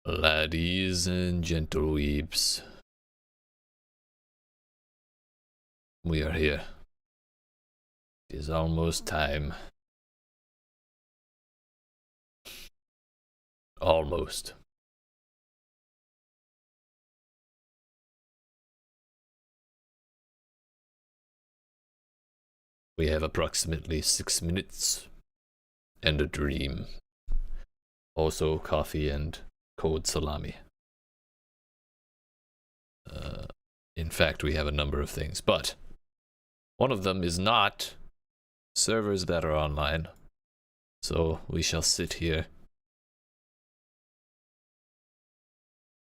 Laddies and gentle weeps, we are here. It is almost time. Almost. We have approximately 6 minutes and a dream. Also coffee and cold salami. In fact, we have a number of things, but one of them is not servers that are online. So we shall sit here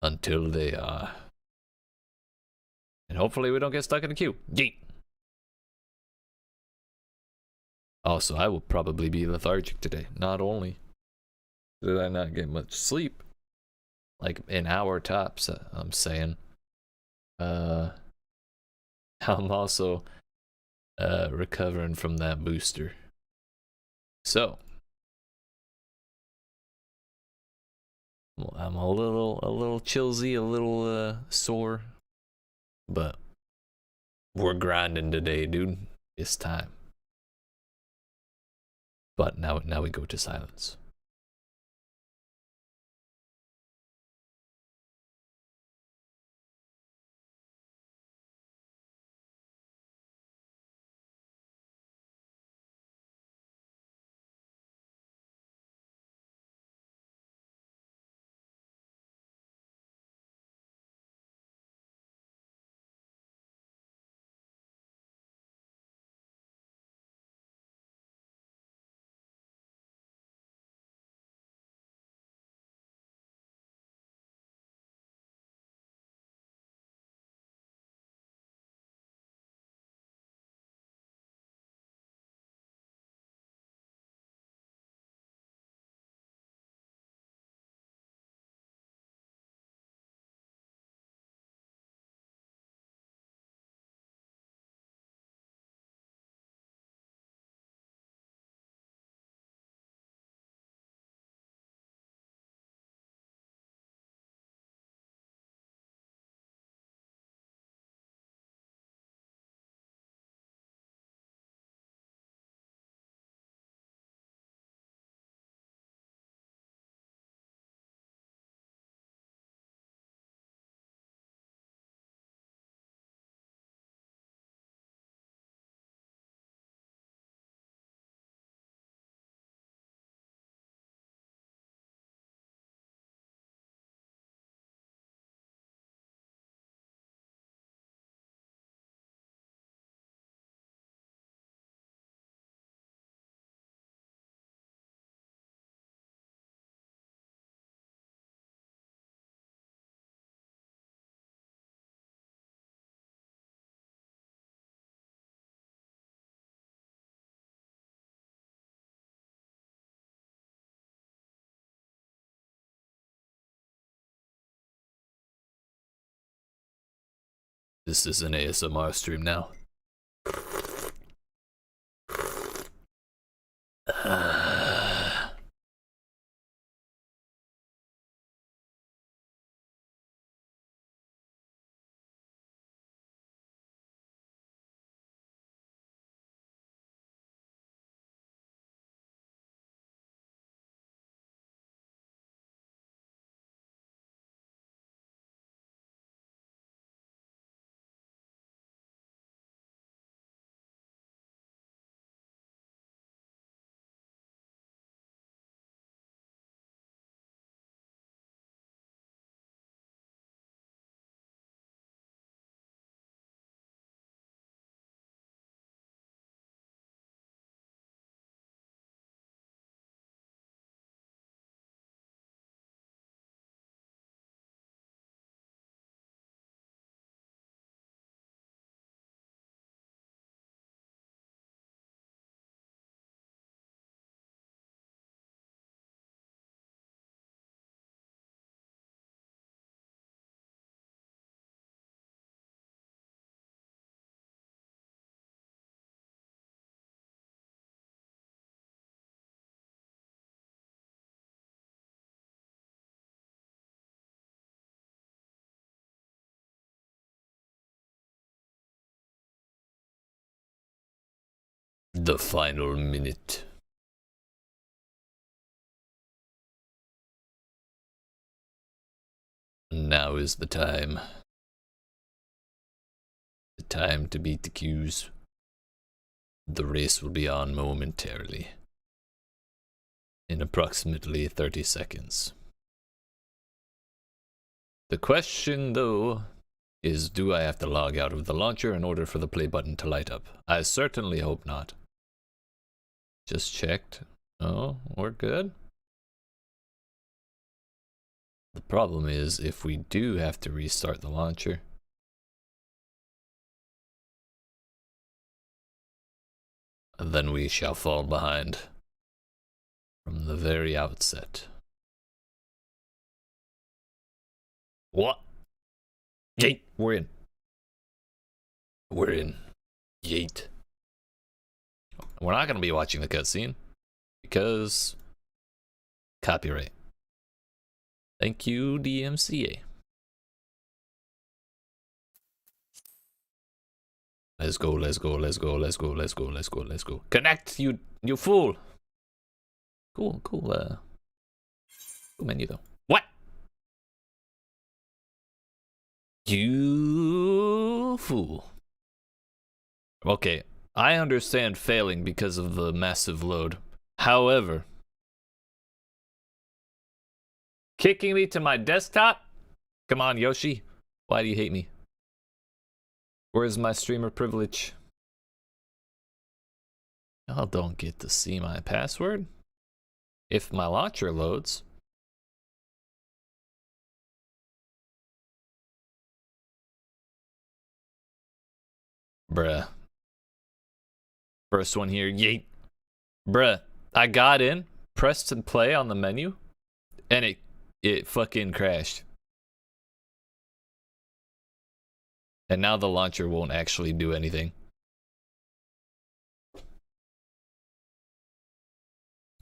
until they are. And hopefully we don't get stuck in a queue. Yeet! Also, I will probably be lethargic today. Not only did I not get much sleep, like an hour tops, I'm saying. I'm also recovering from that booster. So I'm a little chillsy, a little sore, but we're grinding today, dude. It's time. But now we go to silence. This is an ASMR stream now. The final minute. Now is the time. The time to beat the queues. The race will be on momentarily. In approximately 30 seconds. The question, though, is do I have to log out of the launcher in order for the play button to light up? I certainly hope not. Just checked. Oh, we're good. The problem is if we do have to restart the launcher, then we shall fall behind from the very outset. What? Yeet, we're in. We're in. Yeet. We're not going to be watching the cutscene because copyright. Thank you, DMCA. Let's go, let's go, let's go, let's go, let's go, let's go, let's go. Connect, you fool. Cool, cool menu though. What? You fool. Okay, I understand failing because of the massive load. However, kicking me to my desktop? Come on, Yoshi. Why do you hate me? Where's my streamer privilege? Y'all don't get to see my password. If my launcher loads. Bruh. First one here, yeet. Bruh, I got in, pressed and play on the menu, and it fucking crashed. And now the launcher won't actually do anything.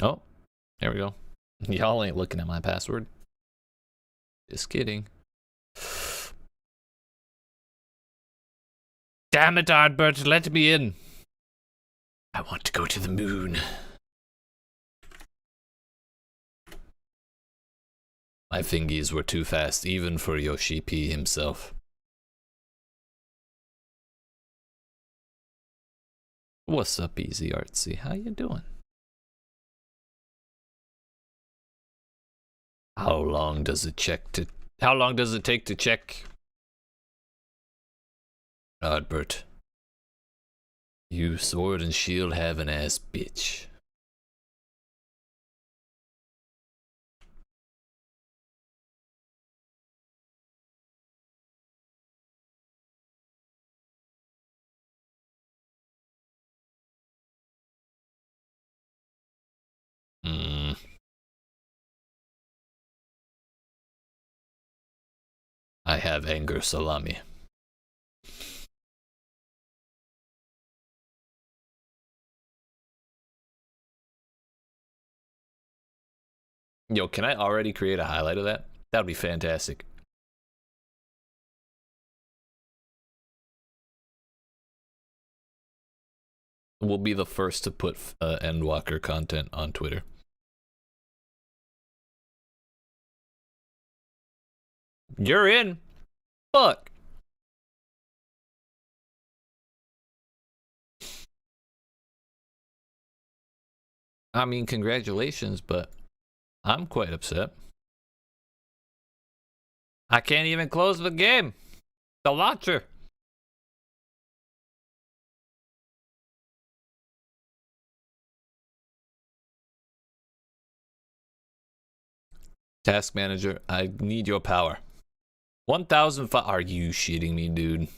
Oh, there we go. Y'all ain't looking at my password. Just kidding. Damn it, Ardbert, let me in. I want to go to the moon. My fingies were too fast, even for Yoshi P himself. What's up, Easy Artsy? How you doing? How long does it take to check? Ardbert. You sword and shield having ass bitch. I have anger salami. Yo, can I already create a highlight of that? That would be fantastic. We'll be the first to put Endwalker content on Twitter. You're in. Fuck. I mean, congratulations, but I'm quite upset. I can't even close the game. The launcher. Task manager, I need your power. 1,005. Are you shitting me, dude?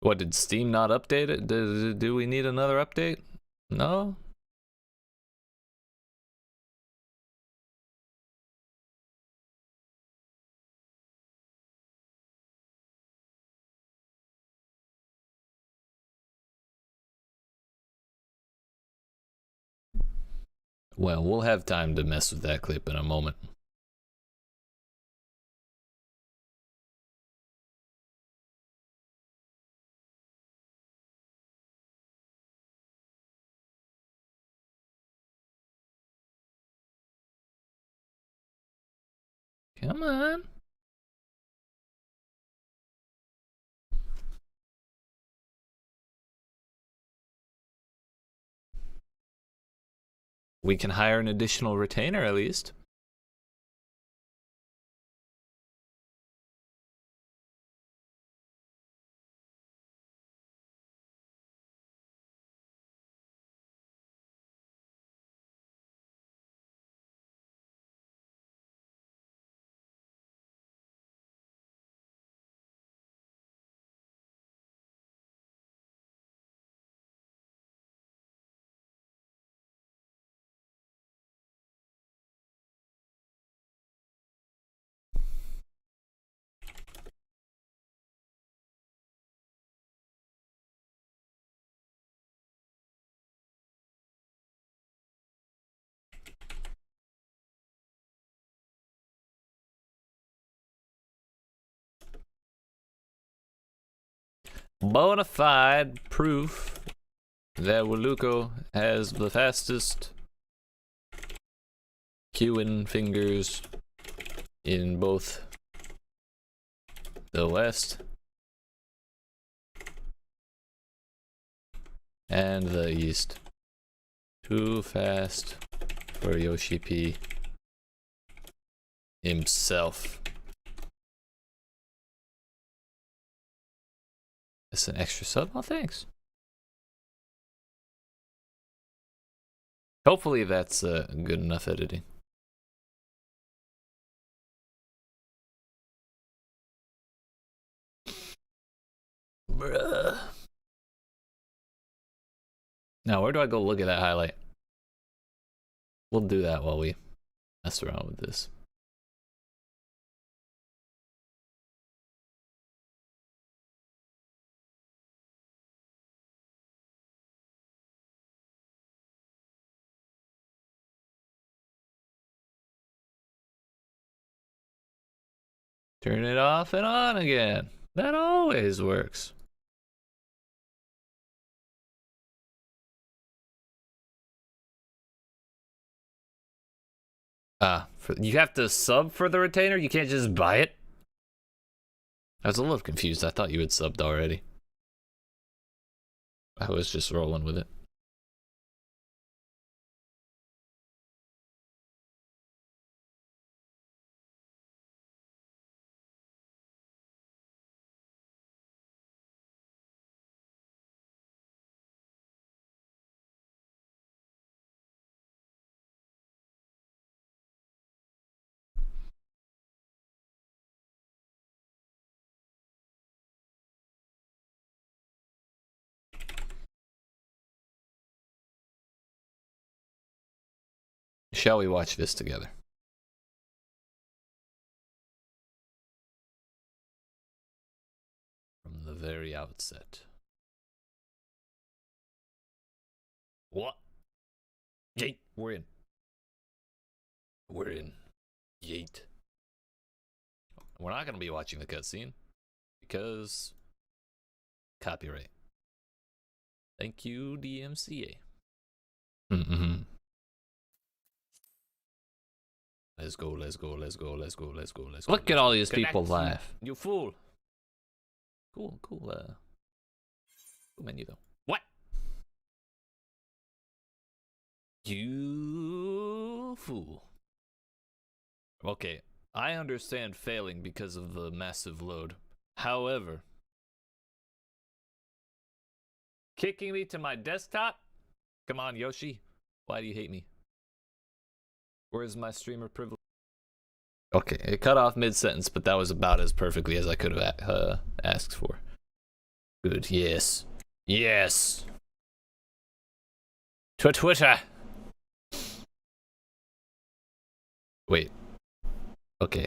What, did Steam not update it? Do we need another update? No? Well, we'll have time to mess with that clip in a moment. Come on. We can hire an additional retainer at least. Bona fide proof that Waluko has the fastest queuing fingers in both the West and the East. Too fast for Yoshi P himself. That's an extra sub? Oh, thanks. Hopefully that's good enough editing. Bruh. Now, where do I go look at that highlight? We'll do that while we mess around with this. Turn it off and on again. That always works. You have to sub for the retainer? You can't just buy it? I was a little confused. I thought you had subbed already. I was just rolling with it. Shall we watch this together? From the very outset. What? Yeet, we're in. We're in. Yeet. We're not going to be watching the cutscene because copyright. Thank you, DMCA. Let's go, let's go, let's go, let's go, let's go, let's go. Look at all these people laugh. You fool. Cool, cool, cool menu though. What? You fool. Okay, I understand failing because of the massive load. However, kicking me to my desktop? Come on, Yoshi. Why do you hate me? Where's my streamer privilege? Okay, it cut off mid-sentence, but that was about as perfectly as I could have asked for. Good, yes. Yes! Twitter! Wait. Okay.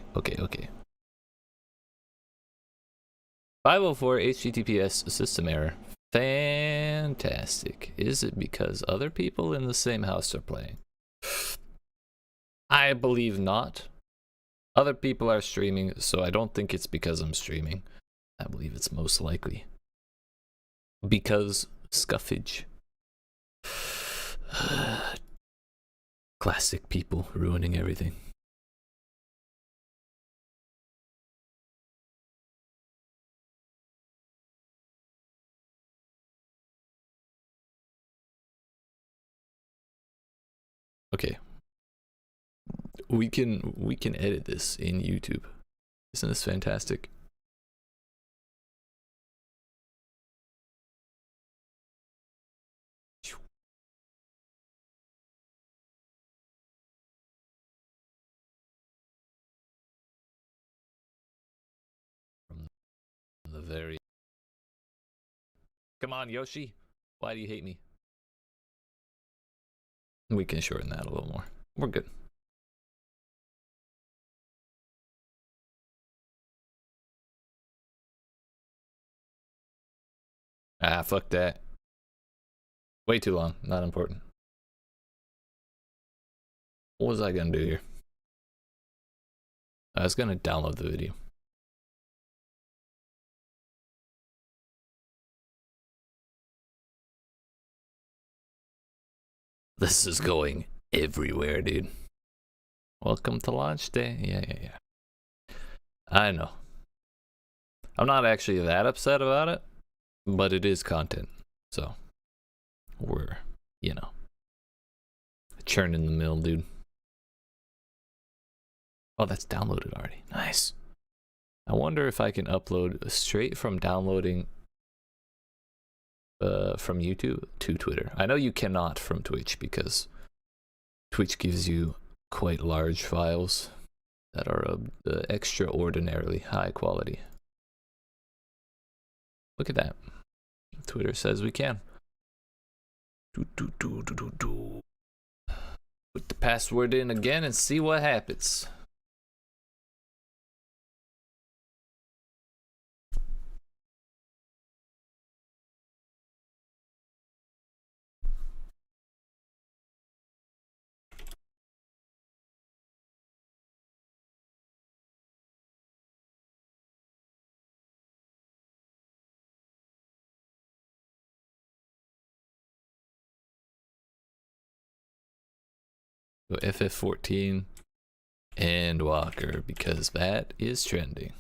504 HTTPS system error. Fantastic. Is it because other people in the same house are playing? I believe not. Other people are streaming, so I don't think it's because I'm streaming. I believe it's most likely because scuffage. Classic people ruining everything. Okay. We can edit this in YouTube. Isn't this fantastic? From the very... Come on, Yoshi. Why do you hate me? We can shorten that a little more. We're good. Ah, fuck that. Way too long. Not important. What was I gonna do here? I was gonna download the video. This is going everywhere, dude. Welcome to launch day. Yeah. I know. I'm not actually that upset about it, but it is content. So, we're, you know, churning the mill, dude. Oh, that's downloaded already. Nice. I wonder if I can upload straight from downloading from YouTube to Twitter. I know you cannot from Twitch because Twitch gives you quite large files that are of extraordinarily high quality. Look at that. Twitter says we can. Put the password in again and see what happens. Go ff14 Endwalker because that is trending.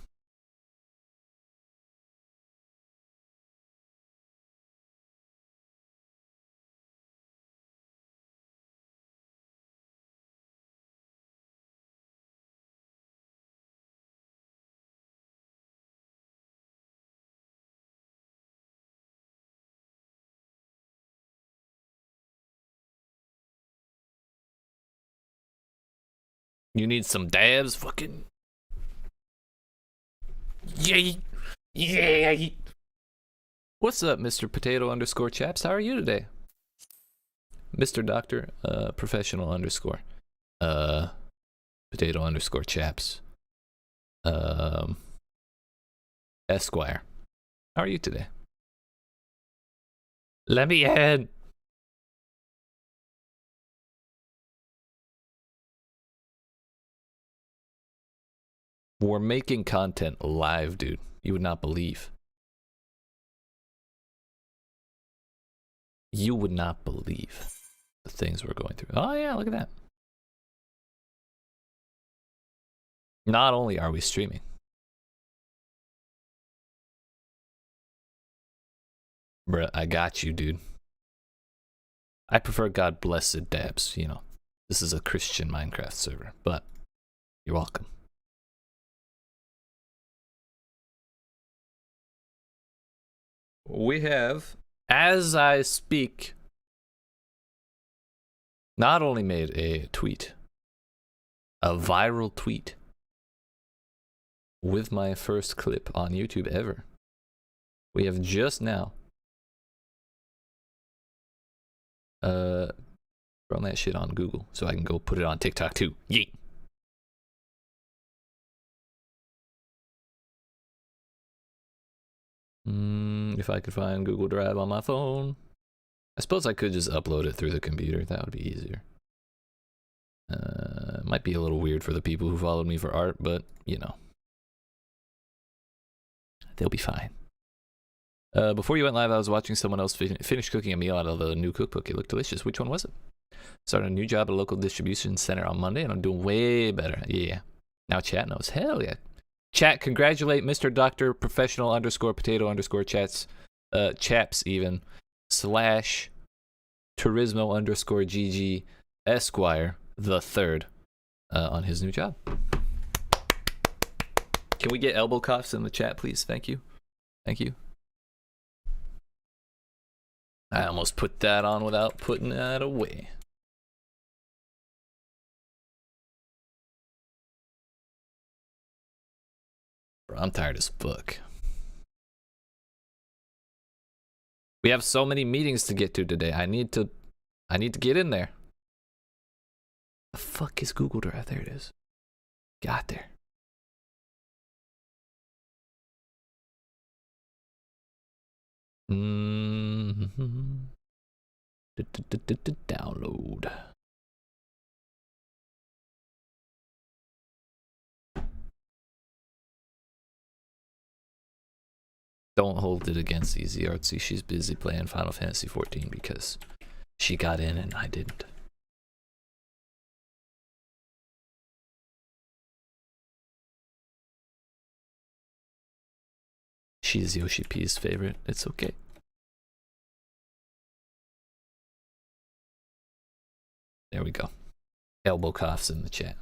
You need some dabs? Fucking... Yay! Yay! What's up, Mr. Potato underscore chaps? How are you today? Mr. Doctor, professional underscore. Potato underscore chaps. Esquire. How are you today? Let me in! We're making content live, dude. You would not believe. You would not believe the things we're going through. Oh yeah, look at that. Not only are we streaming, bruh, I got you, dude. I prefer God blessed dabs, you know. This is a Christian Minecraft server, but you're welcome. We have, as I speak, not only made a tweet, a viral tweet with my first clip on YouTube ever. We have just now run that shit on Google so I can go put it on TikTok too. Yeet. If I could find Google Drive on my phone. I suppose I could just upload it through the computer. That would be easier. Might be a little weird for the people who followed me for art, but you know, they'll be fine. Before you went live, I was watching someone else finish cooking a meal out of the new cookbook. It looked delicious. Which one was it? Started a new job at a local distribution center on Monday, and I'm doing way better. Yeah. Now chat knows. Hell yeah. Chat, congratulate Mr. Dr. Professional _ potato _ chats, chaps even, / Turismo _ GG Esquire the third on his new job. Can we get elbow coughs in the chat, please? Thank you. Thank you. I almost put that on without putting that away. Bro, I'm tired as fuck. We have so many meetings to get to today. I need to get in there. The fuck is Google Drive? There it is. Got there. Download. Don't hold it against Easy Artsy. She's busy playing Final Fantasy 14 because she got in and I didn't. She's Yoshi P's favorite. It's okay. There we go. Elbow coughs in the chat.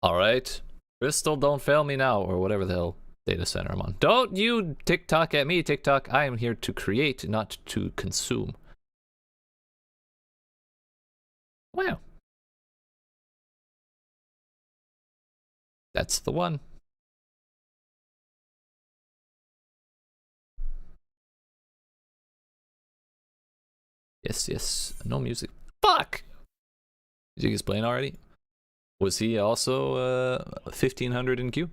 All right. Crystal, don't fail me now, or whatever the hell data center I'm on. Don't you TikTok at me, TikTok. I am here to create, not to consume. Wow. That's the one. Yes, yes. No music. Fuck! Did you explain already? Was he also 1500 in queue?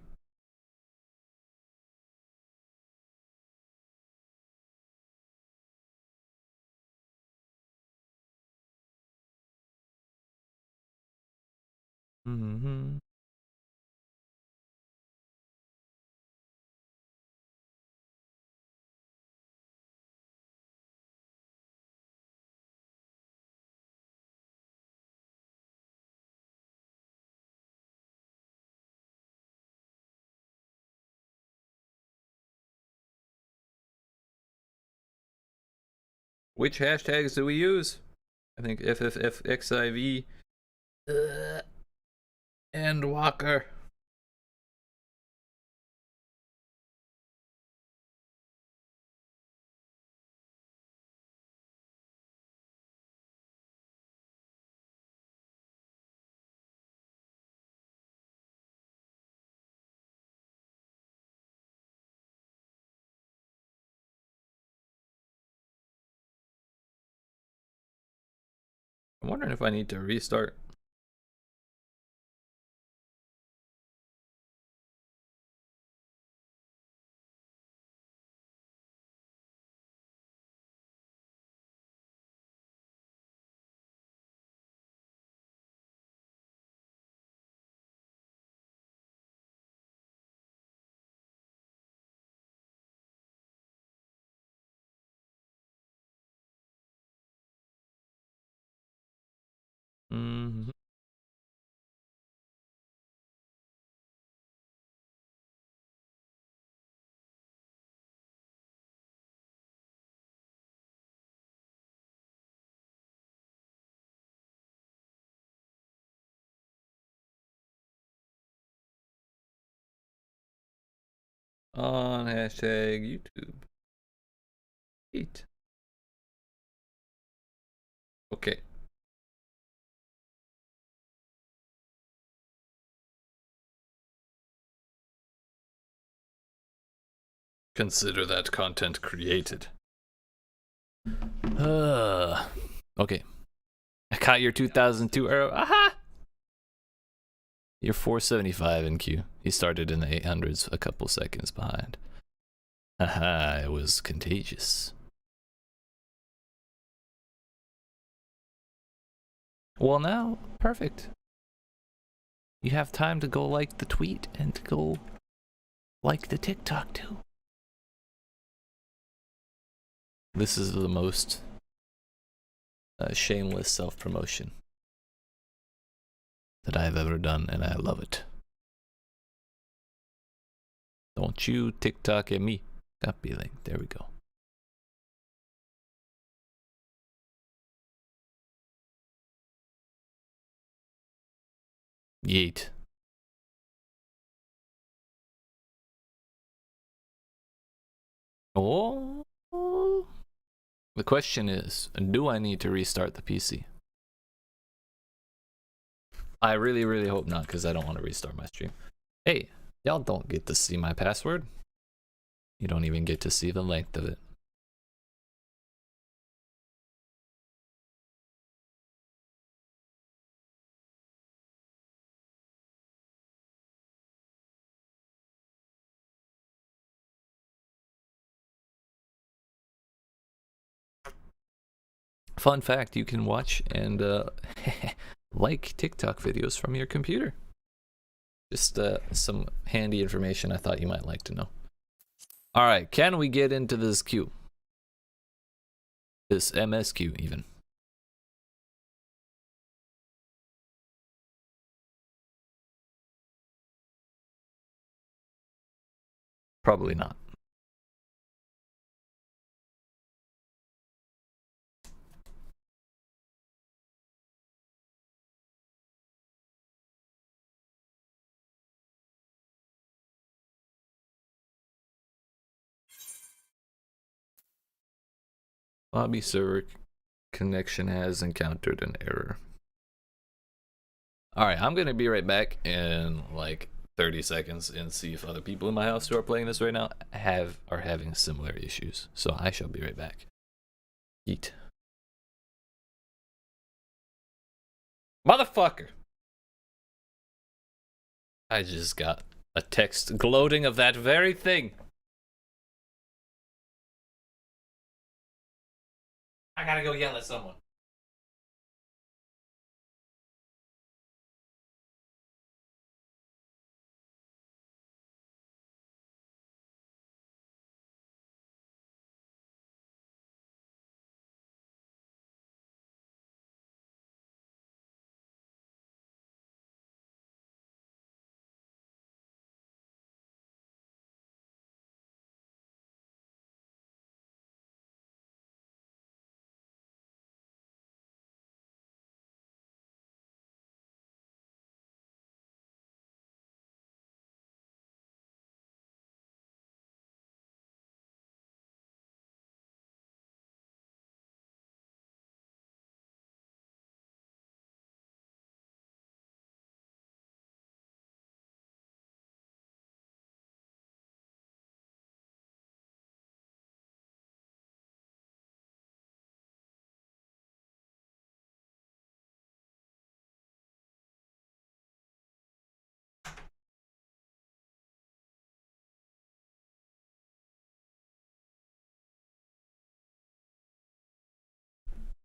Mm-hmm. Which hashtags do we use? I think ffxiv. Endwalker. I'm wondering if I need to restart. Mm-hmm. On hashtag YouTube. YEET. Okay. Consider that content created. Okay. I caught your 2002 arrow. Aha! You're 475 in queue. He started in the 800s, a couple seconds behind. Haha, it was contagious. Well, now, perfect. You have time to go like the tweet and to go like the TikTok too. This is the most shameless self-promotion that I've ever done, and I love it. Don't you TikTok at me. Copy link. There we go. Yeet. Oh. The question is, do I need to restart the PC? I really, really hope not, because I don't want to restart my stream. Hey, y'all don't get to see my password. You don't even get to see the length of it. Fun fact, you can watch and like TikTok videos from your computer. Just some handy information I thought you might like to know. All right, can we get into this queue? This MSQ even. Probably not. Lobby server connection has encountered an error. All right, I'm gonna be right back in like 30 seconds and see if other people in my house who are playing this right now are having similar issues. So I shall be right back. Yeet. Motherfucker! I just got a text gloating of that very thing. I gotta go yell at someone.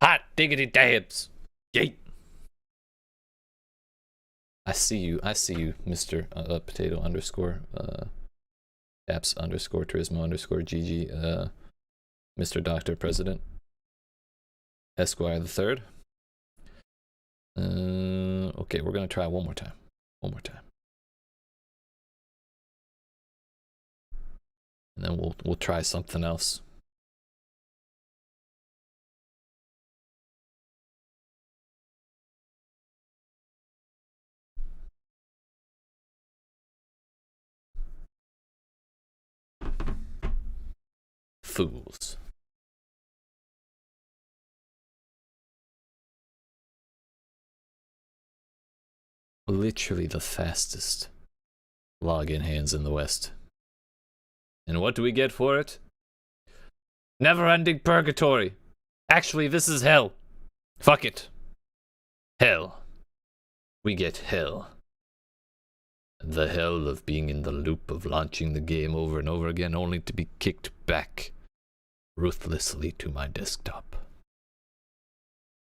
Hot diggity dabs. Yeet. I see you, Mr. Potato underscore apps underscore Turismo underscore GG Mr. Dr. President Esquire the Third. Okay, we're gonna try one more time. One more time. And then we'll try something else. Fools. Literally the fastest login hands in the West. And what do we get for it? Never-ending purgatory. Actually, this is hell. Fuck it. Hell. We get hell. The hell of being in the loop of launching the game over and over again, only to be kicked back ruthlessly to my desktop.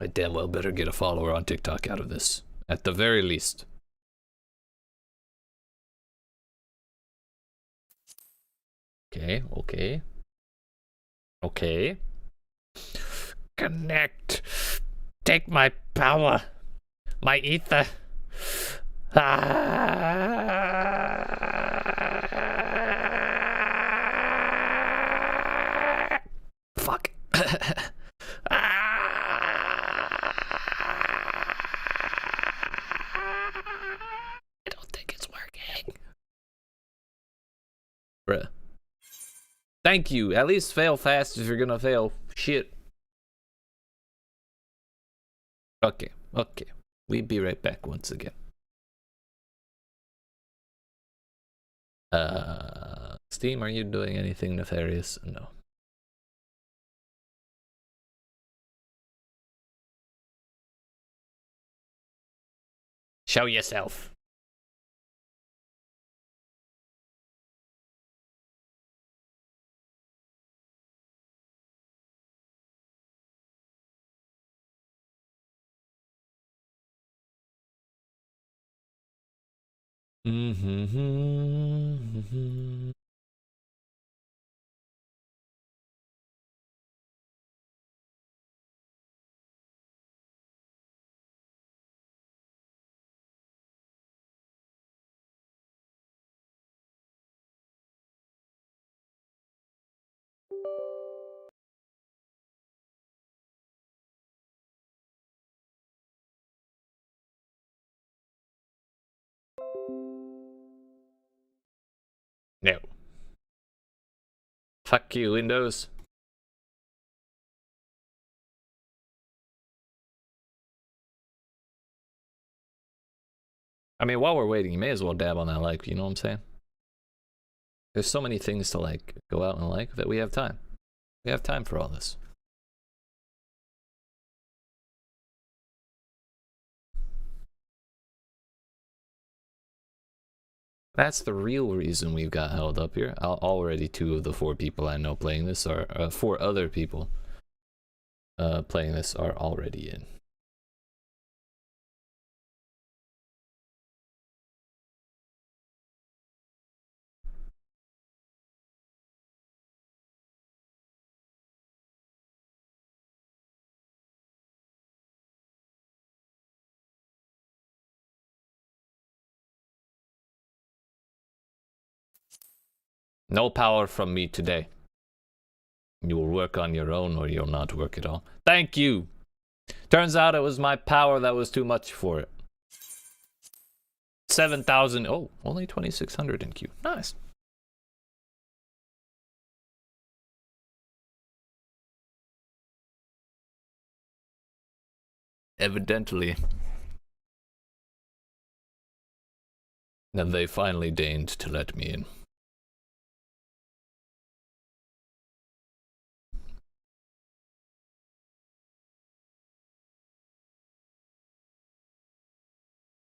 I damn well better get a follower on TikTok out of this. At the very least. Okay, okay. Okay. Connect. Take my power. My ether. Fuck. I don't think it's working. Bruh. Thank you. At least fail fast if you're gonna fail. Shit. Okay, okay. We'll be right back once again. Steam, are you doing anything nefarious? No. Show yourself. No. Fuck you, Windows. I mean, while we're waiting, you may as well dab on that like, you know what I'm saying? There's so many things to like, go out and like, that we have time. We have time for all this. That's the real reason we've got held up here. Already 2 of the 4 people I know playing this are, 4 other people playing this are already in. No power from me today. You will work on your own or you'll not work at all. Thank you! Turns out it was my power that was too much for it. 7,000. Oh, only 2,600 in queue. Nice. Evidently. Then they finally deigned to let me in.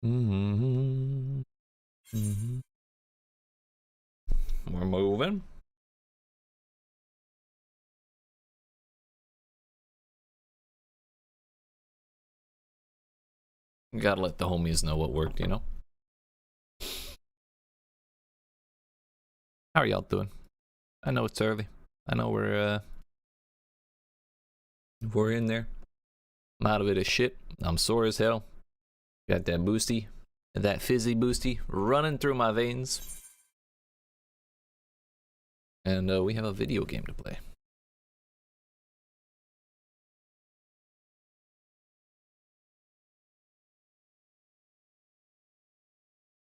We're moving. You gotta let the homies know what worked, you know? How are y'all doing? I know it's early. I know we're in there. I'm out of it as shit. I'm sore as hell. Got that boosty, that fizzy boosty running through my veins. And we have a video game to play.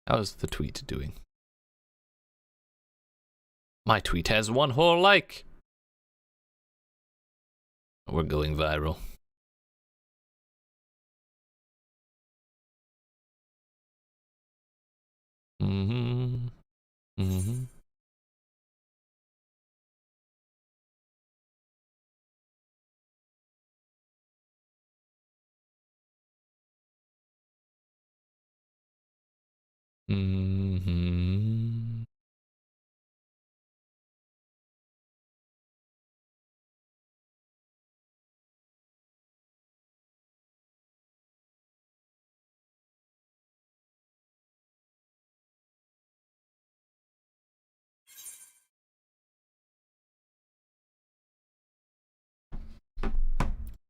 How's the tweet doing? My tweet has 1 whole like. We're going viral.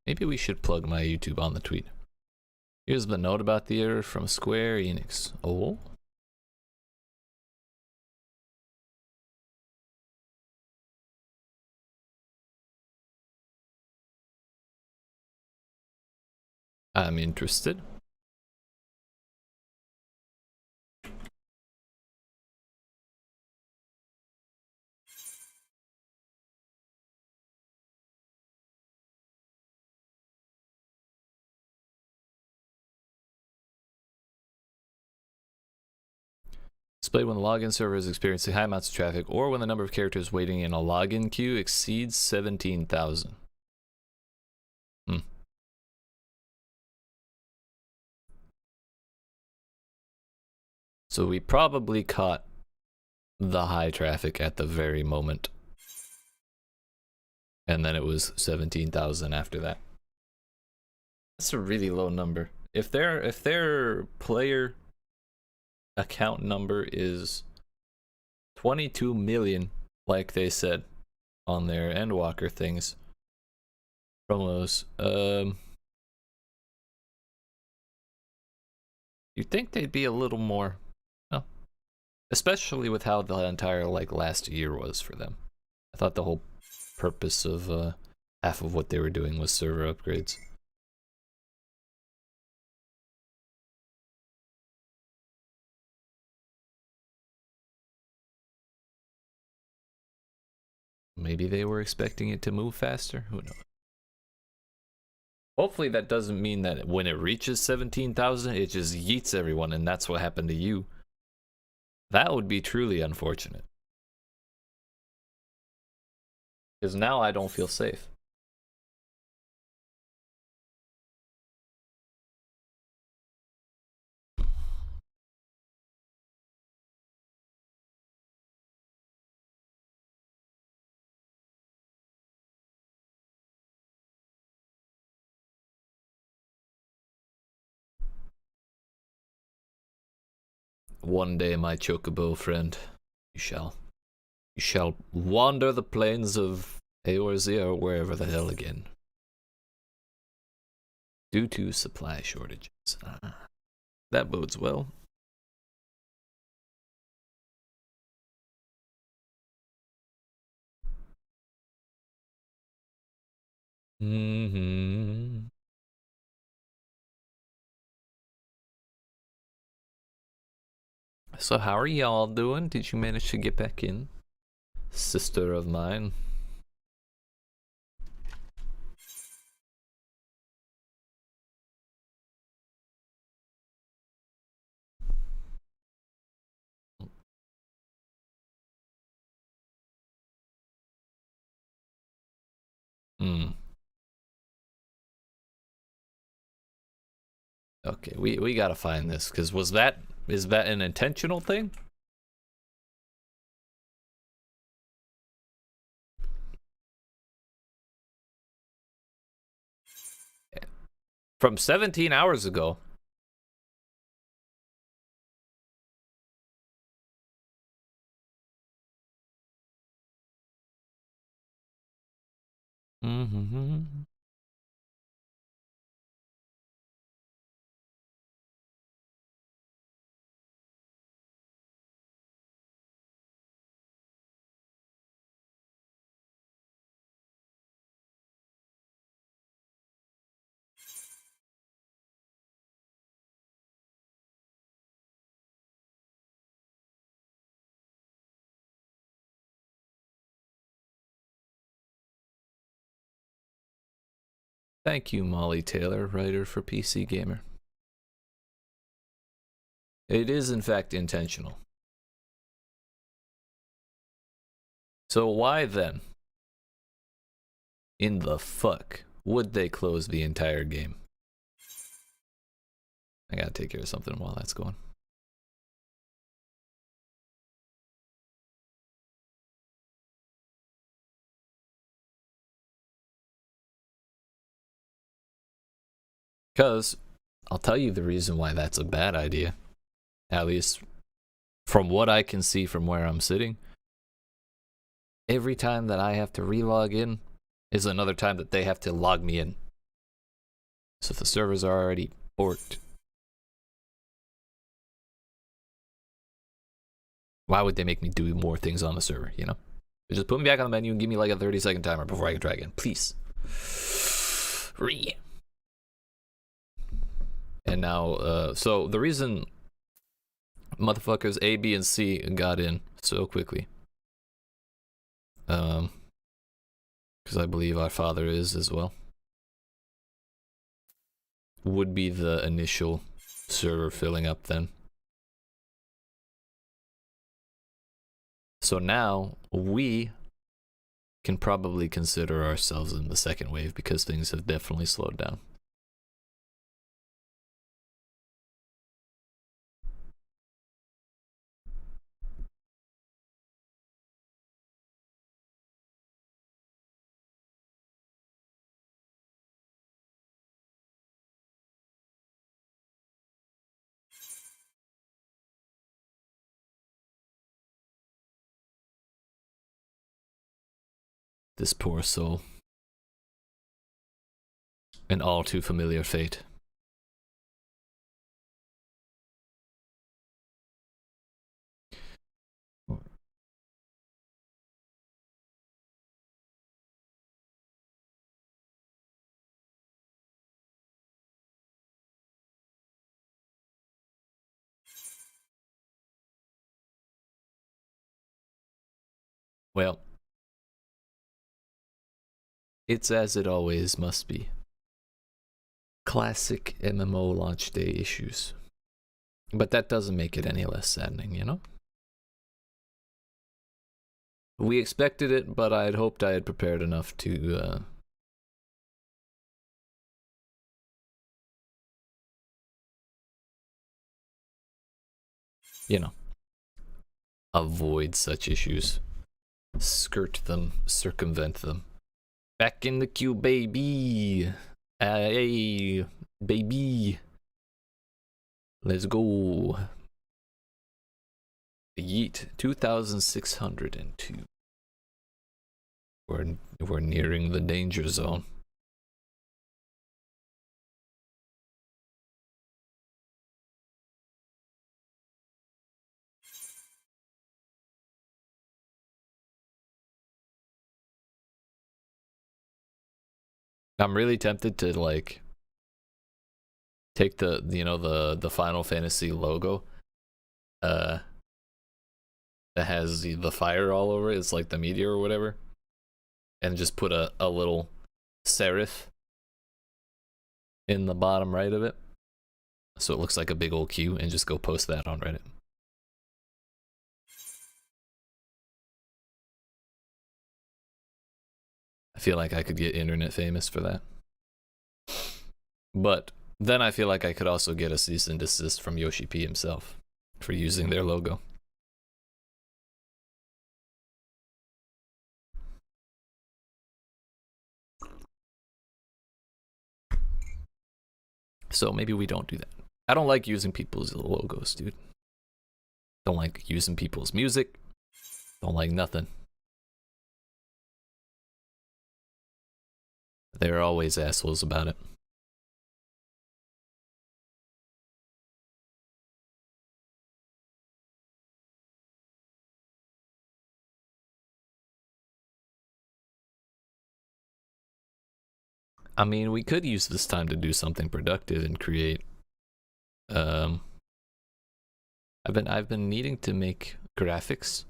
Maybe we should plug my YouTube on the tweet. Here's the note about the error from Square Enix. Oh? I'm interested. Displayed when the login server is experiencing high amounts of traffic or when the number of characters waiting in a login queue exceeds 17,000. So we probably caught the high traffic at the very moment. And then it was 17,000 after that. That's a really low number. If their player account number is 22 million, like they said on their Endwalker things, promos, you'd think they'd be a little more, well, especially with how the entire like last year was for them. I thought the whole purpose of half of what they were doing was server upgrades. Maybe they were expecting it to move faster. Who knows? Hopefully that doesn't mean that when it reaches 17,000, it just yeets everyone, and that's what happened to you. That would be truly unfortunate. Because now I don't feel safe. One day, my chocobo friend, you shall wander the plains of Eorzea or wherever the hell again. Due to supply shortages. That bodes well. So how are y'all doing? Did you manage to get back in? Sister of mine. Okay, we gotta find this, because is that an intentional thing? From 17 hours ago. Thank you, Molly Taylor, writer for PC Gamer. It is, in fact, intentional. So why then, in the fuck, would they close the entire game? I gotta take care of something while that's going. Because I'll tell you the reason why that's a bad idea. At least from what I can see from where I'm sitting. Every time that I have to relog in is another time that they have to log me in. So the servers are already forked. Why would they make me do more things on the server, you know? Just put me back on the menu and give me like a 30-second timer before I can try again, please. And now, so the reason motherfuckers A, B, and C got in so quickly, because I believe our father is as well, would be the initial server filling up then. So now we can probably consider ourselves in the second wave because things have definitely slowed down. This poor soul. An all too familiar fate. Well, it's as it always must be. Classic MMO launch day issues. But that doesn't make it any less saddening, you know? We expected it, but I had hoped I had prepared enough to, you know, avoid such issues. Skirt them, circumvent them. Back in the queue, baby! Hey, baby! Let's go. YEET 2602. We're nearing the danger zone. I'm really tempted to like take the the Final Fantasy logo that has the fire all over it. It's like the meteor or whatever, and just put a little serif in the bottom right of it so it looks like a big old Q, and just go post that on Reddit. I feel like I could get internet famous for that. But then I feel like I could also get a cease and desist from Yoshi P himself for using their logo. So maybe we don't do that. I don't like using people's logos, dude. Don't like using people's music. Don't like nothing. They're always assholes about it. I mean, we could use this time to do something productive and create. I've been needing to make graphics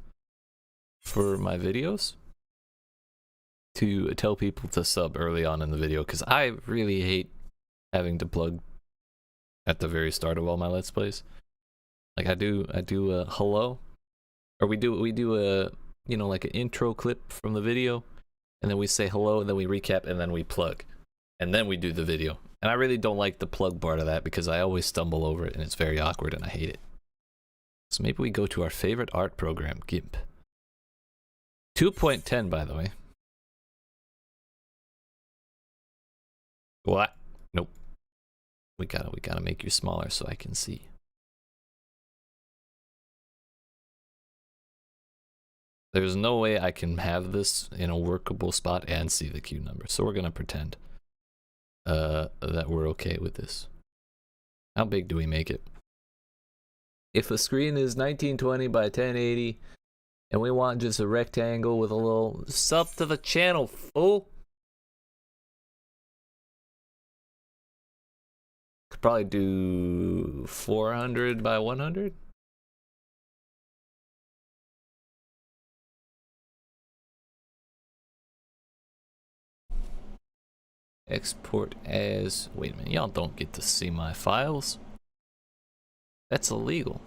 for my videos to tell people to sub early on in the video, because I really hate having to plug at the very start of all my Let's Plays. Like I do a hello, or we do a like an intro clip from the video, and then we say hello, and then we recap, and then we plug, and then we do the video. And I really don't like the plug part of that because I always stumble over it and it's very awkward and I hate it. So maybe we go to our favorite art program, GIMP. 2.10, by the way. What? Nope. We gotta make you smaller so I can see. There's no way I can have this in a workable spot and see the queue number, so we're gonna pretend. that we're okay with this. How big do we make it? If the screen is 1920 by 1080 and we want just a rectangle with a little sub to the channel, fool. Could probably do 400 by 100. Export as, wait a minute, y'all don't get to see my files. That's illegal.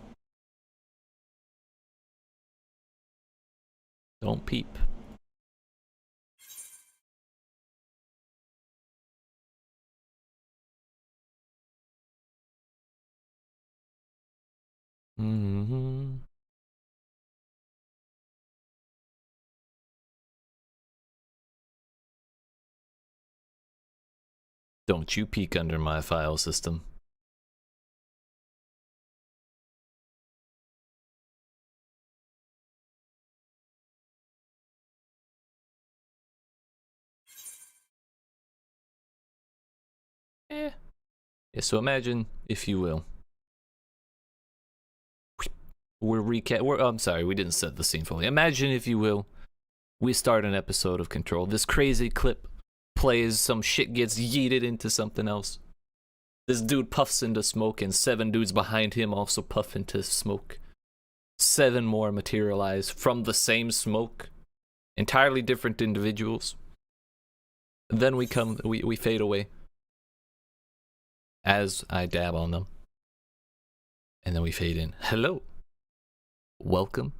Don't peep. Mm-hmm. Don't you peek under my file system. Yeah, so imagine, if you will, I'm sorry, we didn't set the scene fully. Imagine, if you will, we start an episode of Control. This crazy clip plays, some shit gets yeeted into something else. This dude puffs into smoke, and 7 dudes behind him also puff into smoke. 7 more materialize from the same smoke. Entirely different individuals. Then we fade away. As I dab on them. And then we fade in. Hello. Welcome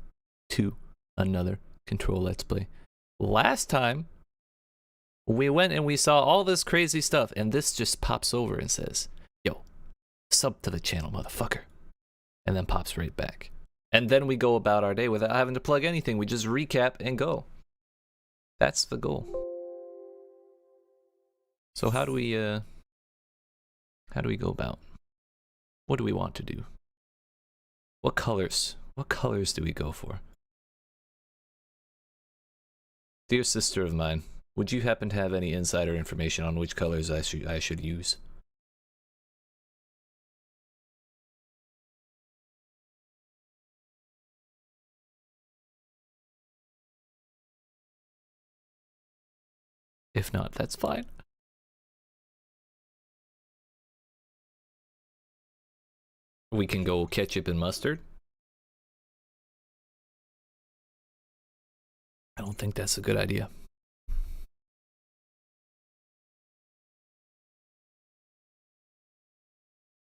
to another Control Let's Play. Last time, we went and we saw all this crazy stuff, and this just pops over and says, yo, sub to the channel, motherfucker. And then pops right back. And then we go about our day without having to plug anything. We just recap and go. That's the goal. So how do we go about? What do we want to do? What colors do we go for? Dear sister of mine, would you happen to have any insider information on which colors I should use? If not, that's fine. We can go ketchup and mustard. I don't think that's a good idea.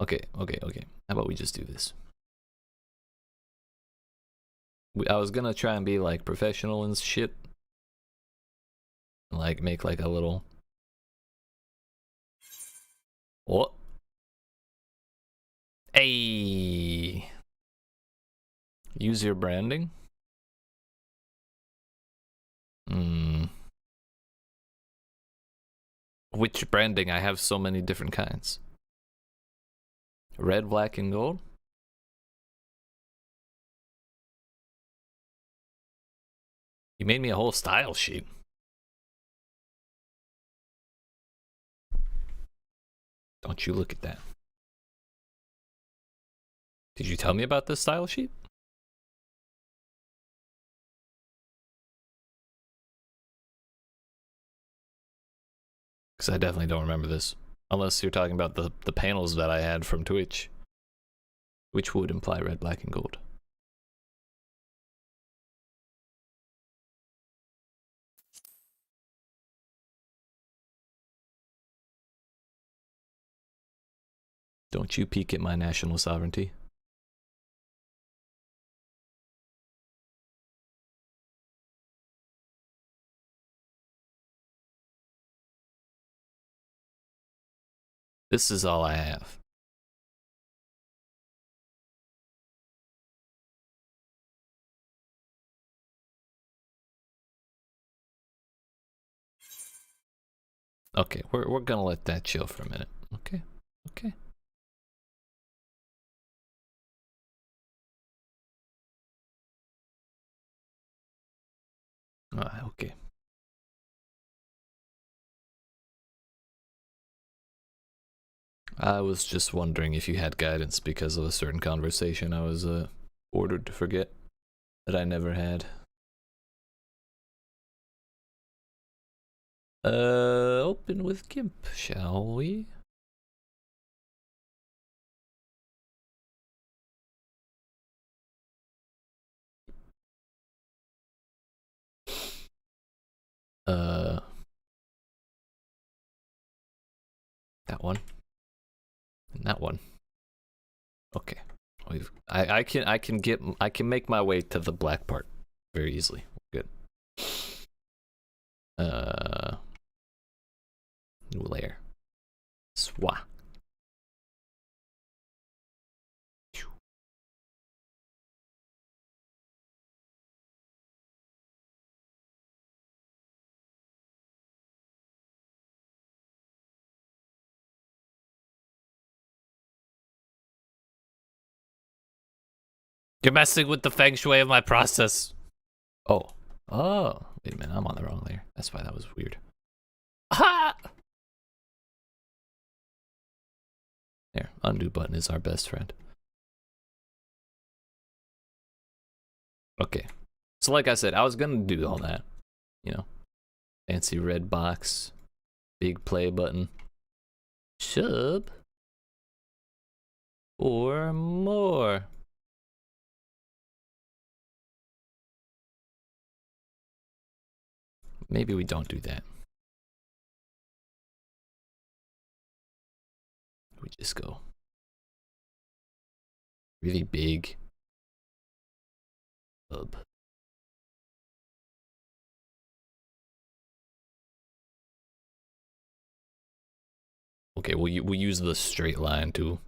Okay. How about we just do this? I was gonna try and be like professional and shit. Like make like a little... What? Hey! Use your branding? Which branding? I have so many different kinds. Red, black, and gold? You made me a whole style sheet. Don't you look at that. Did you tell me about this style sheet? Because I definitely don't remember this. Unless you're talking about the panels that I had from Twitch. Which would imply red, black, and gold. Don't you peek at my national sovereignty. This is all I have. Okay, we're gonna let that chill for a minute. Okay. Okay. I was just wondering if you had guidance because of a certain conversation I was ordered to forget that I never had. Open with GIMP, shall we? That one. And that one. Okay. I can make my way to the black part very easily. Good. New layer. Swa. You're messing with the feng shui of my process. Oh. Oh. Wait a minute, I'm on the wrong layer. That's why that was weird. Ha! There, undo button is our best friend. Okay. So like I said, I was gonna do all that. You know. Fancy red box. Big play button. Sub. Or more. Maybe we don't do that. We just go really big. Hub. Okay, we'll use the straight line too.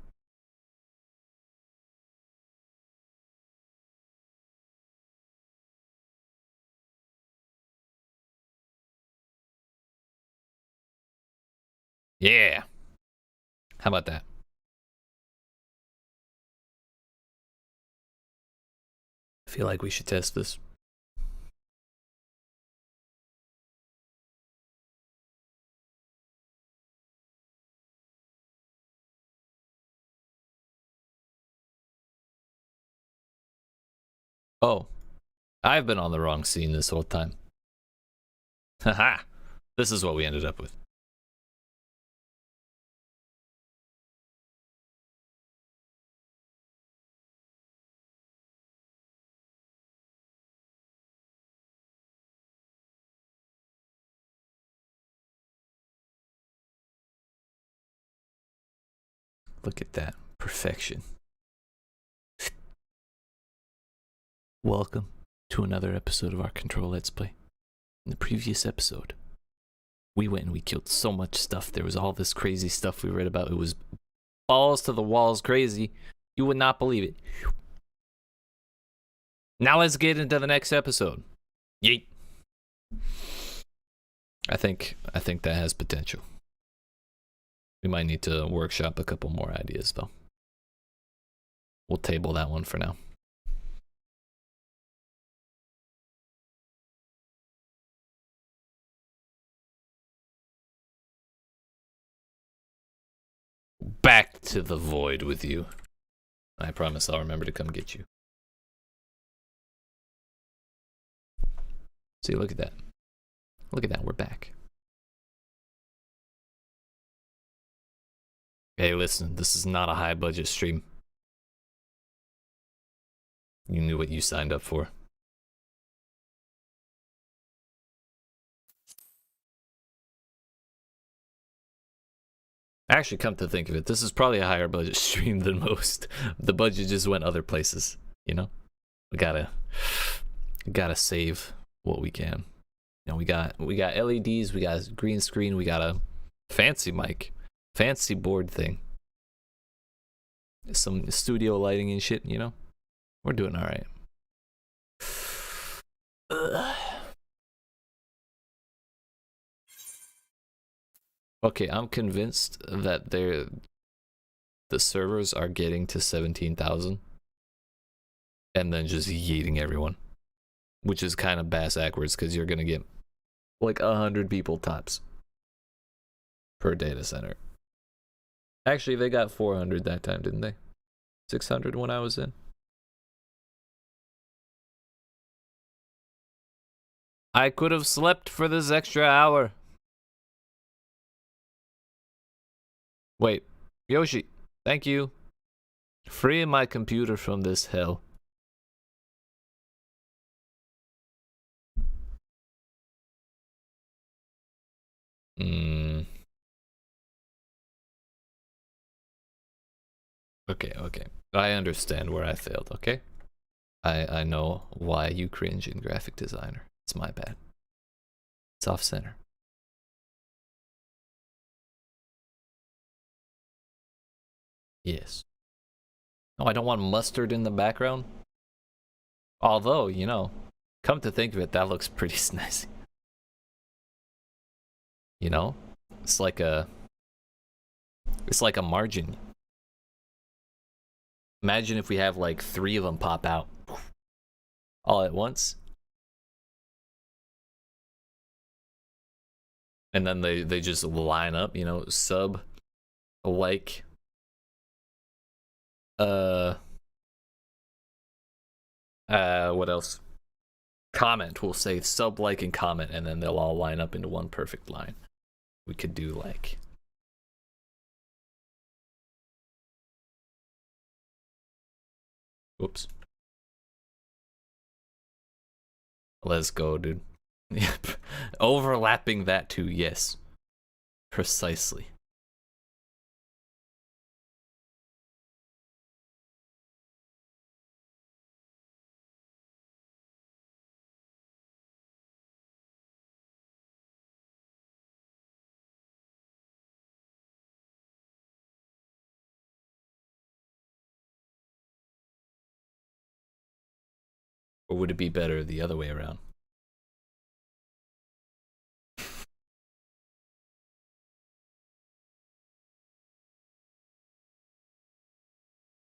Yeah. How about that? I feel like we should test this. Oh, I've been on the wrong scene this whole time. Haha. This is what we ended up with. Look at that. Perfection. Welcome to another episode of our Control Let's Play. In the previous episode, we went and we killed so much stuff. There was all this crazy stuff we read about. It was balls to the walls crazy. You would not believe it. Now let's get into the next episode. Yeet. I think that has potential. We might need to workshop a couple more ideas though. We'll table that one for now. Back to the void with you. I promise I'll remember to come get you. See, look at that. Look at that, we're back. Hey, listen, this is not a high budget stream. You knew what you signed up for. Actually, come to think of it, this is probably a higher budget stream than most. The budget just went other places, you know? We gotta save what we can. You know, we got LEDs, we got green screen, we got a fancy mic, fancy board thing. Some studio lighting and shit, you know? We're doing all right. Okay, I'm convinced that the servers are getting to 17,000 and then just yeeting everyone, which is kind of bass backwards because you're gonna get like 100 people tops per data center, Actually, they got 400 that time, didn't they? 600 when I was in. I could have slept for this extra hour. Wait, Yoshi, thank you. Free my computer from this hell. Okay. I understand where I failed, okay? I know why you cringe in graphic designer. It's my bad. It's off center. Yes. No, I don't want mustard in the background. Although, you know, come to think of it, that looks pretty nice. You know? It's like a margin. Imagine if we have like 3 of them pop out all at once. And then they just line up, you know, sub, like, what else? Comment, we'll say sub, like, and comment, and then they'll all line up into one perfect line. We could do like... Whoops. Let's go, dude. Yep. Overlapping that too, yes. Precisely. Or would it be better the other way around?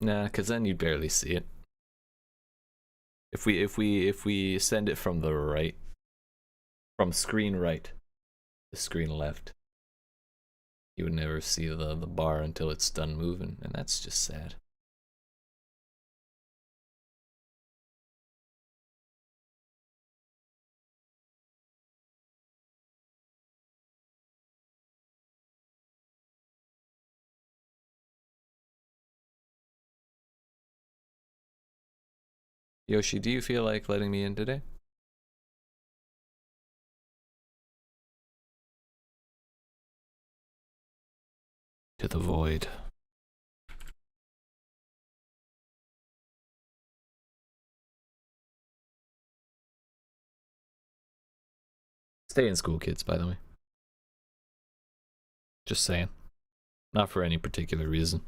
Nah, cause then you'd barely see it. If we send it from the right, from screen right to screen left, you would never see the bar until it's done moving, and that's just sad. Yoshi, do you feel like letting me in today? To the void. Stay in school, kids, by the way. Just saying. Not for any particular reason.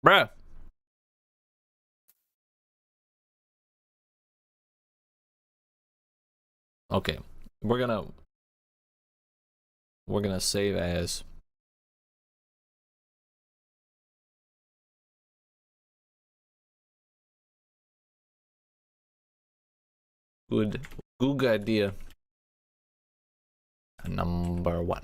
Bruh. Okay, we're gonna save as good idea number 1.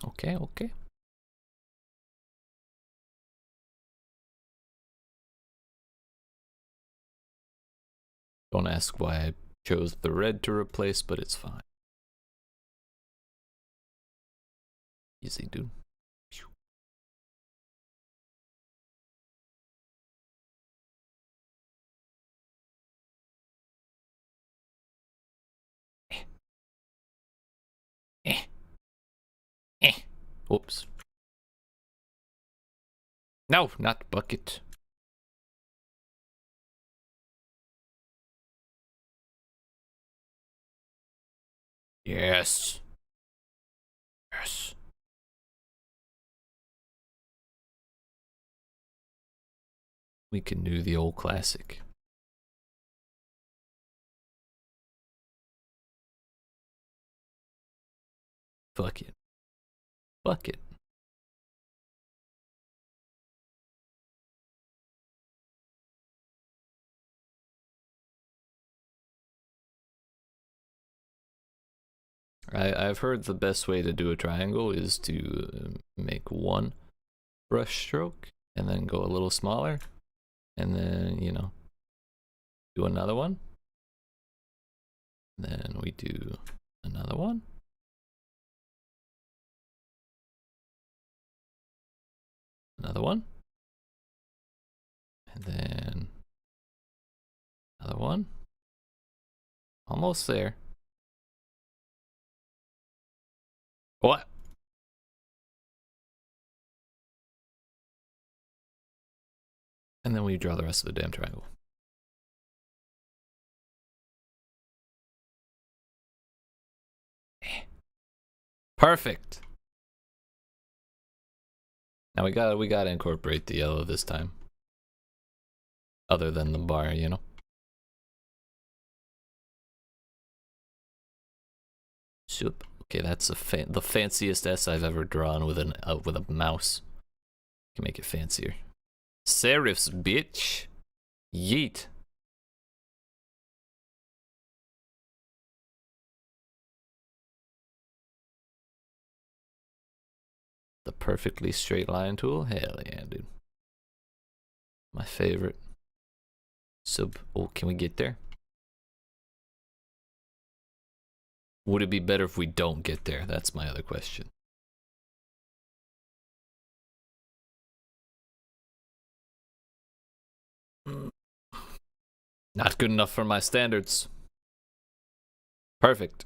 Okay. Don't ask why I chose the red to replace, but it's fine. Easy, dude. Oops. No, not bucket. Yes. Yes. We can do the old classic. Fuck it. Fuck it. I've heard the best way to do a triangle is to make one brush stroke and then go a little smaller and then, you know, do another one. Then we do another one. Another one. And then another one. Almost there. What? And then we draw the rest of the damn triangle. Perfect. Now we gotta incorporate the yellow this time. Other than the bar, you know. Soup. Okay, that's the fanciest S I've ever drawn with a mouse. Can make it fancier. Serifs, bitch. Yeet. The perfectly straight line tool? Hell yeah, dude. My favorite. Sub. Oh, can we get there? Would it be better if we don't get there? That's my other question. Not good enough for my standards. Perfect.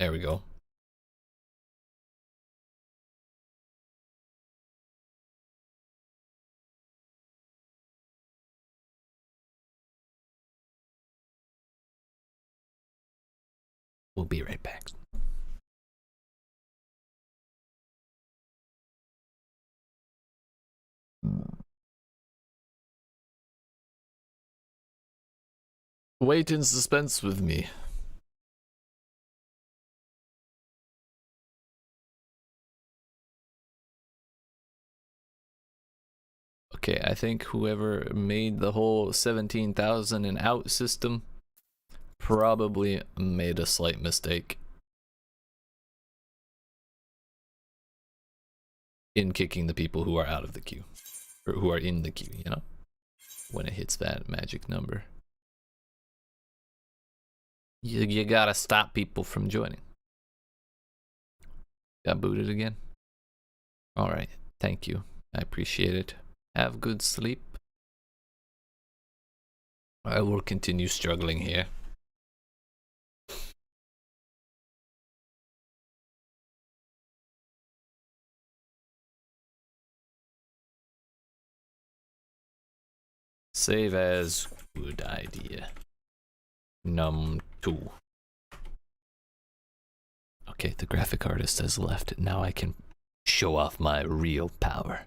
There we go. We'll be right back. Wait in suspense with me. Okay, I think whoever made the whole 17,000 and out system probably made a slight mistake in kicking the people who are out of the queue, or who are in the queue, you know, when it hits that magic number. You gotta stop people from joining. Got booted again? Alright, thank you. I appreciate it. Have good sleep. I will continue struggling here. Save as. Good idea. Num 2. Okay, the graphic artist has left. Now I can show off my real power.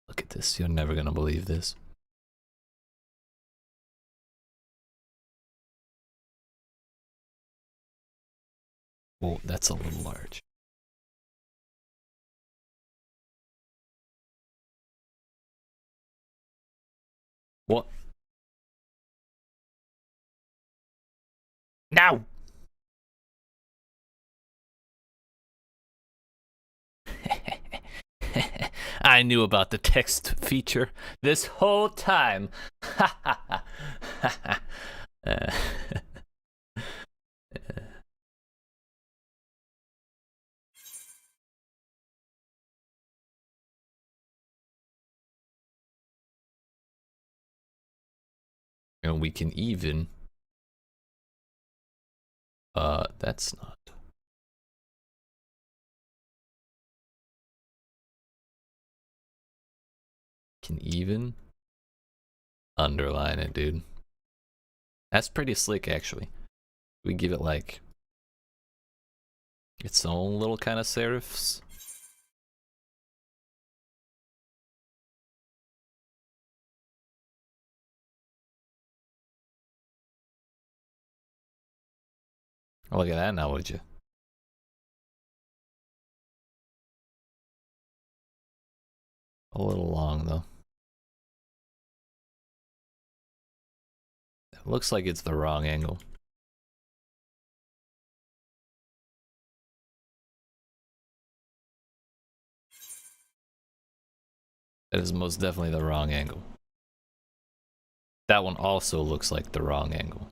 Look at this. You're never gonna believe this. Oh, that's a little large. What? Now! I knew about the text feature this whole time. And we can even... that's not... Can even underline it, dude. That's pretty slick, actually. We give it like its own little kind of serifs. Oh, look at that now, would you? A little long though. It looks like it's the wrong angle. That is most definitely the wrong angle. That one also looks like the wrong angle.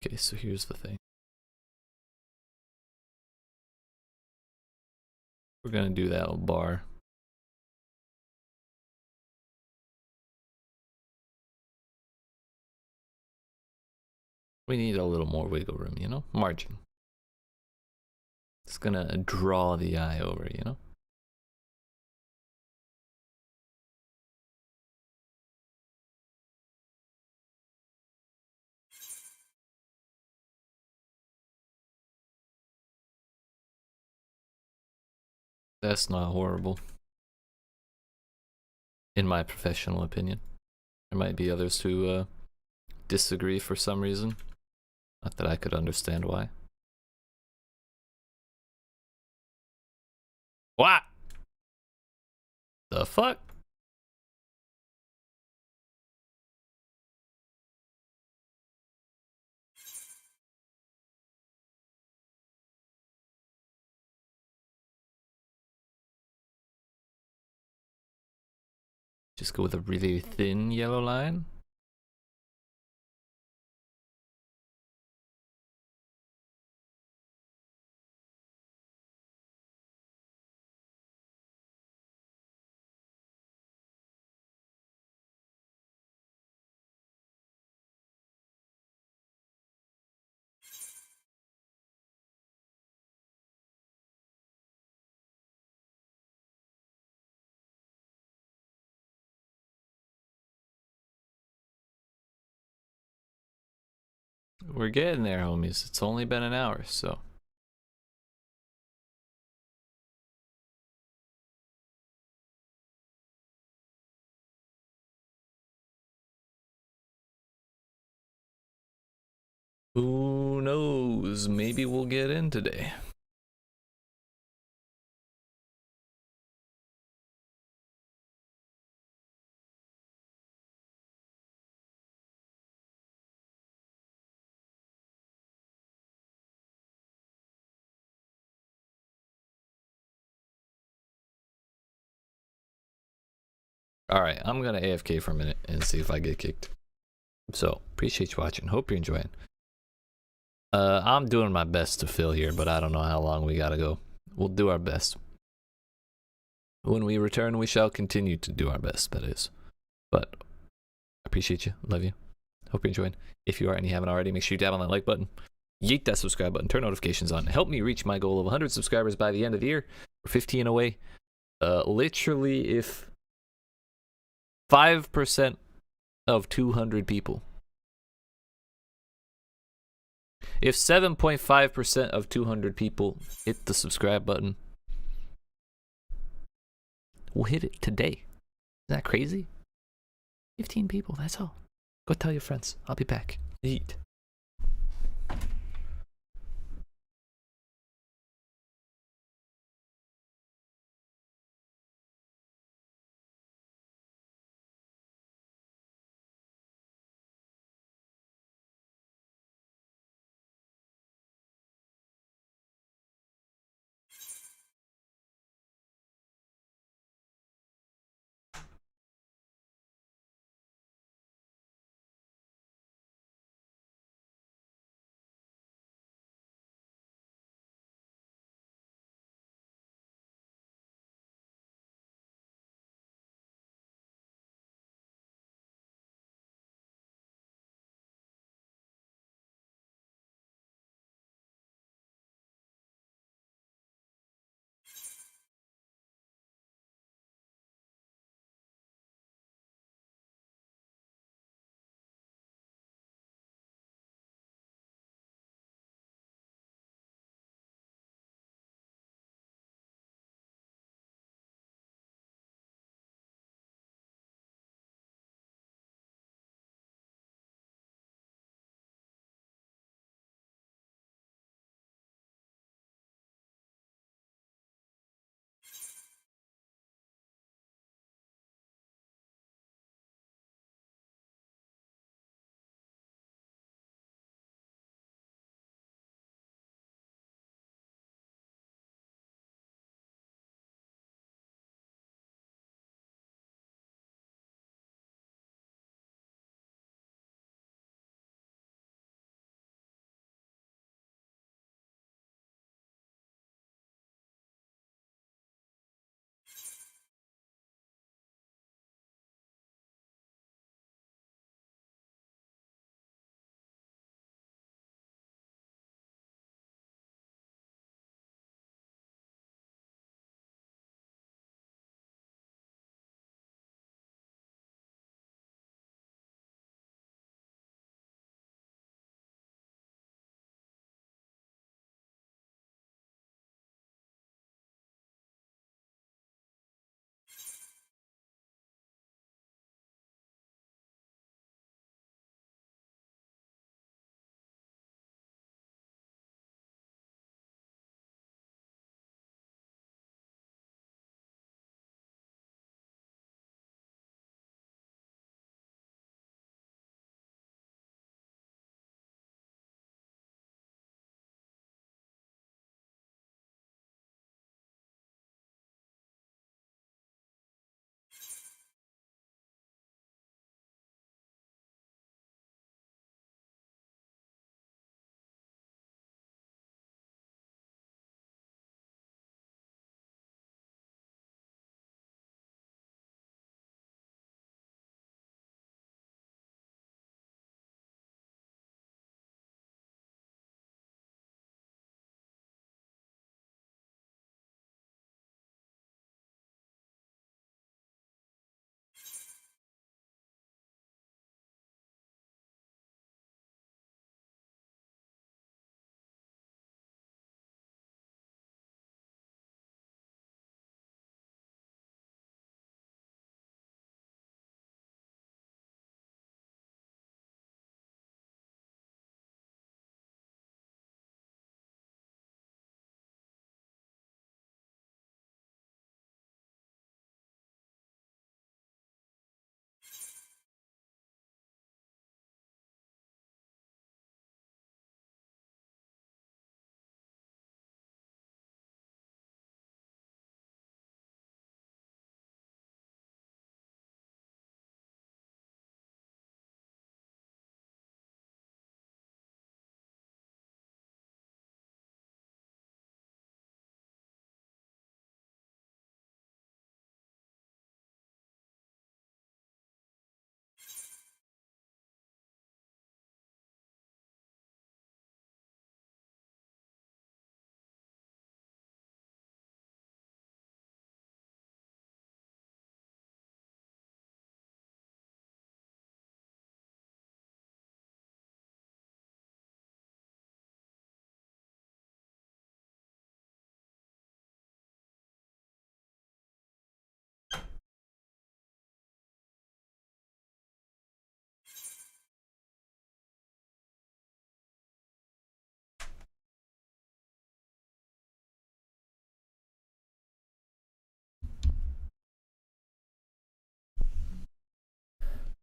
Okay, so here's the thing. We're gonna do that little bar. We need a little more wiggle room, you know? Margin. It's gonna draw the eye over, you know? That's not horrible. In my professional opinion. There might be others who disagree for some reason. Not that I could understand why. What? The fuck? Just go with a really thin yellow line. We're getting there, homies. It's only been an hour, so. Who knows? Maybe we'll get in today. Alright, I'm gonna AFK for a minute and see if I get kicked. So, appreciate you watching. Hope you're enjoying. I'm doing my best to fill here, but I don't know how long we gotta go. We'll do our best. When we return, we shall continue to do our best, that is. But, I appreciate you. Love you. Hope you're enjoying. If you are and you haven't already, make sure you tap on that like button. Yeet that subscribe button. Turn notifications on. Help me reach my goal of 100 subscribers by the end of the year. We're 15 away. Literally, if 5% of 200 people. If 7.5% of 200 people hit the subscribe button, we'll hit it today. Isn't that crazy? 15 people, that's all. Go tell your friends. I'll be back. Eat.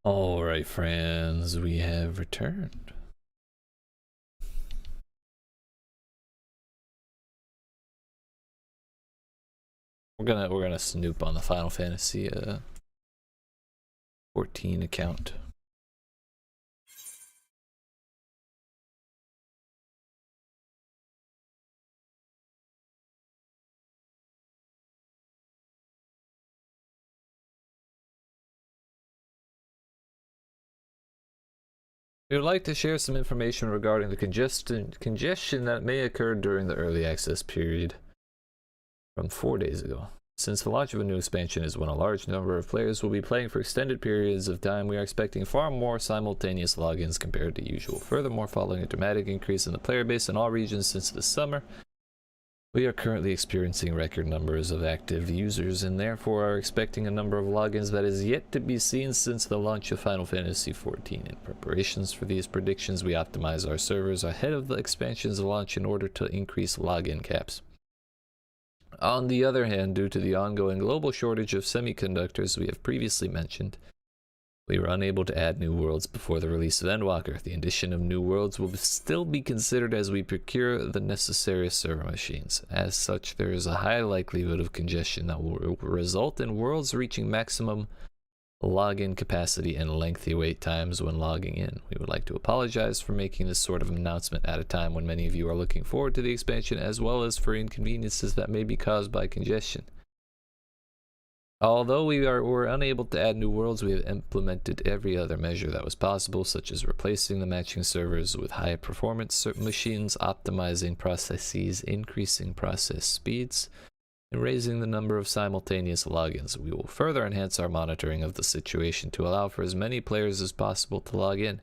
Alright, friends, we have returned. We're gonna snoop on the Final Fantasy 14 account. We would like to share some information regarding the congestion that may occur during the early access period from 4 days ago. Since the launch of a new expansion is when a large number of players will be playing for extended periods of time, we are expecting far more simultaneous logins compared to usual. Furthermore, following a dramatic increase in the player base in all regions since the summer, we are currently experiencing record numbers of active users and therefore are expecting a number of logins that is yet to be seen since the launch of Final Fantasy XIV. In preparations for these predictions, we optimize our servers ahead of the expansion's launch in order to increase login caps. On the other hand, due to the ongoing global shortage of semiconductors we have previously mentioned, we were unable to add new worlds before the release of Endwalker. The addition of new worlds will still be considered as we procure the necessary server machines. As such, there is a high likelihood of congestion that will result in worlds reaching maximum login capacity and lengthy wait times when logging in. We would like to apologize for making this sort of announcement at a time when many of you are looking forward to the expansion, as well as for inconveniences that may be caused by congestion. Although we were unable to add new worlds, we have implemented every other measure that was possible, such as replacing the matching servers with high performance machines, optimizing processes, increasing process speeds, and raising the number of simultaneous logins. We will further enhance our monitoring of the situation to allow for as many players as possible to log in.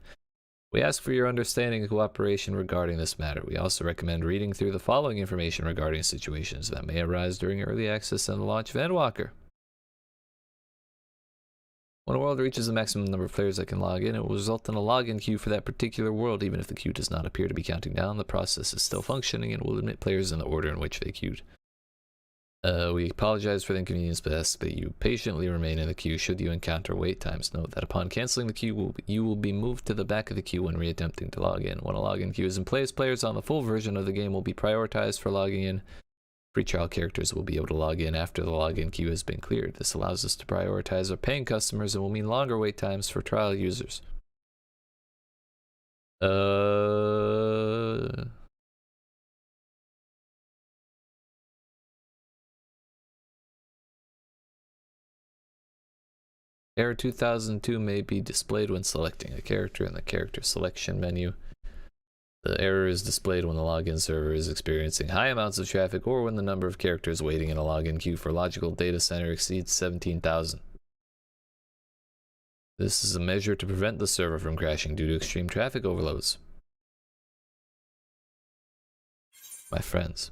We ask for your understanding and cooperation regarding this matter. We also recommend reading through the following information regarding situations that may arise during early access and the launch of Endwalker. When a world reaches the maximum number of players that can log in, it will result in a login queue for that particular world. Even if the queue does not appear to be counting down, the process is still functioning and will admit players in the order in which they queued. We apologize for the inconvenience, but ask that you patiently remain in the queue should you encounter wait times. Note that upon canceling the queue, you will be moved to the back of the queue when reattempting to log in. When a login queue is in place, players on the full version of the game will be prioritized for logging in. Free trial characters will be able to log in after the login queue has been cleared. This allows us to prioritize our paying customers and will mean longer wait times for trial users. Error 2002 may be displayed when selecting a character in the character selection menu. The error is displayed when the login server is experiencing high amounts of traffic or when the number of characters waiting in a login queue for logical data center exceeds 17,000. This is a measure to prevent the server from crashing due to extreme traffic overloads. My friends.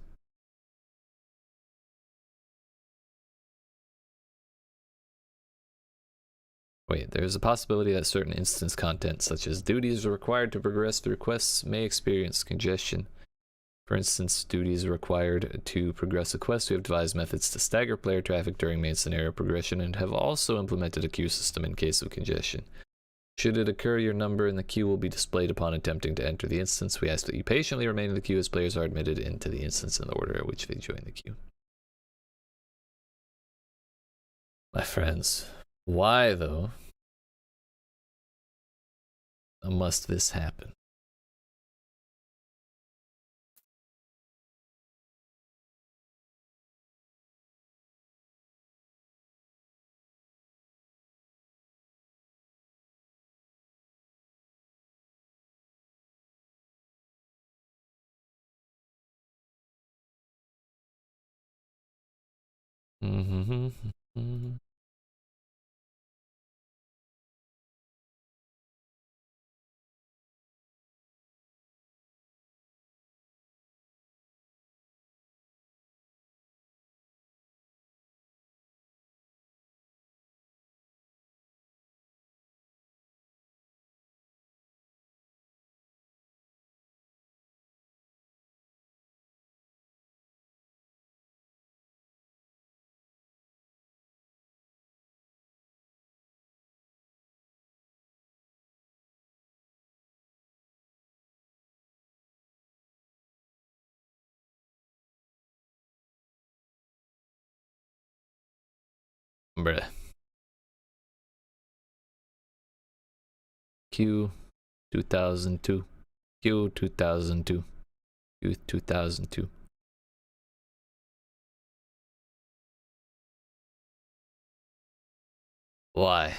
Wait, there is a possibility that certain instance content, such as duties required to progress through quests, may experience congestion. For instance, duties required to progress a quest. We have devised methods to stagger player traffic during main scenario progression and have also implemented a queue system in case of congestion. Should it occur, your number in the queue will be displayed upon attempting to enter the instance. We ask that you patiently remain in the queue as players are admitted into the instance in the order at which they join the queue. My friends, why though must this happen? hombre. Q 2002. Q 2002. Q 2002. Why?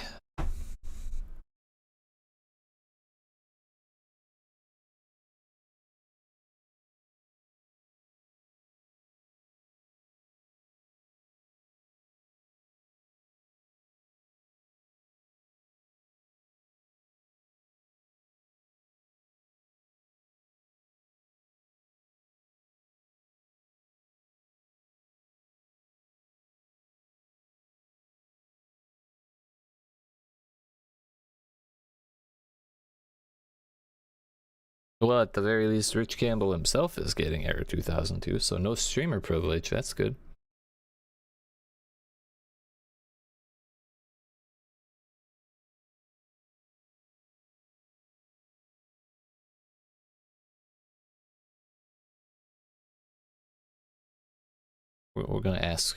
Well, at the very least, Rich Campbell himself is getting Error 2002, so no streamer privilege. That's good. We're gonna ask.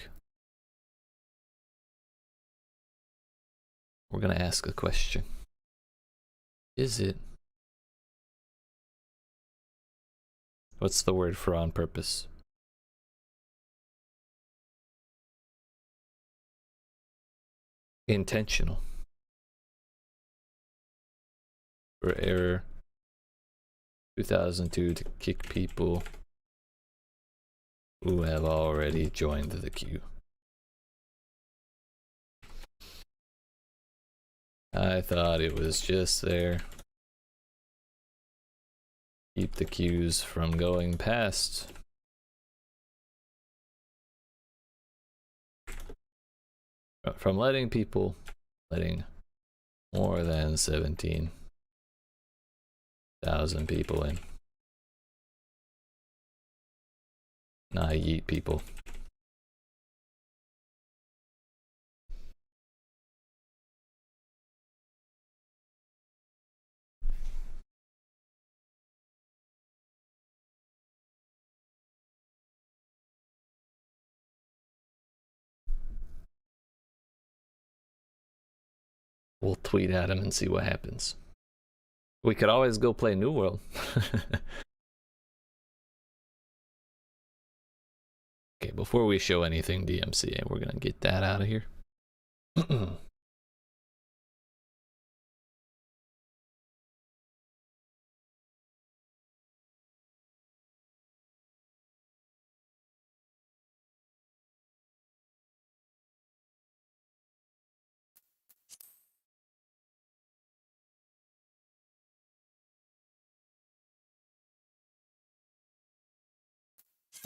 We're gonna ask a question. Is it? What's the word for on purpose? Intentional. For Error 2002 to kick people who have already joined the queue. I thought it was just there. Keep the queues from going past. From letting more than 17,000 people in. Not YEET people. We'll tweet at him and see what happens. We could always go play New World. Okay, before we show anything DMCA, we're gonna get that out of here.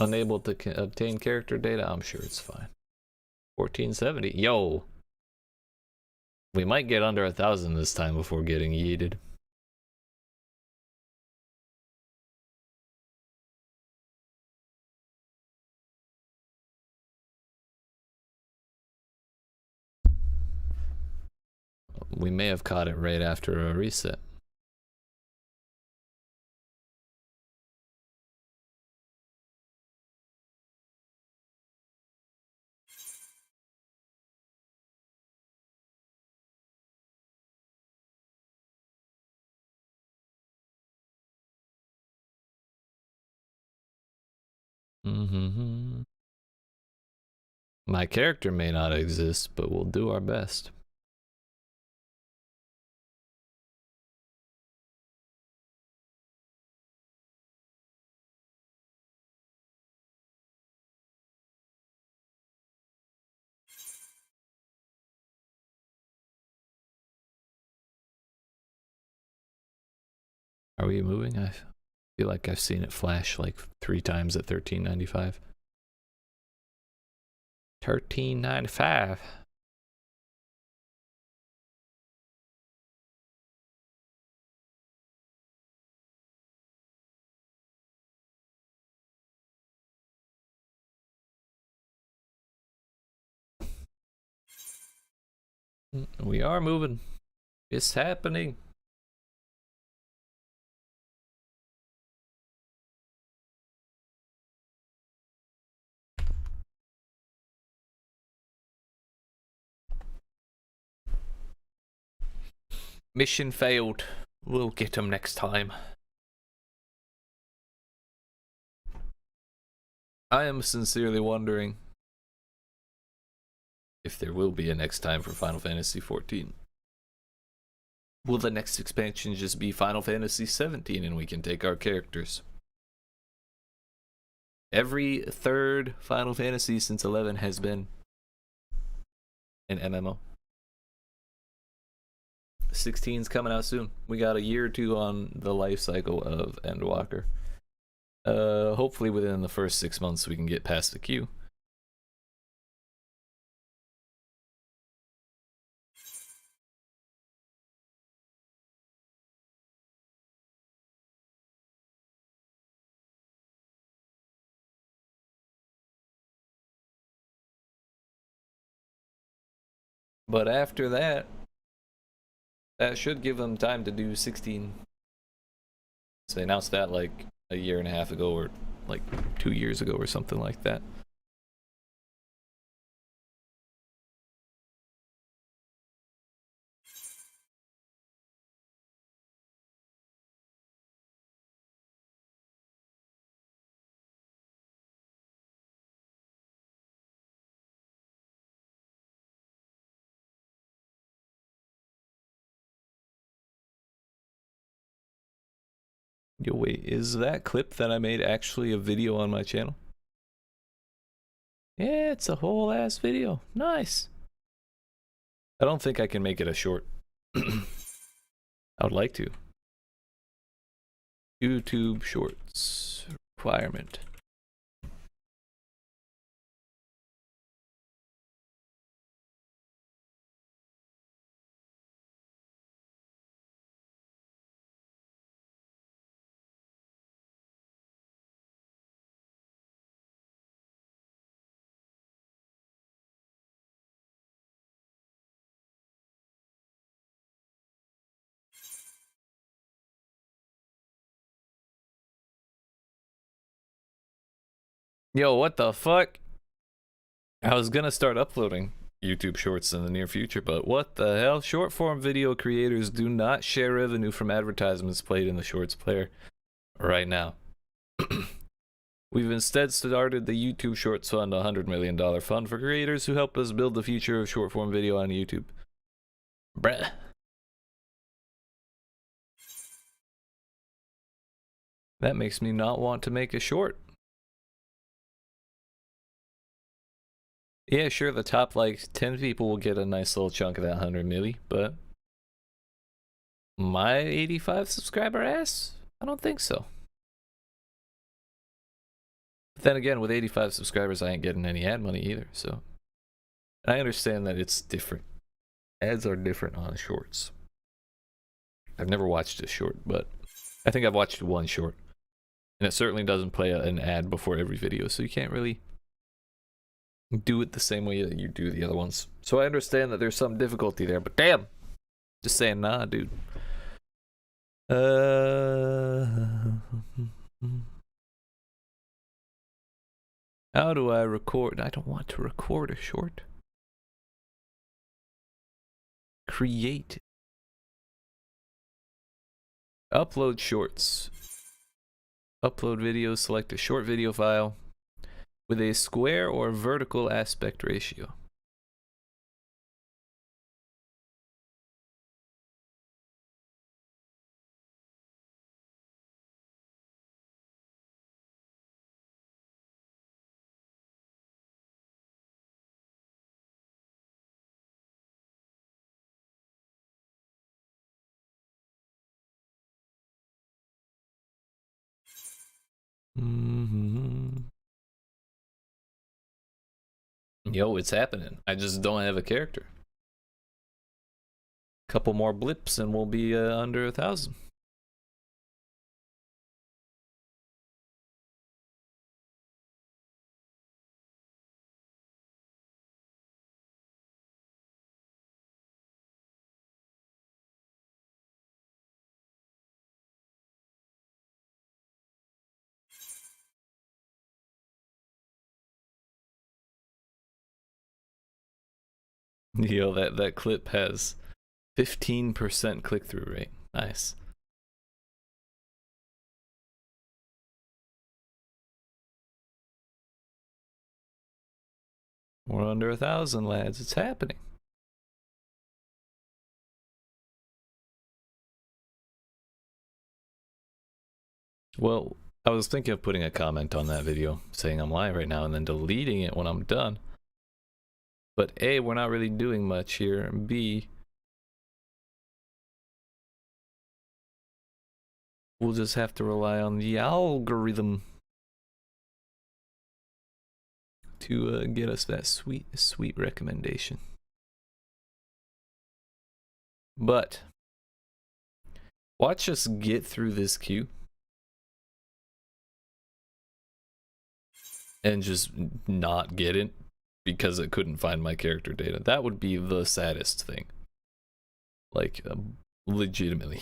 Unable to obtain character data? I'm sure it's fine. 1470. Yo! We might get under 1,000 this time before getting yeeted. We may have caught it right after a reset. My character may not exist, but we'll do our best. Are we moving? I feel like I've seen it flash like 3 times at 1395. 1395. We are moving. It's happening. Mission failed. We'll get them next time. I am sincerely wondering if there will be a next time for Final Fantasy XIV. Will the next expansion just be Final Fantasy XVII and we can take our characters? Every third Final Fantasy since 11 has been an MMO. 16's coming out soon. We got a year or two on the life cycle of Endwalker. Hopefully within the first 6 months we can get past the queue. But after that, that should give them time to do 16. So they announced that like a year and a half ago, or like 2 years ago, or something like that. Yo, wait, is that clip that I made actually a video on my channel? Yeah, it's a whole ass video. Nice. I don't think I can make it a short. I would like to. YouTube Shorts requirement. Yo, what the fuck? I was gonna start uploading YouTube Shorts in the near future, but what the hell? Short form video creators do not share revenue from advertisements played in the Shorts player right now. We've instead started the YouTube Shorts Fund, a $100 million fund for creators who help us build the future of short form video on YouTube. Bruh. That makes me not want to make a short. Yeah, sure, the top like 10 people will get a nice little chunk of that 100 milli, but my 85 subscriber ass? I don't think so. But then again, with 85 subscribers, I ain't getting any ad money either, so. I understand that it's different. Ads are different on shorts. I've never watched a short, but I think I've watched one short. And it certainly doesn't play an ad before every video, so you can't really do it the same way that you do the other ones. So I understand that there's some difficulty there, but damn! Just saying, nah, dude. How do I record? I don't want to record a short. Create. Upload shorts. Upload video, select a short video file with a square or vertical aspect ratio. Yo, it's happening. I just don't have a character. Couple more blips and we'll be under 1,000. Yo, that clip has 15% click-through rate. Nice. We're under 1,000, lads. It's happening. Well, I was thinking of putting a comment on that video saying I'm live right now and then deleting it when I'm done. But A, we're not really doing much here, and B, we'll just have to rely on the algorithm to get us that sweet recommendation. But watch us get through this queue and just not get it because it couldn't find my character data. That would be the saddest thing. Like, legitimately.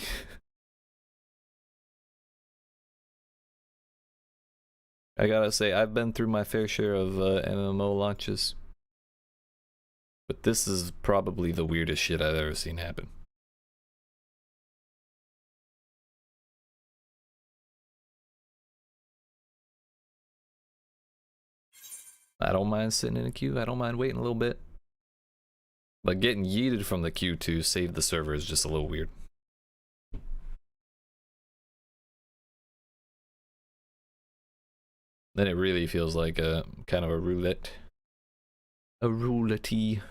I gotta say, I've been through my fair share of MMO launches, but this is probably the weirdest shit I've ever seen happen. I don't mind sitting in a queue. I don't mind waiting a little bit. But getting yeeted from the queue to save the server is just a little weird. Then it really feels like a kind of a roulette. A roulette-y.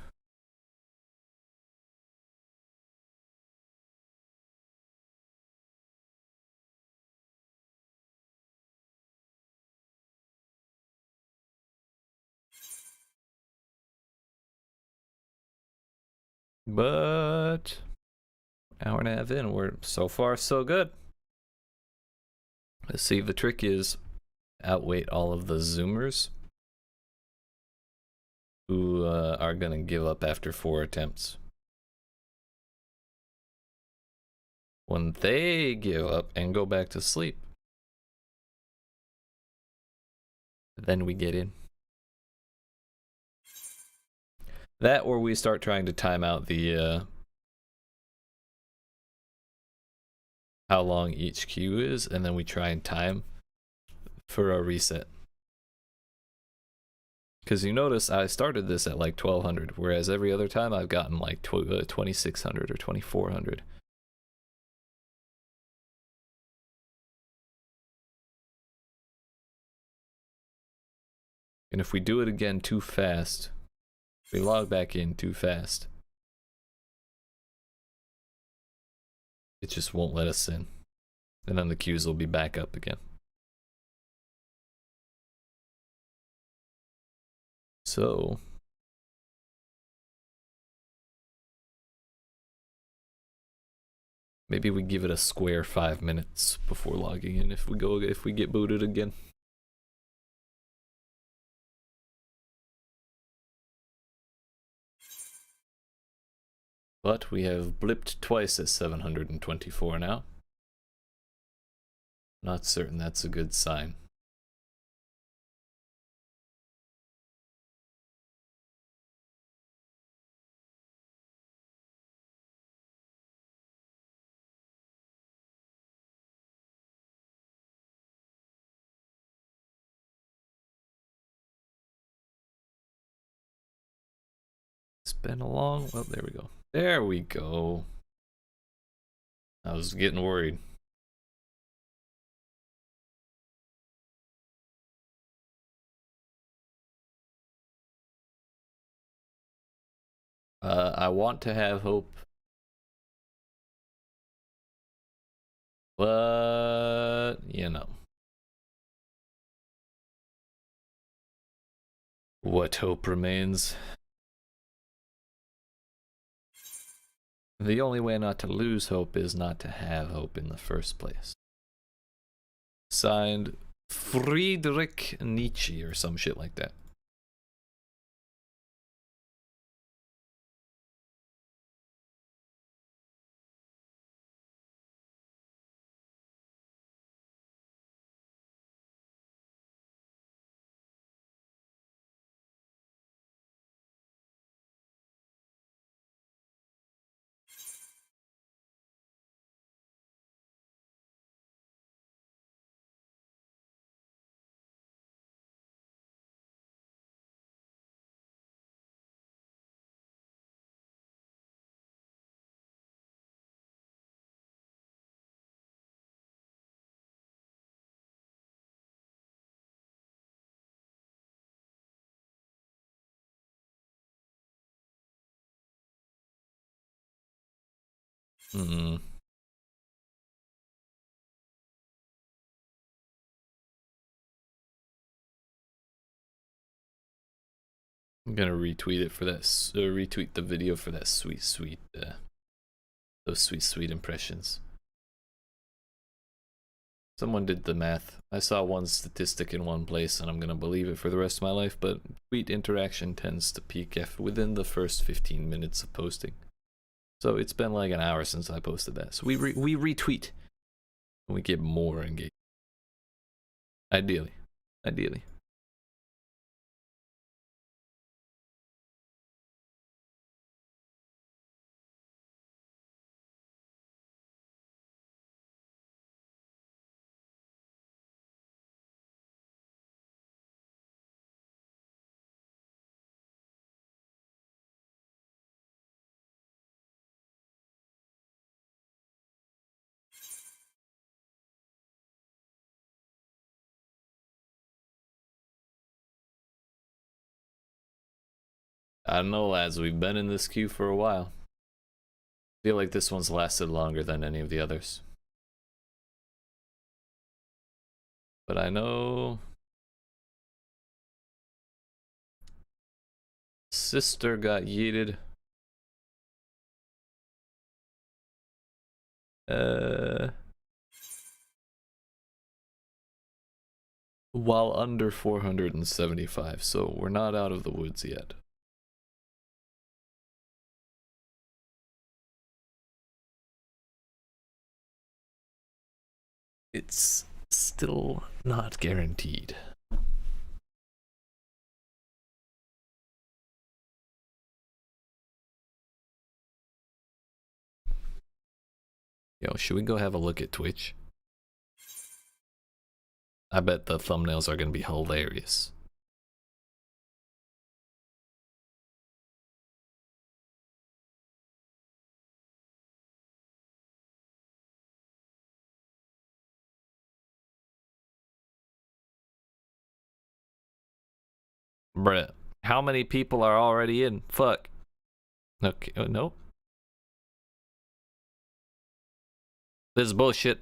But hour and a half in, we're so far so good. Let's see if the trick is outweight all of the zoomers who are gonna give up after 4 attempts. When they give up and go back to sleep, then we get in. That or we start trying to time out the how long each queue is, and then we try and time for a reset. Because you notice I started this at like 1200, whereas every other time I've gotten like 2600 or 2400. And if we do it again too fast, we log back in too fast, it just won't let us in. And then the queues will be back up again. So maybe we give it a square 5 minutes before logging in if we get booted again. But we have blipped twice at 724 now. Not certain that's a good sign. It's been a long, well, there we go. There we go. I was getting worried. I want to have hope, but you know, what hope remains? The only way not to lose hope is not to have hope in the first place. Signed, Friedrich Nietzsche or some shit like that. Hmm. I'm gonna retweet it for that. Retweet the video for that sweet, sweet, those sweet, sweet impressions. Someone did the math. I saw one statistic in one place, and I'm gonna believe it for the rest of my life. But tweet interaction tends to peak within the first 15 minutes of posting. So it's been like an hour since I posted that. So we retweet, and we get more engagement. Ideally, ideally. I don't know, lads. We've been in this queue for a while. I feel like this one's lasted longer than any of the others. But I know sister got yeeted. While under 475, so we're not out of the woods yet. It's still not guaranteed. Yo, should we go have a look at Twitch? I bet the thumbnails are gonna be hilarious. Bruh, how many people are already in? Fuck. Okay, nope. This is bullshit.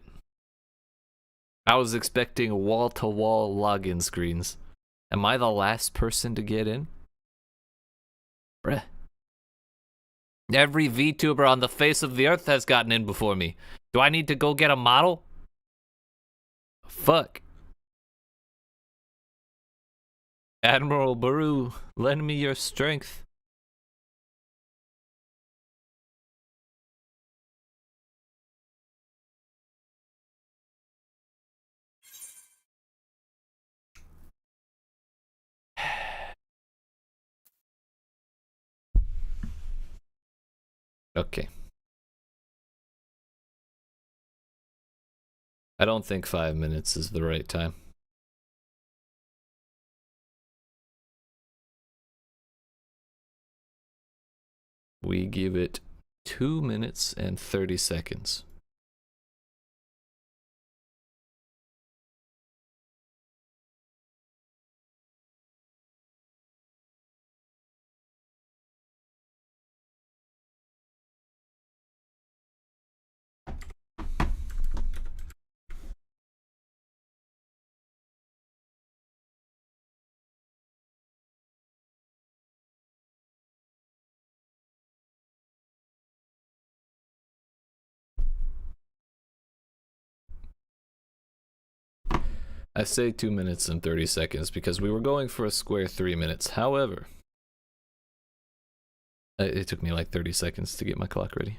I was expecting wall-to-wall login screens. Am I the last person to get in? Bruh. Every VTuber on the face of the earth has gotten in before me. Do I need to go get a model? Fuck. Admiral Baru, lend me your strength. Okay. I don't think 5 minutes is the right time. We give it 2 minutes and 30 seconds. I say 2 minutes and 30 seconds because we were going for a square 3 minutes. However, it took me like 30 seconds to get my clock ready.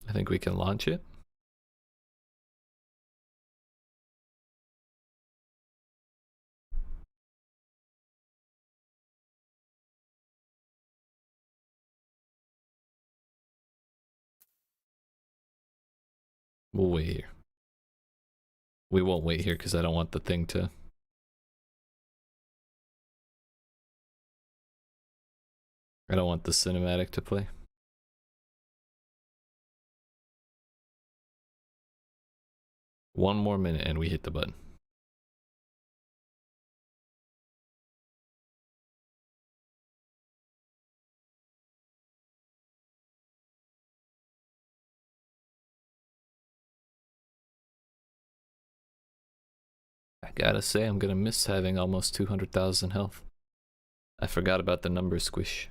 I think we can launch it. We'll wait here. We won't wait here because I don't want the thing to... I don't want the cinematic to play. One more minute and we hit the button. I gotta say, I'm gonna miss having almost 200,000 health. I forgot about the number squish.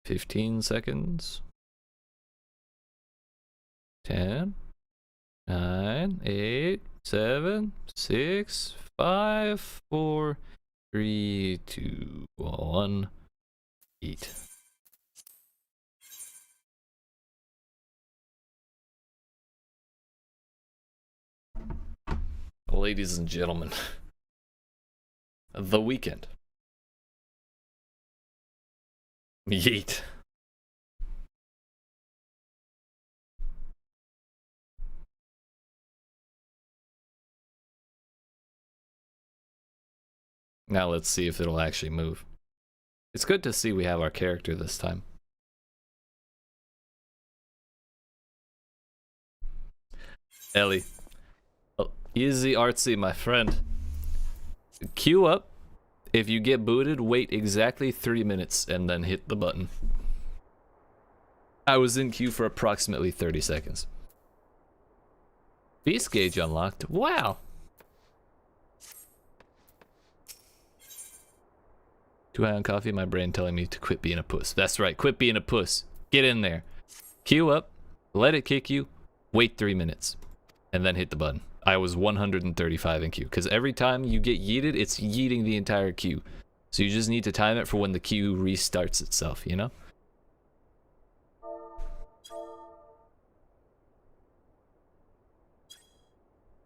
"15 seconds. 10, 9, 8, 7, 6, 5, 4, 3, 2, 1, eat." Ladies and gentlemen, the weekend. Yeet. Now let's see if it'll actually move. It's good to see we have our character this time. Ellie. Oh, easy artsy, my friend. Queue up. If you get booted, wait exactly 3 minutes and then hit the button. I was in queue for approximately 30 seconds. Feast gauge unlocked. Wow. Too high on coffee, my brain telling me to quit being a puss. That's right, quit being a puss. Get in there. Queue up, let it kick you, wait 3 minutes, and then hit the button. I was 135 in queue, because every time you get yeeted, it's yeeting the entire queue. So you just need to time it for when the queue restarts itself, you know?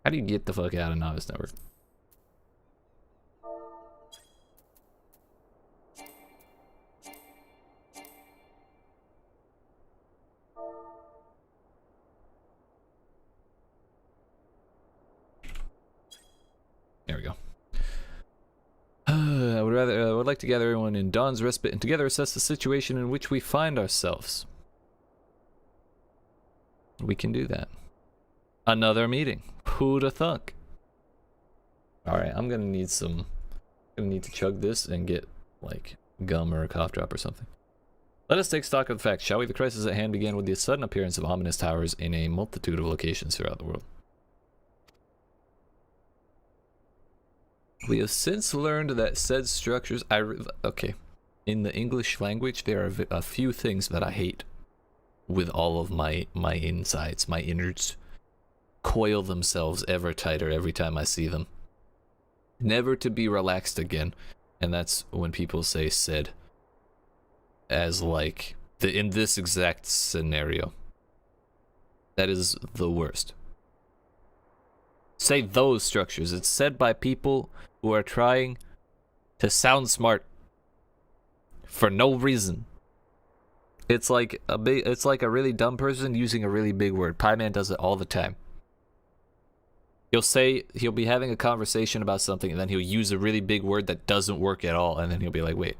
How do you get the fuck out of Novice Network? There we go. I would like to gather everyone in Dawn's Respite and together assess the situation in which we find ourselves. We can do that. Another meeting. Who'da thunk? Alright, I'm gonna need to chug this and get, like, gum or a cough drop or something. Let us take stock of the facts, shall we? The crisis at hand began with the sudden appearance of ominous towers in a multitude of locations throughout the world. We have since learned that said structures... Okay. In the English language, there are a few things that I hate with all of my insides, my innards. Coil themselves ever tighter every time I see them. Never to be relaxed again. And that's when people say said. As like, in this exact scenario. That is the worst. Say those structures. It's said by people who are trying to sound smart for no reason. It's like a really dumb person using a really big word. Pieman does it all the time. He'll be having a conversation about something and then he'll use a really big word that doesn't work at all, and then he'll be like, wait,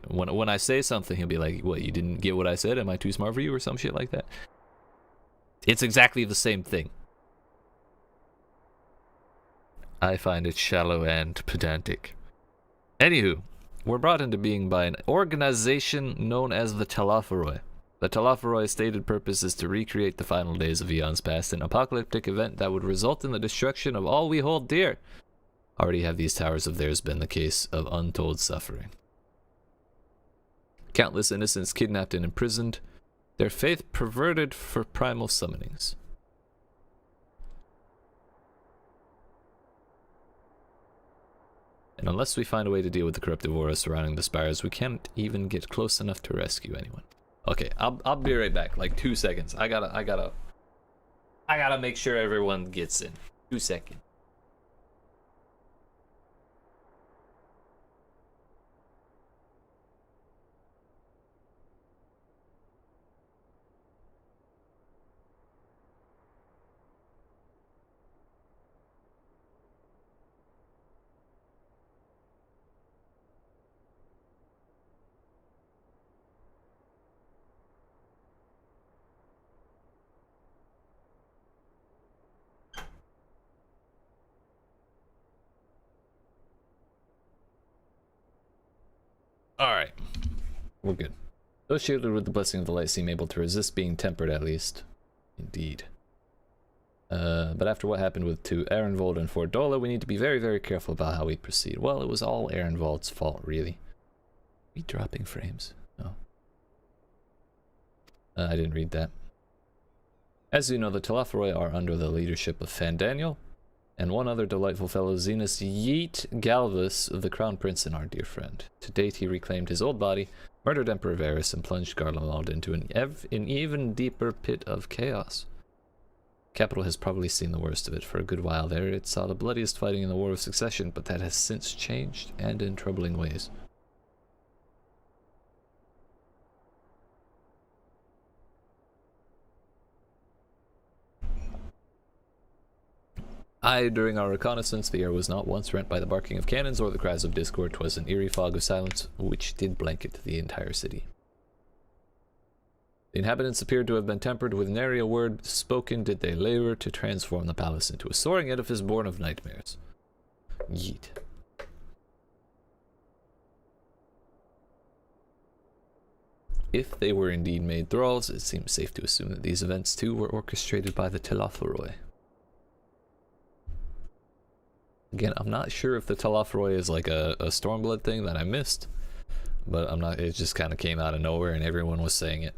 when I say something, he'll be like, what, you didn't get what I said? Am I too smart for you? Or some shit like that. It's exactly the same thing. I find it shallow and pedantic. Anywho, we're brought into being by an organization known as the Telophoroi. The Telophoroi's stated purpose is to recreate the final days of eons past, an apocalyptic event that would result in the destruction of all we hold dear. Already have these towers of theirs been the case of untold suffering. Countless innocents kidnapped and imprisoned, their faith perverted for primal summonings. And unless we find a way to deal with the corruptive aura surrounding the spires, we can't even get close enough to rescue anyone. Okay, I'll be right back. Like 2 seconds. I gotta make sure everyone gets in. 2 seconds. Alright. We're good. Those shielded with the blessing of the light seem able to resist being tempered at least. Indeed. But after what happened with 2 Ehrenwald and 4 Dola, we need to be very, very careful about how we proceed. Well, it was all Ehrenwald's fault, really. We dropping frames? No. I didn't read that. As you know, the Telophoroi are under the leadership of Fandaniel, and one other delightful fellow, Zenas YEET Galvus, the Crown Prince and our dear friend. To date, he reclaimed his old body, murdered Emperor Varys, and plunged Garlemald into an even deeper pit of chaos. Capital has probably seen the worst of it. For a good while there, it saw the bloodiest fighting in the War of Succession, but that has since changed, and in troubling ways. During our reconnaissance, the air was not once rent by the barking of cannons or the cries of discord. 'Twas an eerie fog of silence, which did blanket the entire city. The inhabitants appeared to have been tempered with nary a word spoken did they labor to transform the palace into a soaring edifice born of nightmares. Yeet. If they were indeed made thralls, it seems safe to assume that these events too were orchestrated by the Telophoroi. Again, I'm not sure if the Telophoroi is like a Stormblood thing that I missed, but I'm not. It just kind of came out of nowhere and everyone was saying it.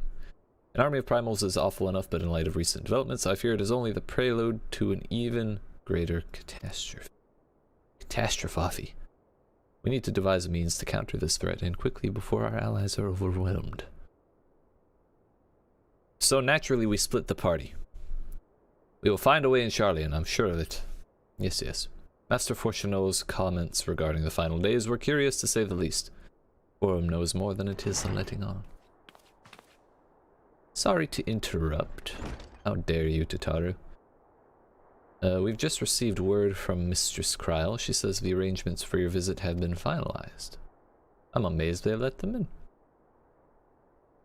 An army of primals is awful enough, but in light of recent developments, I fear it is only the prelude to an even greater catastrophe. We need to devise a means to counter this threat, and quickly before our allies are overwhelmed. So naturally we split the party. We will find a way in Sharlayan, I'm sure of it. Yes, yes. Master Fortuneau's comments regarding the final days were curious to say the least. Forum knows more than it is letting on. Sorry to interrupt. How dare you, Tataru. We've just received word from Mistress Kryl. She says the arrangements for your visit have been finalized. I'm amazed they let them in.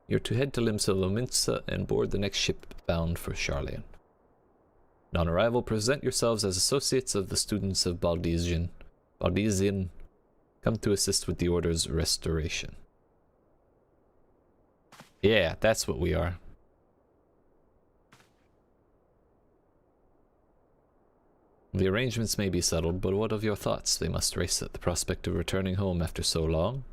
You're to head to Limsa Lominsa and board the next ship bound for Sharlayan. On arrival, present yourselves as associates of the students of Baldesion. Come to assist with the Order's restoration. Yeah, that's what we are. The arrangements may be settled, but what of your thoughts? They must race at the prospect of returning home after so long.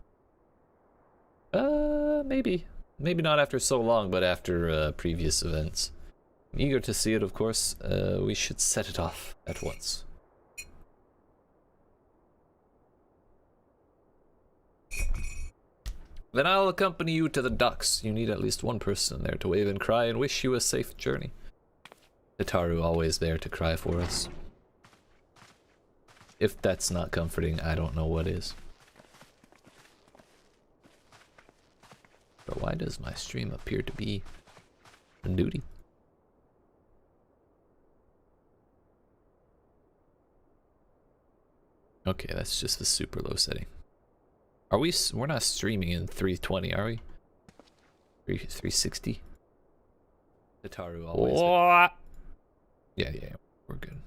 Maybe. Maybe not after so long, but after previous events. I'm eager to see it, of course. We should set it off at once. Then I'll accompany you to the docks. You need at least one person there to wave and cry and wish you a safe journey. Tataru always there to cry for us. If that's not comforting, I don't know what is. But why does my stream appear to be on duty? Okay, that's just the super low setting. Are we? We're not streaming in 320, are we? 360. Tataru always. What? Yeah, we're good.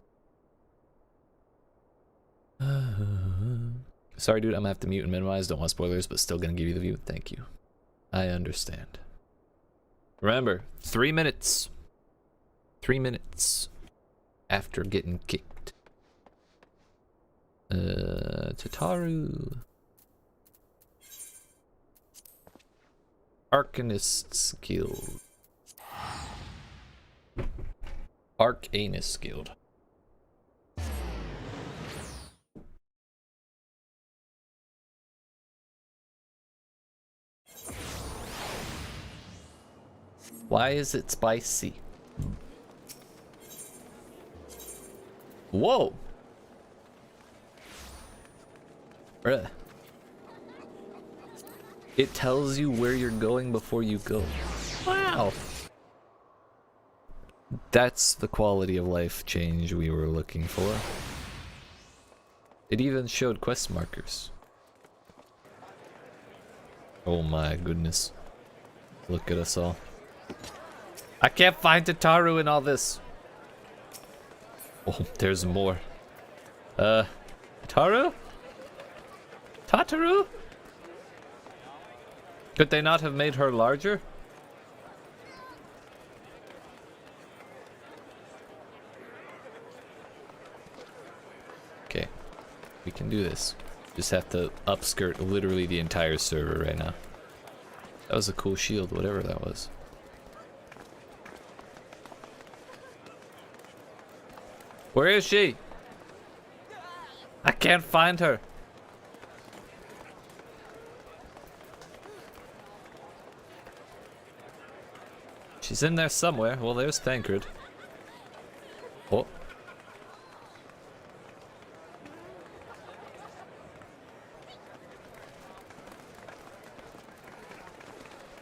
Sorry, dude. I'm gonna have to mute and minimize. Don't want spoilers, but still gonna give you the view. Thank you. I understand. Remember, 3 minutes. 3 minutes after getting kicked. Tataru. Arcanist Guild. Arcanist Guild. Why is it spicy? Whoa! Bruh. It tells you where you're going before you go. Wow! That's the quality of life change we were looking for. It even showed quest markers. Oh my goodness. Look at us all. I can't find Tataru in all this. Oh, there's more. Tataru? Tataru? Could they not have made her larger? Okay, we can do this. Just have to upskirt literally the entire server right now. That was a cool shield, whatever that was. Where is she? I can't find her. She's in there somewhere. Well, there's Thancred. Oh.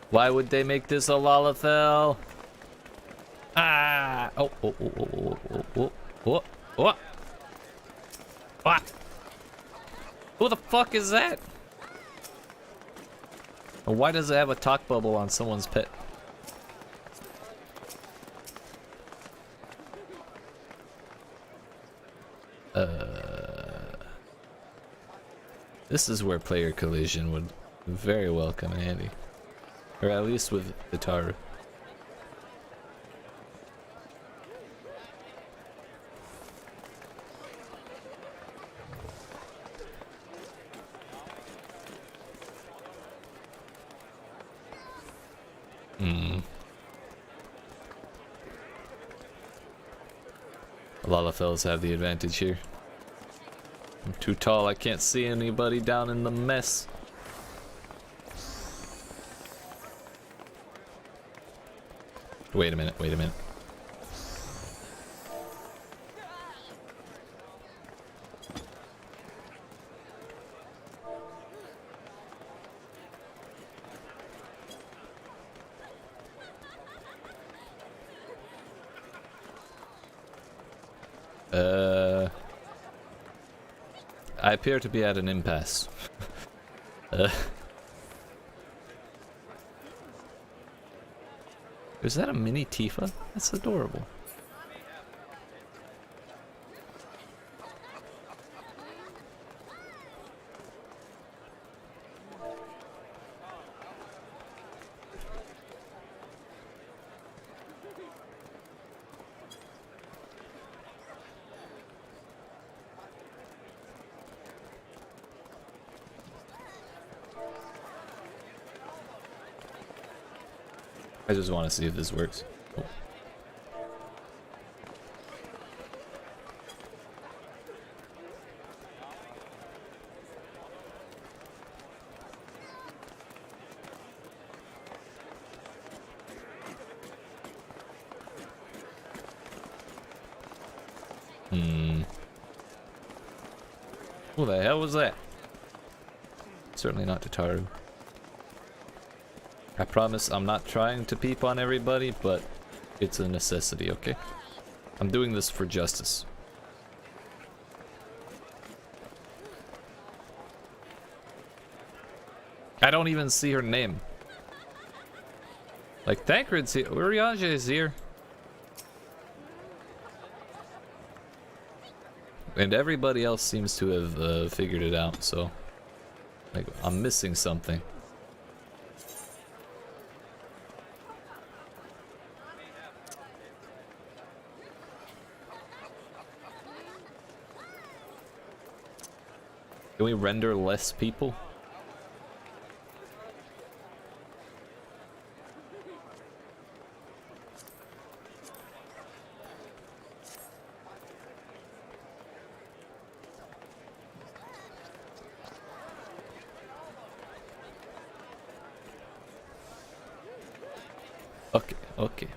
Why would they make this a Lalafell? Ah! Oh, oh, oh, oh, oh, oh, oh, oh, oh. What? Who the fuck is that? And why does it have a talk bubble on someone's pet? This is where player collision would very well come in handy. Or at least with Itaru. A lot of fellas have the advantage here. I'm too tall, I can't see anybody down in the mess. Wait a minute, wait a minute. I appear to be at an impasse. Is that a mini Tifa? That's adorable. I just want to see if this works. Oh. Who the hell was that? Certainly not Tataru. I promise I'm not trying to peep on everybody, but it's a necessity, okay? I'm doing this for justice. I don't even see her name. Like, Thancred's here. Uriaja is here. And everybody else seems to have figured it out, so... Like, I'm missing something. Can we render less people? Okay, okay.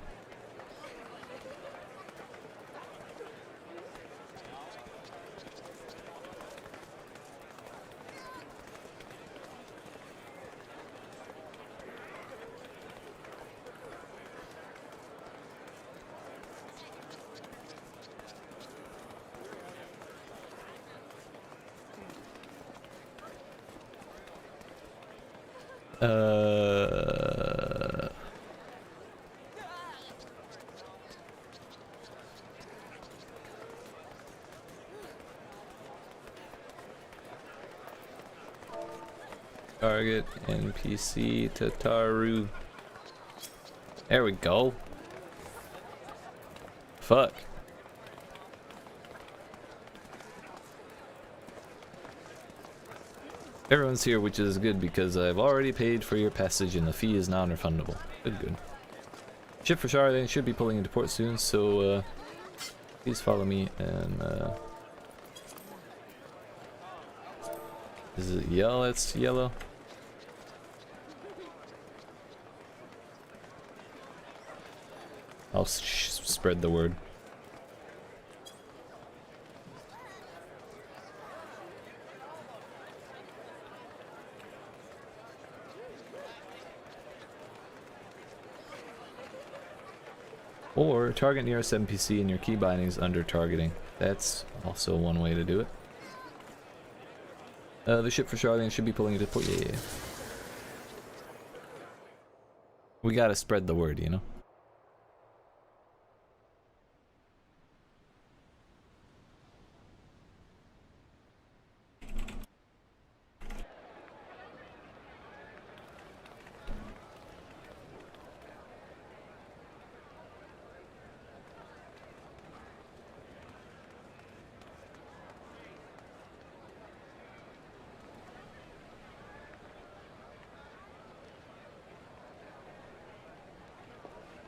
Target NPC Tataru. There we go. Fuck. Everyone's here, which is good because I've already paid for your passage and the fee is non-refundable. Good, good. Ship for Charlene should be pulling into port soon, so please follow me and is it yellow? It's yellow. I'll spread the word. Or target nearest NPC in your key bindings under targeting. That's also one way to do it. The ship for Charlene should be pulling into port. Yeah. We gotta spread the word, you know?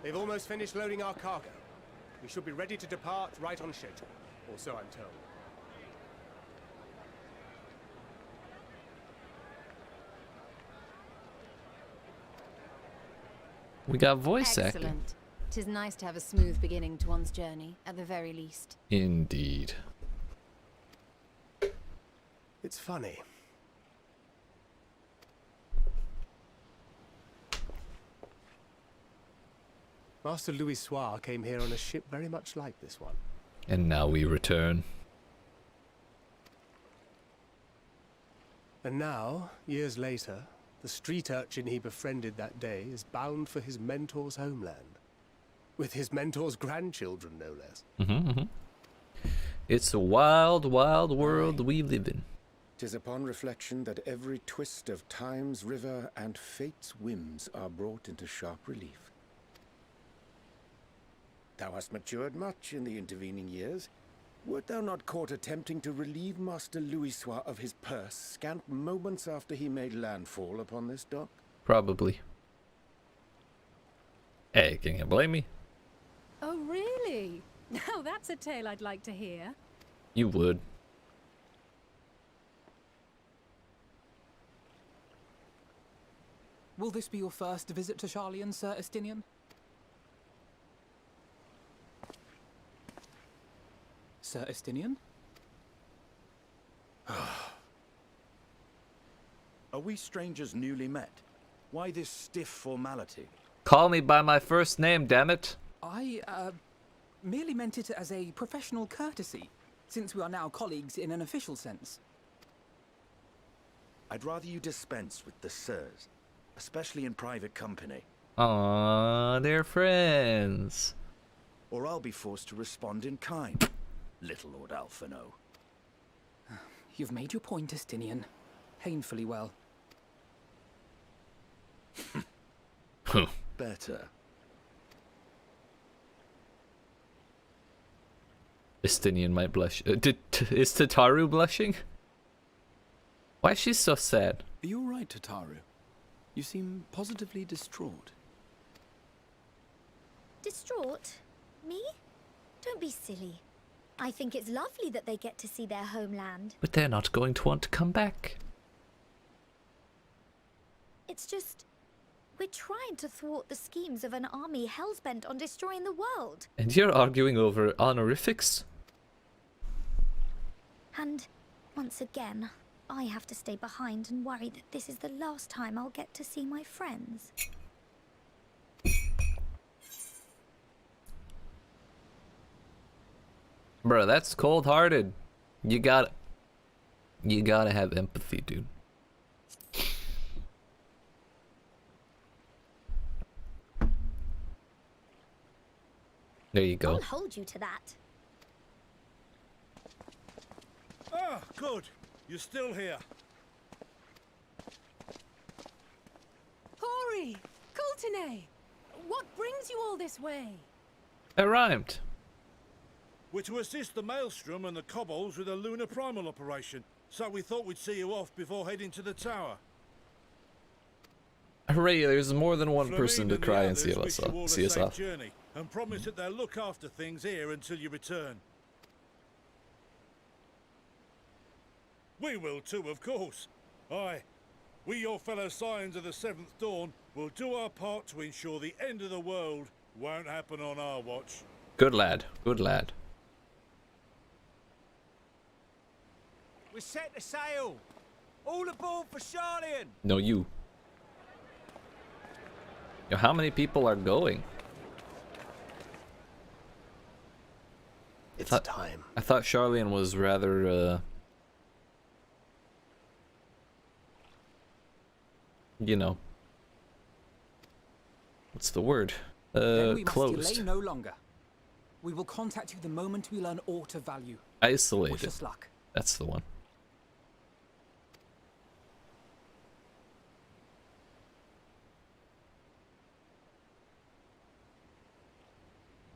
They've almost finished loading our cargo. We should be ready to depart right on schedule, or so I'm told. We got voice acting. Excellent. 'Tis nice to have a smooth beginning to one's journey, at the very least. Indeed. It's funny. Master Louis Soir came here on a ship very much like this one. And now we return. And now, years later, the street urchin he befriended that day is bound for his mentor's homeland. With his mentor's grandchildren, no less. It's a wild, wild world we live in. 'Tis upon reflection that every twist of time's river and fate's whims are brought into sharp relief. Thou hast matured much in the intervening years. Wert thou not caught attempting to relieve Master Louis Soir of his purse scant moments after he made landfall upon this dock? Probably. Hey, can you blame me? Oh, really? Now that's a tale I'd like to hear. You would. Will this be your first visit to Charlian, Sir Estinian? Sir Estinian? Are we strangers newly met? Why this stiff formality? Call me by my first name, damn it. I, merely meant it as a professional courtesy, since we are now colleagues in an official sense. I'd rather you dispense with the sirs, especially in private company. Aww, they're friends. Or I'll be forced to respond in kind. Little Lord Alphino. You've made your point, Estinian. Painfully well. Better. Estinian might blush. Is Tataru blushing? Why is she so sad? Are you all right, Tataru? You seem positively distraught. Distraught? Me? Don't be silly. I think it's lovely that they get to see their homeland. But they're not going to want to come back. It's just... we're trying to thwart the schemes of an army hell-bent on destroying the world. And you're arguing over honorifics? And, once again, I have to stay behind and worry that this is the last time I'll get to see my friends. Bro, that's cold-hearted. You gotta have empathy, dude. There you go. I'll hold you to that. Ah, good. You're still here. Ori! Coulternay! What brings you all this way? It rhymed. We're to assist the Maelstrom and the Kobolds with a lunar primal operation, so we thought we'd see you off before heading to the tower. Hooray, there's more than one person Flamine to and the cry and others see us wish you all off. a See us safe off. journey, and promise that they'll look after things here until you return. We will too, of course. Aye, we, your fellow Scions of the Seventh Dawn, will do our part to ensure the end of the world won't happen on our watch. Good lad. Good lad. We're set to sail. All aboard for Charlian. No, you. Yo, how many people are going? It's time. I thought Charlian was rather, you know, what's the word? Then we Closed. must delay no longer. We will contact you the moment we learn aught of value. Isolated. Wish us luck. That's the one.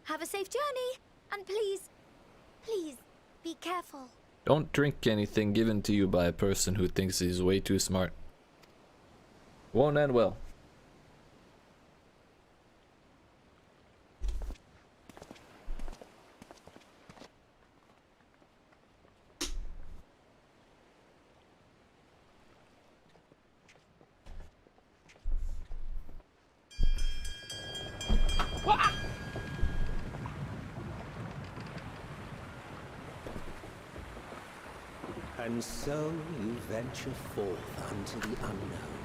Have a safe journey, and please, please, be careful. Don't drink anything given to you by a person who thinks he's way too smart. Won't end well. And so you venture forth unto the unknown.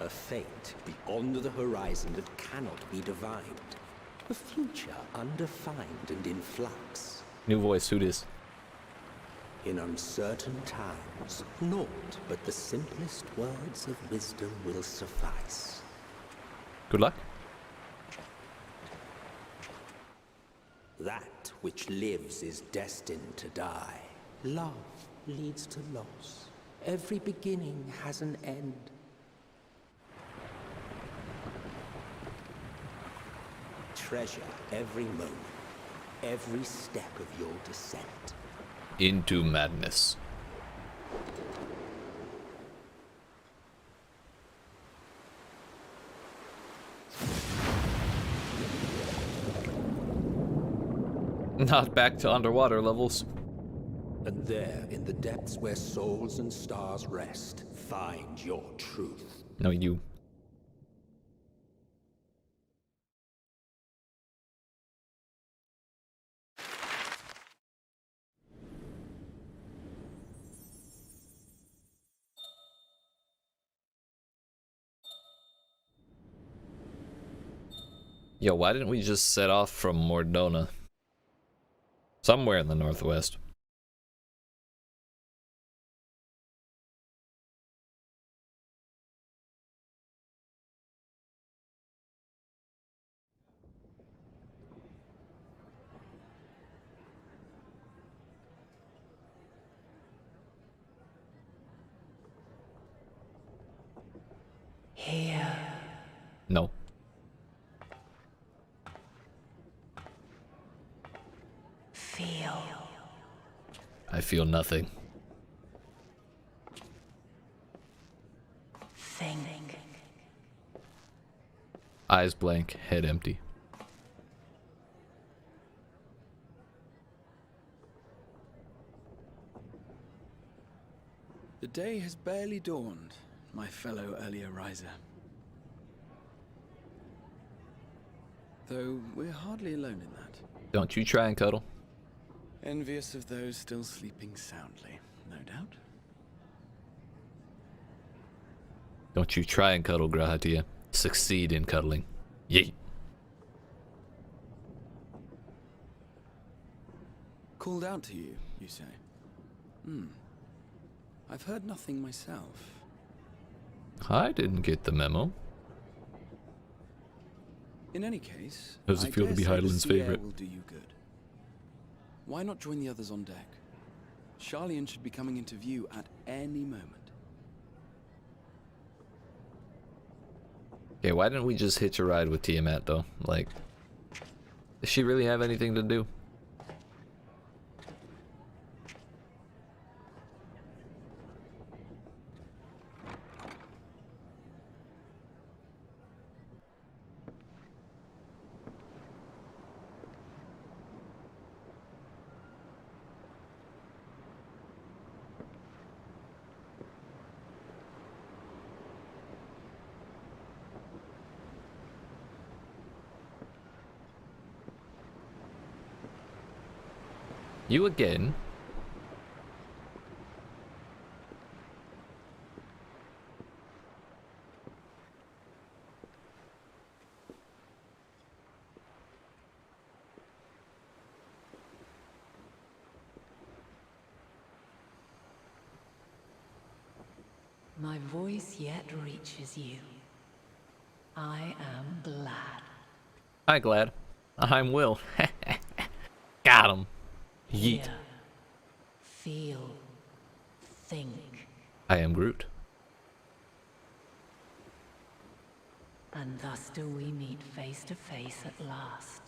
A fate beyond the horizon that cannot be divined. A future undefined and in flux. New voice, who dis? In uncertain times, naught but the simplest words of wisdom will suffice. Good luck. That which lives is destined to die. Love leads to loss. Every beginning has an end. Treasure every moment, every step of your descent. Into madness. Not back to underwater levels. And there, in the depths where souls and stars rest, find your truth. No, you. Yo, why didn't we just set off from Mordona? Somewhere in the northwest. Here. No. Feel. I feel nothing. Think. Eyes blank, head empty. The day has barely dawned, my fellow earlier riser. Though we're hardly alone in that. Don't you try and cuddle. Envious of those still sleeping soundly, no doubt. Don't you try and cuddle, Grahatia. Succeed in cuddling. Yeet. Called out to you, you say? I've heard nothing myself. I didn't get the memo. In any case, How does it feel to be I dare say Hydaelyn's the sea air favorite? will do you good. Why not join the others on deck? Charlian should be coming into view at any moment. Okay, why didn't we just hitch a ride with Tiamat though? Like, does she really have anything to do? You again? My voice yet reaches you. I am glad. Hi, Glad. I'm Will. Got him. Yeet. Hear, feel, think. I am Groot. And thus do we meet face to face at last.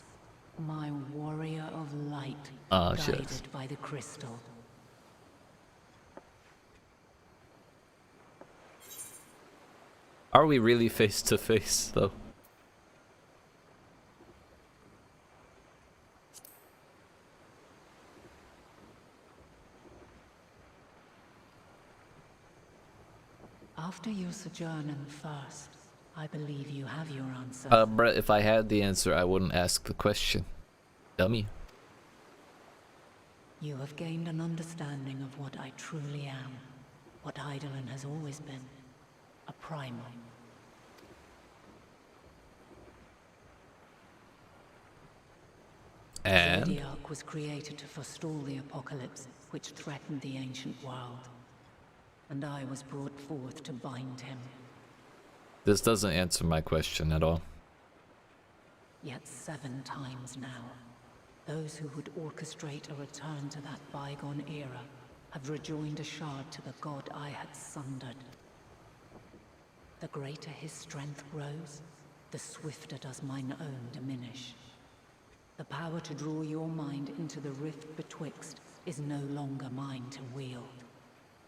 My warrior of light, guided by the crystal. Are we really face to face, though? After your sojourn in the First, I believe you have your answer. Brett, if I had the answer, I wouldn't ask the question. Dummy. You have gained an understanding of what I truly am. What Eidolon has always been. A primal. And? Zodiac was created to forestall the apocalypse, which threatened the ancient world. And I was brought forth to bind him. This doesn't answer my question at all. Yet 7 times now, those who would orchestrate a return to that bygone era have rejoined a shard to the god I had sundered. The greater his strength grows, the swifter does mine own diminish. The power to draw your mind into the rift betwixt is no longer mine to wield.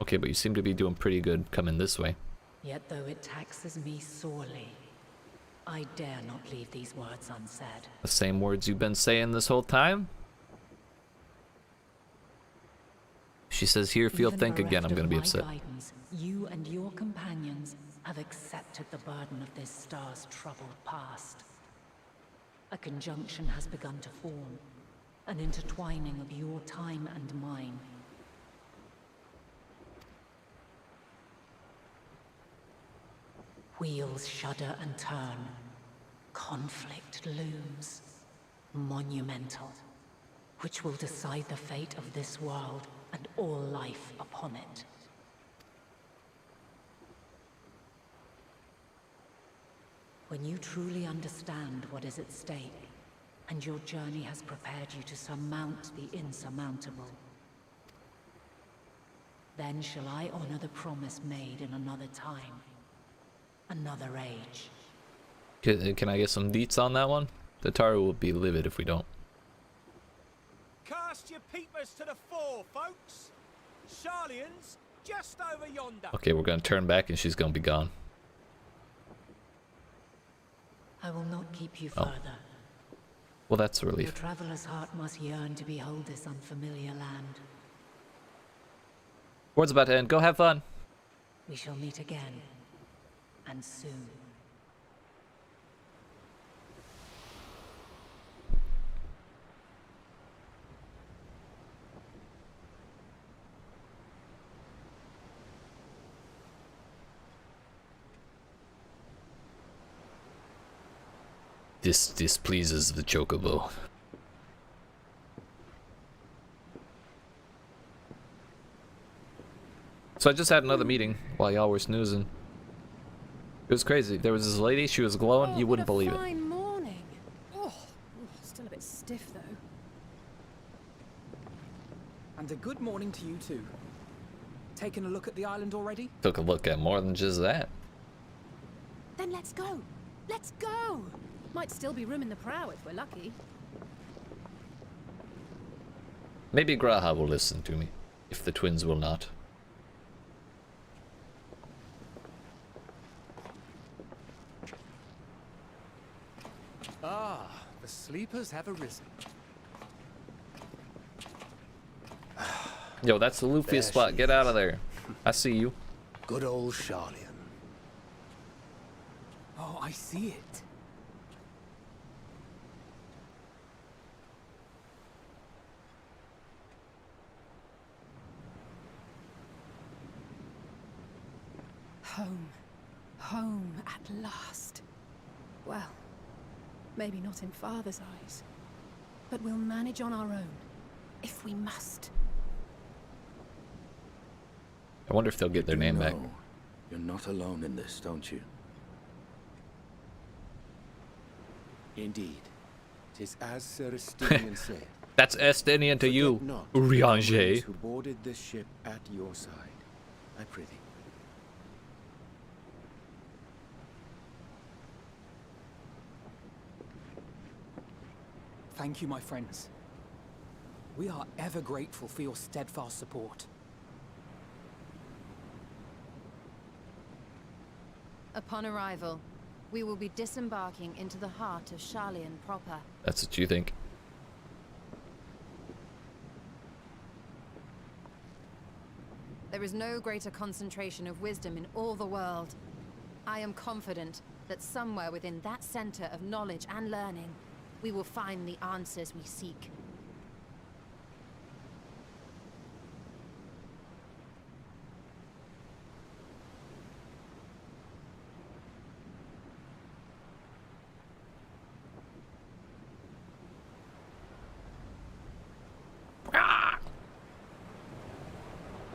Okay, but you seem to be doing pretty good coming this way. Yet though it taxes me sorely, I dare not leave these words unsaid. The same words you've been saying this whole time? She says, here, feel, Even think again, I'm gonna be bereft of upset. my guidance, you and your companions have accepted the burden of this star's troubled past. A conjunction has begun to form, an intertwining of your time and mine. Wheels shudder and turn. Conflict looms. Monumental. Which will decide the fate of this world and all life upon it. When you truly understand what is at stake, and your journey has prepared you to surmount the insurmountable, then shall I honor the promise made in another time. Another age. Can I get some deets on that one? The Taru will be livid if we don't. Cast your peepers to the fore, folks. Sharlian's just over yonder. Okay, we're gonna turn back and she's gonna be gone. I will not keep you further. Well, that's a Your relief. traveler's heart must yearn to behold this unfamiliar land. Ward's about to end. Go have fun. We shall meet again. And soon. This displeases the chocobo. So I just had another meeting while y'all were snoozing. It was crazy. There was this lady, she was glowing, you wouldn't believe it. Fine morning. Oh, still a bit stiff though. And a good morning to you too. Taking a look at the island already? Took a look at more than just that. Then let's go. Let's go! Might still be room in the prow if we're lucky. Maybe Graha will listen to me, if the twins will not. Ah, the sleepers have arisen. Yo, that's the Luffy There spot. she Get out is. of there. I see you. Good old Charlian. Oh, I see it. Home. Home at last. Well, maybe not in Father's eyes, but we'll manage on our own, if we must. I wonder if they'll get their You name back. know You're not alone in this, don't you? Indeed. 'Tis as Sir Estinian said. That's Estinian to you, Forget not Urianger. those who boarded this ship at your side, I prithee. Thank you, my friends. We are ever grateful for your steadfast support. Upon arrival, we will be disembarking into the heart of Charlian proper. That's what you think. There is no greater concentration of wisdom in all the world. I am confident that somewhere within that center of knowledge and learning, we will find the answers we seek.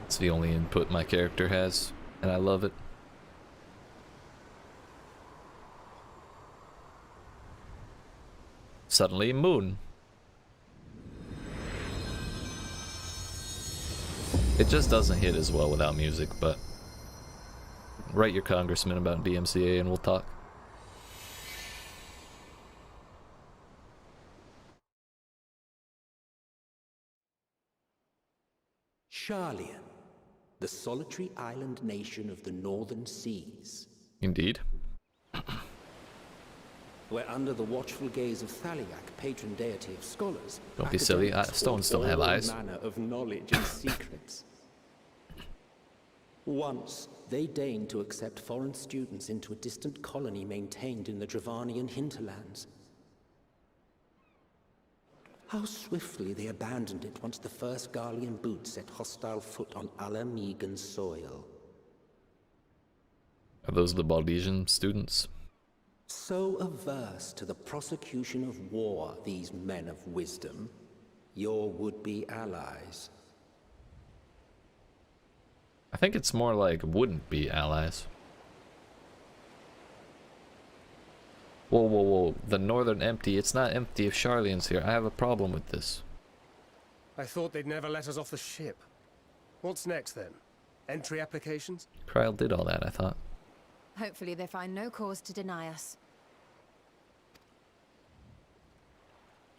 It's the only input my character has, and I love it. Suddenly, moon. It just doesn't hit as well without music, but write your congressman about DMCA and we'll talk. Charlian, the solitary island nation of the northern seas. Indeed. Where under the watchful gaze of Thaliak, patron deity of scholars, Don't be silly, academics stones still hold have all eyes. manner of knowledge and secrets. Once, they deigned to accept foreign students into a distant colony maintained in the Dravanian hinterlands. How swiftly they abandoned it once the first Garlean boot set hostile foot on Alamegan soil. Are those the Baldesian students? So averse to the prosecution of war, these men of wisdom, your would-be allies. I think it's more like wouldn't be allies. Whoa, whoa, whoa. The northern empty. It's not empty if Charlian's here. I have a problem with this. I thought they'd never let us off the ship. What's next then? Entry applications? Kryl did all that, I thought. Hopefully they find no cause to deny us.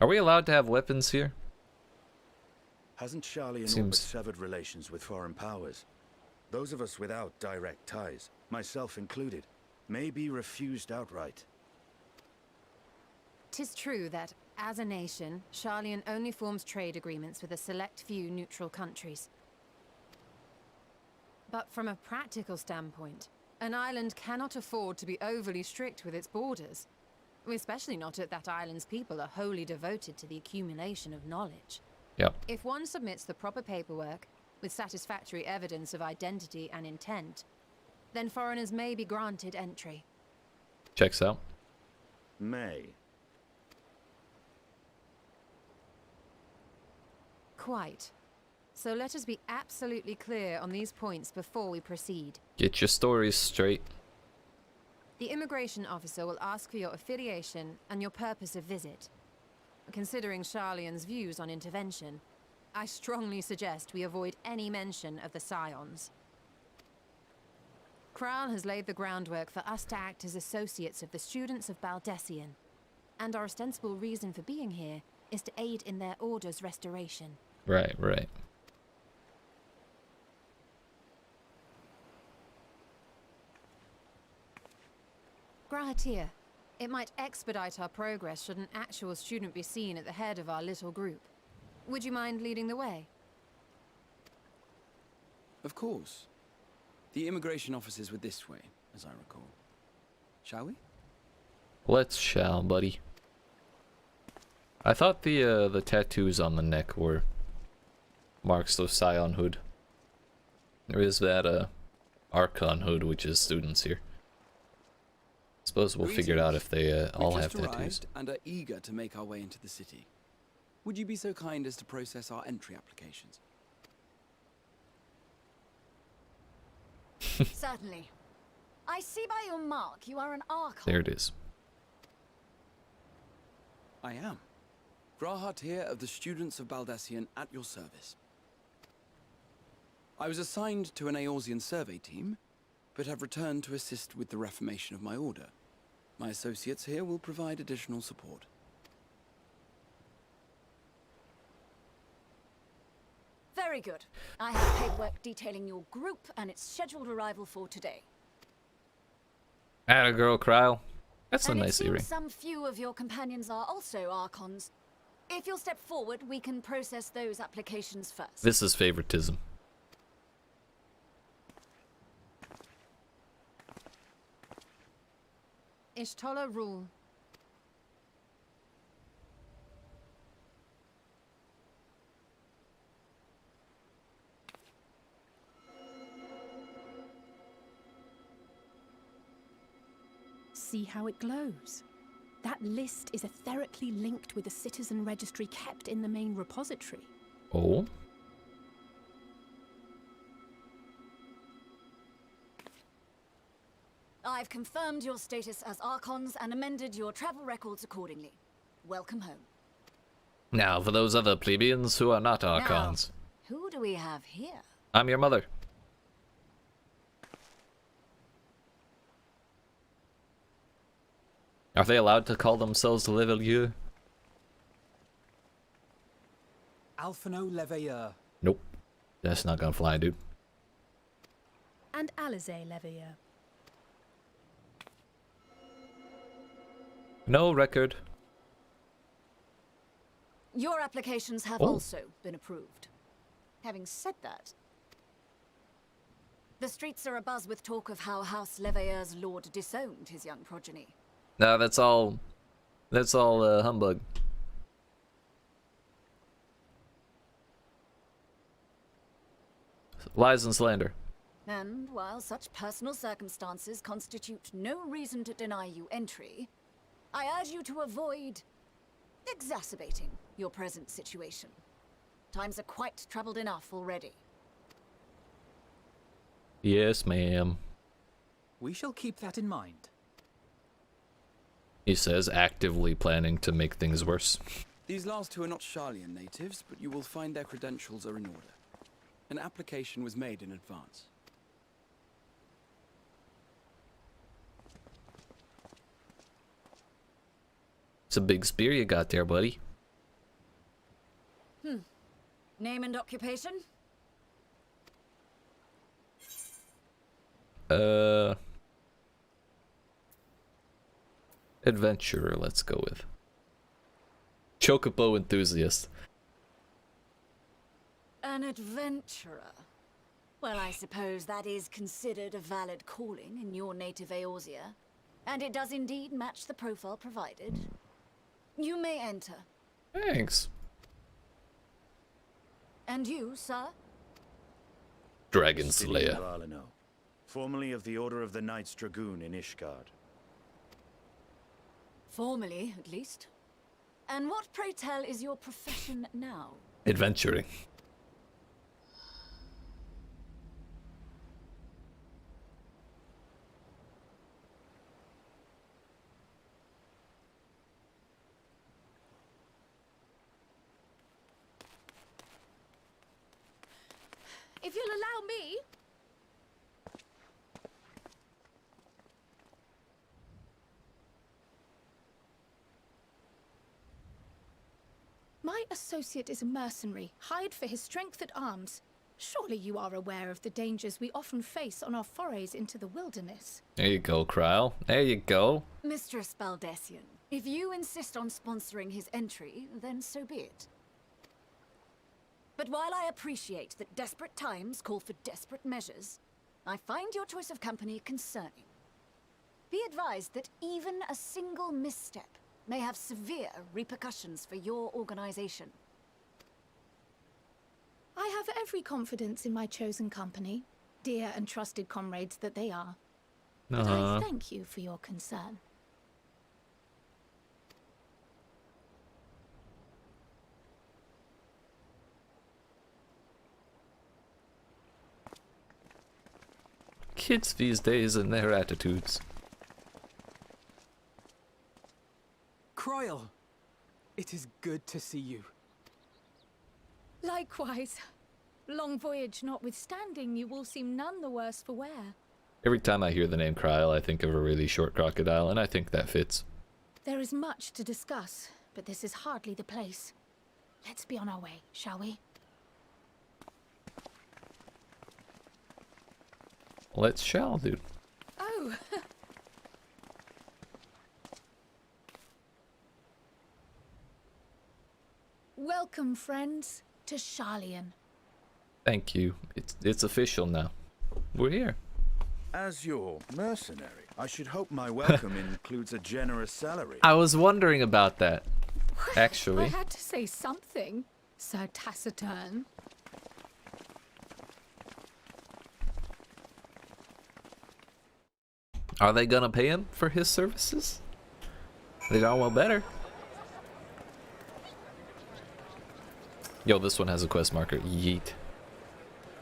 Are we allowed to have weapons here? Hasn't Charlian all but Seems- severed relations with foreign powers? Those of us without direct ties, myself included, may be refused outright. 'Tis true that, as a nation, Charlian only forms trade agreements with a select few neutral countries. But from a practical standpoint, an island cannot afford to be overly strict with its borders, especially not if that island's people are wholly devoted to the accumulation of knowledge. Yep. If one submits the proper paperwork, with satisfactory evidence of identity and intent, then foreigners may be granted entry. Checks out. May. Quite. So let us be absolutely clear on these points before we proceed. Get your stories straight. The immigration officer will ask for your affiliation and your purpose of visit. Considering Charlian's views on intervention, I strongly suggest we avoid any mention of the Scions. Kral has laid the groundwork for us to act as associates of the students of Baldessian, and our ostensible reason for being here is to aid in their order's restoration. Right, right. Grahatir, it might expedite our progress should an actual student be seen at the head of our little group. Would you mind leading the way? Of course. The immigration offices were this way, as I recall. Shall we? Let's shall, buddy. I thought the tattoos on the neck were marks of Scionhood. There is that Archonhood, which is students here. Suppose we'll figure it out if they all have tattoos. Arrived and are eager to make our way into the city. Would you be so kind as to process our entry applications? Certainly. I see by your mark you are an Archon. There it is. I am. Grahatir of the Students of Baldessian at your service. I was assigned to an Eorzean survey team, but have returned to assist with the reformation of my order. My associates here will provide additional support. Very good. I have paperwork detailing your group and its scheduled arrival for today. Atta girl, Krile. That's a And nice it earring. seems some few of your companions are also Archons. If you'll step forward, we can process those applications first. This is favoritism. Ishtola rule. See how it glows. That list is etherically linked with the citizen registry kept in the main repository. Oh? I've confirmed your status as Archons and amended your travel records accordingly. Welcome home. Now, for those other plebeians who are not Archons. Now, who do we have here? I'm your mother. Are they allowed to call themselves Levelieu? Alphino Leveilleur. Nope. That's not gonna fly, dude. And Alize Leveilleur. No record. Your applications have Oh. also been approved. Having said that, the streets are abuzz with talk of how House Leveilleur's lord disowned his young progeny. No, that's all humbug. Lies and slander. And while such personal circumstances constitute no reason to deny you entry, I urge you to avoid exacerbating your present situation. Times are quite troubled enough already. Yes, ma'am. We shall keep that in mind. He says, actively planning to make things worse. These last two are not Sharlayan natives, but you will find their credentials are in order. An application was made in advance. It's a big spear you got there, buddy. Name and occupation? Adventurer, let's go with. Chocobo enthusiast. An adventurer. Well, I suppose that is considered a valid calling in your native Eorzea, and it does indeed match the profile provided. You may enter. Thanks. And you, sir? Dragon Sidian Slayer. Valino, formerly of the Order of the Knights Dragoon in Ishgard. Formally, at least. And what, pray tell, is your profession now? Adventuring. If you'll allow me... My associate is a mercenary, hired for his strength at arms. Surely you are aware of the dangers we often face on our forays into the wilderness. There you go, Kryle. There you go. Mistress Baldessian, if you insist on sponsoring his entry, then so be it. But while I appreciate that desperate times call for desperate measures, I find your choice of company concerning. Be advised that even a single misstep may have severe repercussions for your organization. I have every confidence in my chosen company, dear and trusted comrades that they are. But I thank you for your concern. Kids these days and their attitudes. Cryle, it is good to see you. Likewise. Long voyage notwithstanding, you will seem none the worse for wear. Every time I hear the name Kryle, I think of a really short crocodile, and I think that fits. There is much to discuss, but this is hardly the place. Let's be on our way, shall we? Let's shall, dude. Oh! Welcome, friends, to Sharlayan. Thank you. It's official now. We're here. As your mercenary, I should hope my welcome includes a generous salary. I was wondering about that, actually. I had to say something, Sir Taciturn. Are they gonna pay him for his services? They darn well better. Yo, this one has a quest marker. Yeet.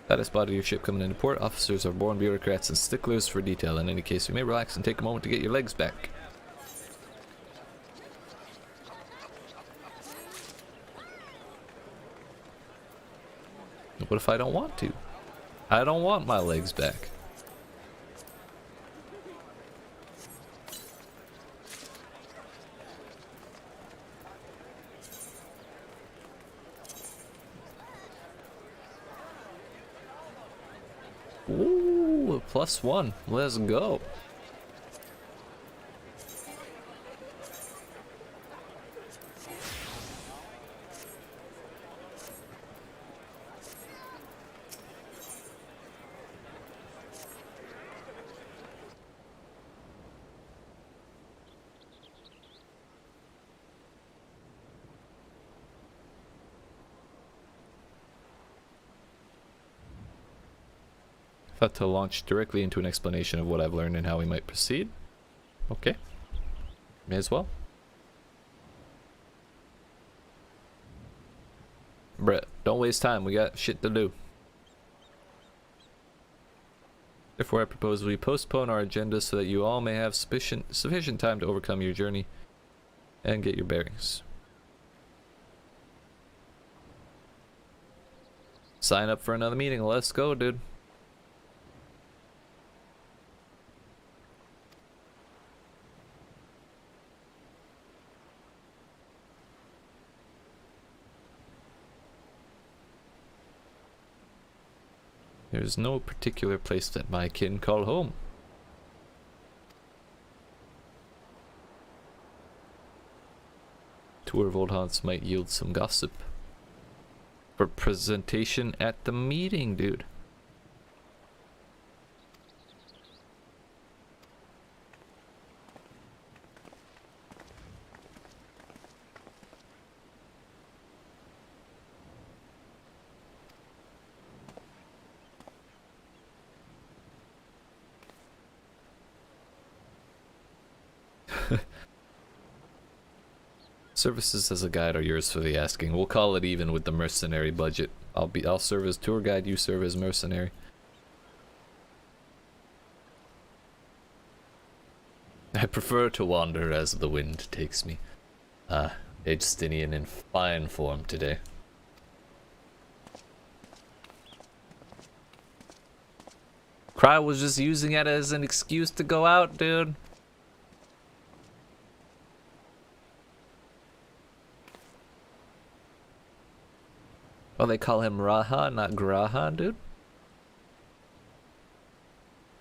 That I spotted your ship coming into port. Officers are born bureaucrats and sticklers for detail. In any case, you may relax and take a moment to get your legs back. What if I don't want to? I don't want my legs back. Ooh, +1. Let's go. Thought to launch directly into an explanation of what I've learned and how we might proceed. Okay. May as well. Brett, don't waste time. We got shit to do. Therefore, I propose we postpone our agenda so that you all may have sufficient time to overcome your journey and get your bearings. Sign up for another meeting. Let's go, dude. There's no particular place that my kin call home. Tour of old haunts might yield some gossip. For presentation at the meeting, dude. Services as a guide are yours for the asking. We'll call it even with the mercenary budget. I'll serve as tour guide, you serve as mercenary. I prefer to wander as the wind takes me. Justinian in fine form today. Cry was just using it as an excuse to go out, dude. Oh, they call him Raha, not Graha, dude?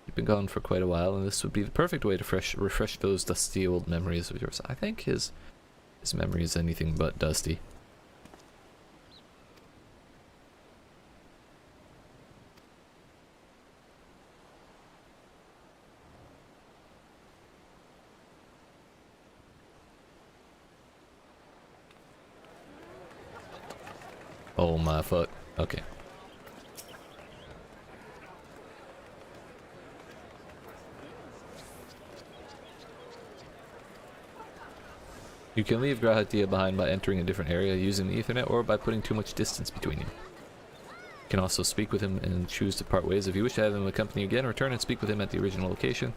You've been gone for quite a while, and this would be the perfect way to refresh those dusty old memories of yours. I think his memory is anything but dusty. Oh my fuck. Okay. You can leave Grahatia behind by entering a different area using the Ethernet or by putting too much distance between you. You can also speak with him and choose to part ways. If you wish to have him accompany you again, return and speak with him at the original location.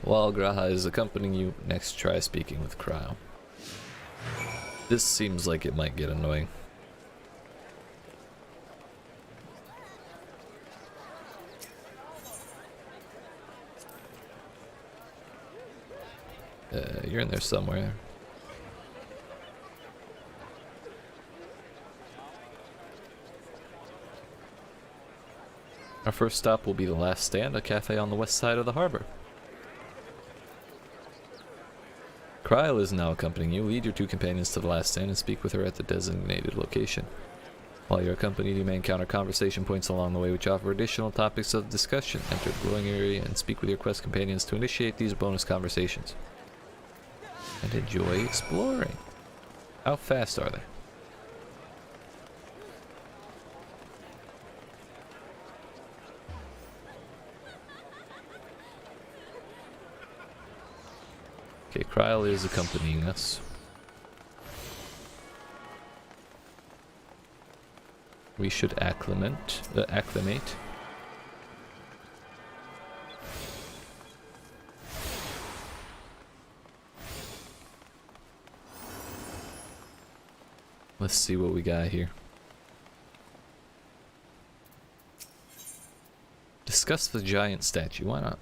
While Graha is accompanying you, next try speaking with Cryo. This seems like it might get annoying. You're in there somewhere. Our first stop will be the Last Stand, a cafe on the west side of the harbor. Kryl is now accompanying you. Lead your two companions to the Last Stand and speak with her at the designated location. While you're accompanied, you may encounter conversation points along the way which offer additional topics of discussion. Enter the glowing area and speak with your quest companions to initiate these bonus conversations. And enjoy exploring. How fast are they? Okay, Kryl is accompanying us. We should acclimate. Let's see what we got here. Discuss the giant statue. Why not?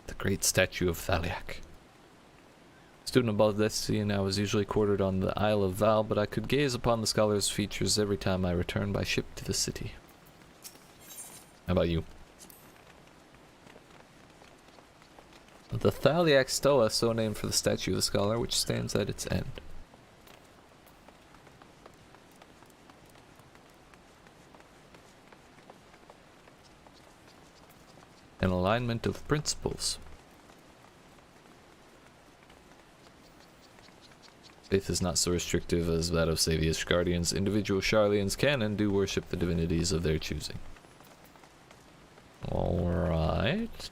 The great statue of Thaliak. Student of Baldessi, and I was usually quartered on the Isle of Val, but I could gaze upon the scholar's features every time I returned by ship to the city. How about you? The Thaliak Stoa, so named for the statue of the scholar, which stands at its end. An alignment of principles. Faith is not so restrictive as that of Savius Guardians. Individual Sharlians can and do worship the divinities of their choosing. Alright.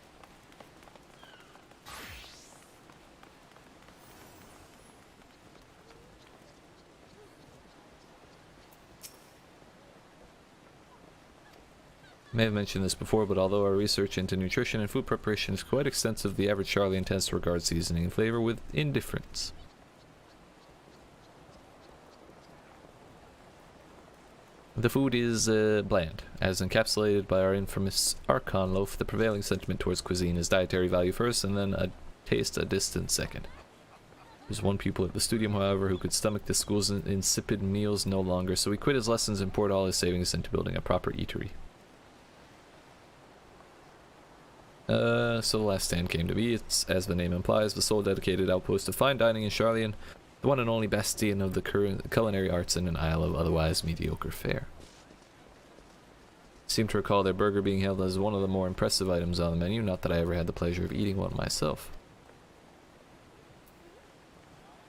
I may have mentioned this before, but although our research into nutrition and food preparation is quite extensive, the average Sharlian tends to regard seasoning and flavor with indifference. The food is bland, as encapsulated by our infamous Archon loaf. The prevailing sentiment towards cuisine is dietary value first, and then a taste a distant second. There's one pupil at the studium, however, who could stomach the school's insipid meals no longer, so he quit his lessons and poured all his savings into building a proper eatery. So the Last Stand came to be. It's, as the name implies, the sole dedicated outpost of fine dining in Sharlayan, the one and only bastion of the culinary arts in an isle of otherwise mediocre fare. I seem to recall their burger being hailed as one of the more impressive items on the menu, not that I ever had the pleasure of eating one myself.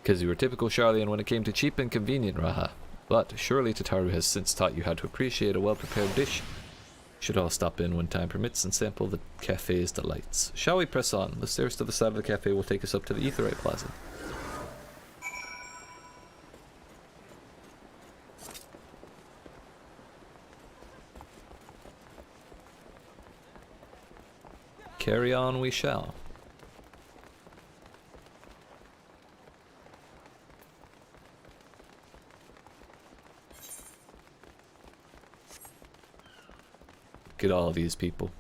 Because you were typical Sharlayan when it came to cheap and convenient, Raha. But surely Tataru has since taught you how to appreciate a well-prepared dish. You should all stop in when time permits and sample the cafe's delights. Shall we press on? The stairs to the side of the cafe will take us up to the Aetheryte Plaza. Carry on we shall. Look at all these people.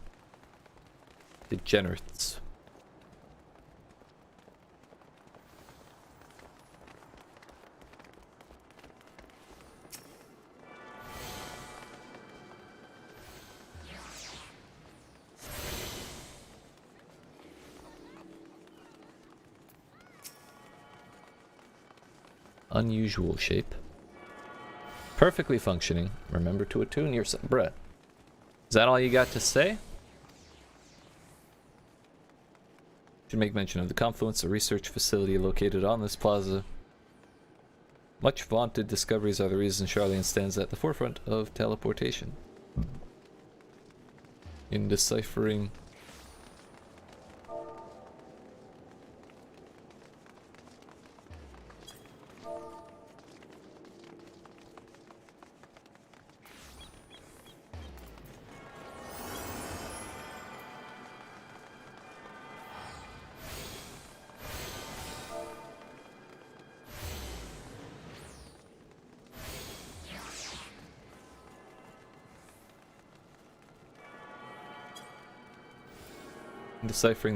Degenerates. Unusual shape. Perfectly functioning. Remember to attune yourself. Bruh. Is that all you got to say? Should make mention of the Confluence, a research facility located on this plaza. Much vaunted discoveries are the reason Charlian stands at the forefront of teleportation. In deciphering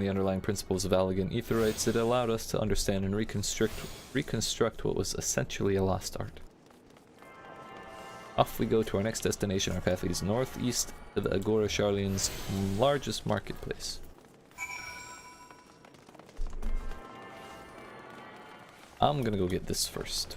the underlying principles of elegant Aetherites, it allowed us to understand and reconstruct what was essentially a lost art. Off we go to our next destination. Our path leads northeast to the Agora Charlian's largest marketplace. I'm gonna go get this first.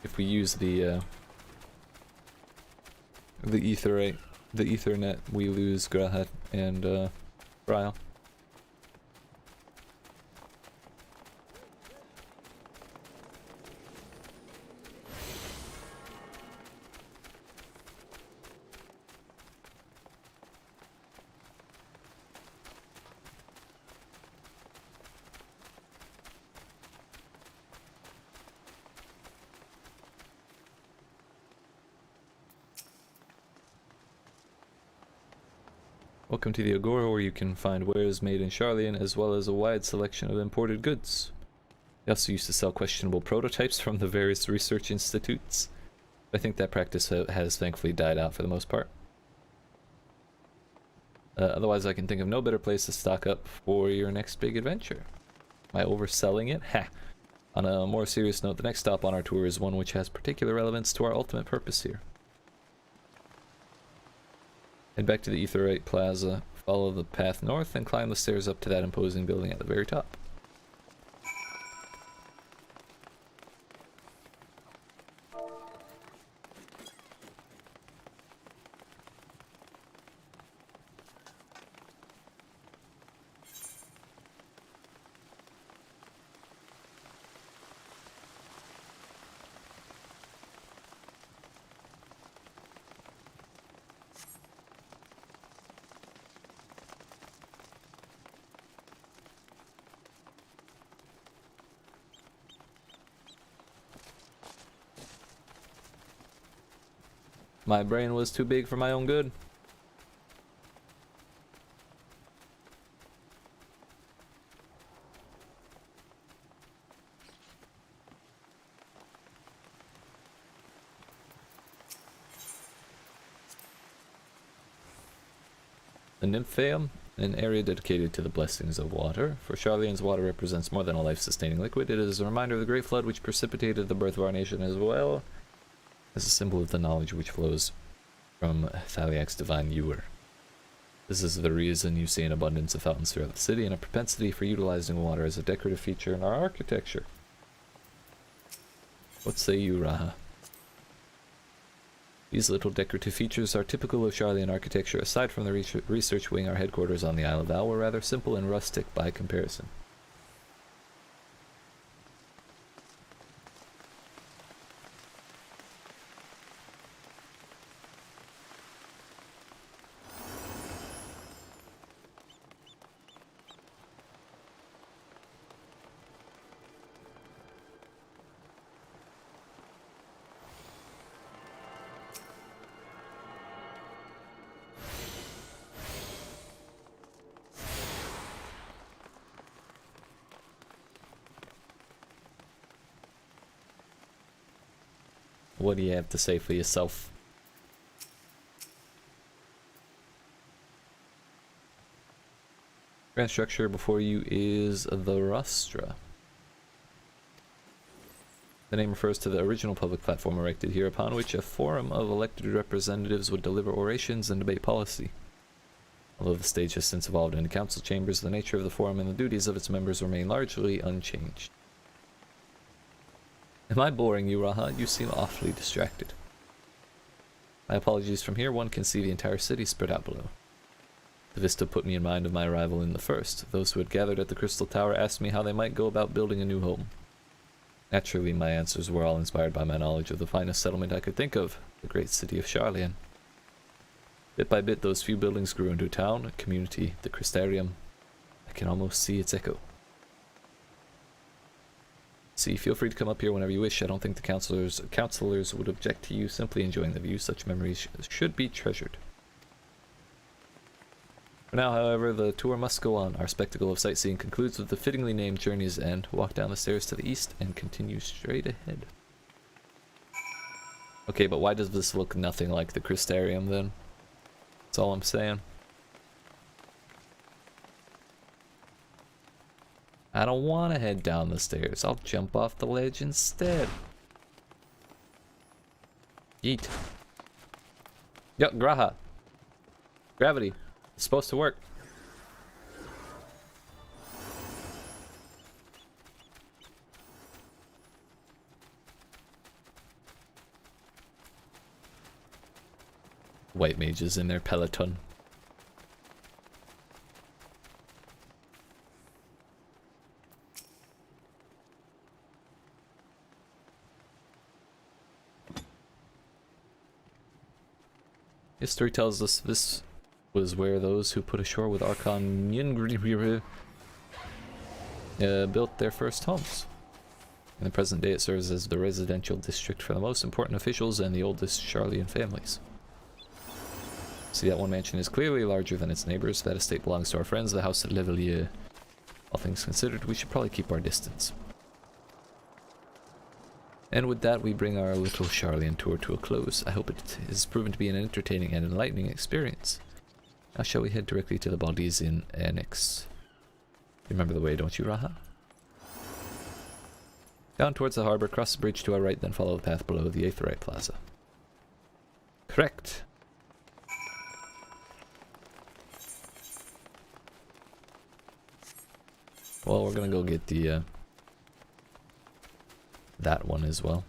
If we use the Aetherite, the Ethernet, we lose Grahat and Bryle. Welcome to the Agora, where you can find wares made in Charlian, as well as a wide selection of imported goods. They also used to sell questionable prototypes from the various research institutes. I think that practice has thankfully died out for the most part. Otherwise, I can think of no better place to stock up for your next big adventure. Am I overselling it? Ha! On a more serious note, the next stop on our tour is one which has particular relevance to our ultimate purpose here. Head back to the Aetherite Plaza, follow the path north, and climb the stairs up to that imposing building at the very top. My brain was too big for my own good. The Nymphaeum, an area dedicated to the blessings of water. For Charlian's, water represents more than a life-sustaining liquid. It is a reminder of the great flood which precipitated the birth of our nation, as well as a symbol of the knowledge which flows from Thaliak's divine ewer. This is the reason you see an abundance of fountains throughout the city and a propensity for utilizing water as a decorative feature in our architecture. What say you, Raha? These little decorative features are typical of Charlian architecture. Aside from the research wing, our headquarters on the Isle of Val were rather simple and rustic by comparison. What do you have to say for yourself? Grand structure before you is the rostra. The name refers to the original public platform erected here, upon which a forum of elected representatives would deliver orations and debate policy. Although the stage has since evolved into council chambers, the nature of the forum and the duties of its members remain largely unchanged. Am I boring you, Raha? You seem awfully distracted. My apologies. From here one can see the entire city spread out below. The vista put me in mind of my arrival in the first. Those who had gathered at the Crystal Tower asked me how they might go about building a new home. Naturally, my answers were all inspired by my knowledge of the finest settlement I could think of, the great city of Sharlayan. Bit by bit, those few buildings grew into a town, a community, the Crystarium. I can almost see its echo. See, feel free to come up here whenever you wish. I don't think the counselors would object to you simply enjoying the view. Such memories should be treasured. For now, however, the tour must go on. Our spectacle of sightseeing concludes with the fittingly named Journey's End. Walk down the stairs to the east and continue straight ahead. Okay, but why does this look nothing like the Crystarium then? That's all I'm saying. I don't want to head down the stairs. I'll jump off the ledge instead. Yeet. Yo, Graha. Gravity. It's supposed to work. White mages in their peloton. History tells us this was where those who put ashore with Archon Nyngri built their first homes. In the present day, it serves as the residential district for the most important officials and the oldest Sharlayan families. See, that one mansion is clearly larger than its neighbors. That estate belongs to our friends, the House at Levelier. All things considered, we should probably keep our distance. And with that, we bring our little Sharlayan tour to a close. I hope it has proven to be an entertaining and enlightening experience. Now shall we head directly to the Baldesian Annex? You remember the way, don't you, Raha? Down towards the harbor, cross the bridge to our right, then follow the path below the Aetheryte Plaza. Correct. Well, we're gonna go get the that one as well.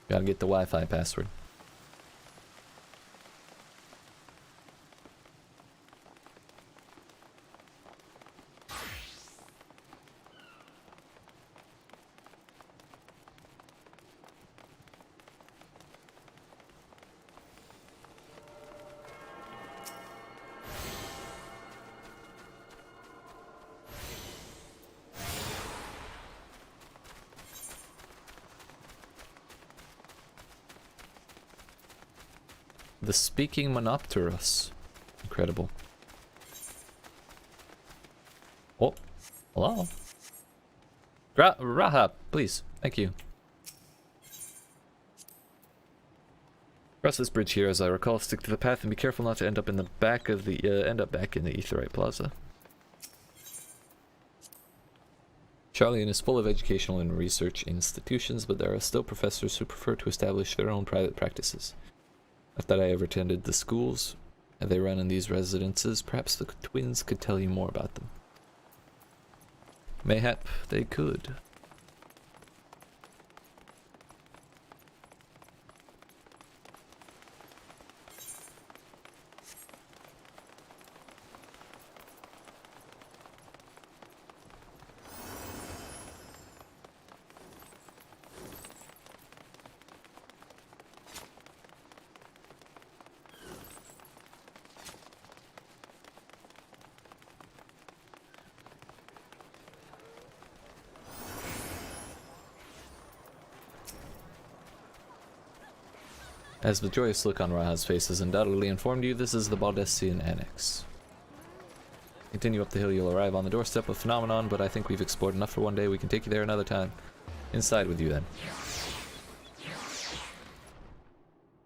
Gotta get the Wi-Fi password. The Speaking Monopterus. Incredible. Oh, hello. Raha, please. Thank you. Cross this bridge here, as I recall. Stick to the path and be careful not to end up in the back of the back in the Aetheryte Plaza. Sharlayan is full of educational and research institutions, but there are still professors who prefer to establish their own private practices. Not that I ever attended the schools they run in these residences. Perhaps the twins could tell you more about them. Mayhap they could. As the joyous look on Raha's face has undoubtedly informed you, this is the Baldesian Annex. Continue up the hill, you'll arrive on the doorstep of Phenomenon, but I think we've explored enough for one day. We can take you there another time. Inside with you then.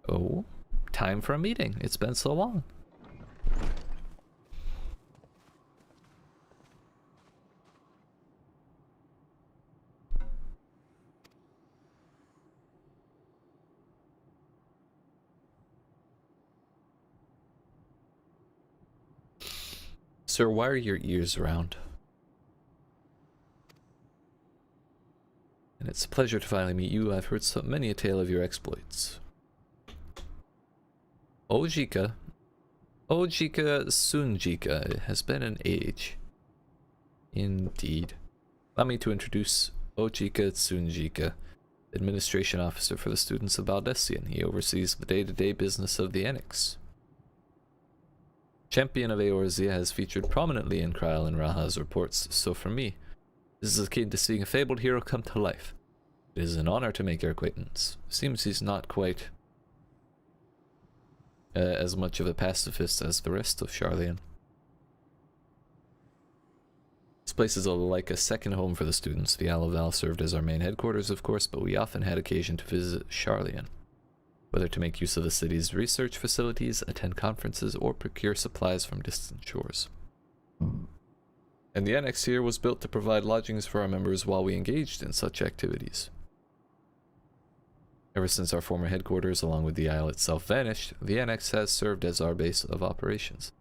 Oh, time for a meeting. It's been so long. Sir, why are your ears round? And it's a pleasure to finally meet you. I've heard so many a tale of your exploits. Ojika Sunjika has been an age. Indeed. Allow me to introduce Ojika Tsunjika, Administration Officer for the students of Valdesian. He oversees the day-to-day business of the Annex. Champion of Eorzea has featured prominently in Kryl and Raha's reports, so for me, this is akin to seeing a fabled hero come to life. It is an honor to make your acquaintance. Seems he's not quite as much of a pacifist as the rest of Sharlayan. This place is like a second home for the students. The Alaval served as our main headquarters, of course, but we often had occasion to visit Sharlayan, whether to make use of the city's research facilities, attend conferences, or procure supplies from distant shores. And the annex here was built to provide lodgings for our members while we engaged in such activities. Ever since our former headquarters, along with the isle itself, vanished, the annex has served as our base of operations.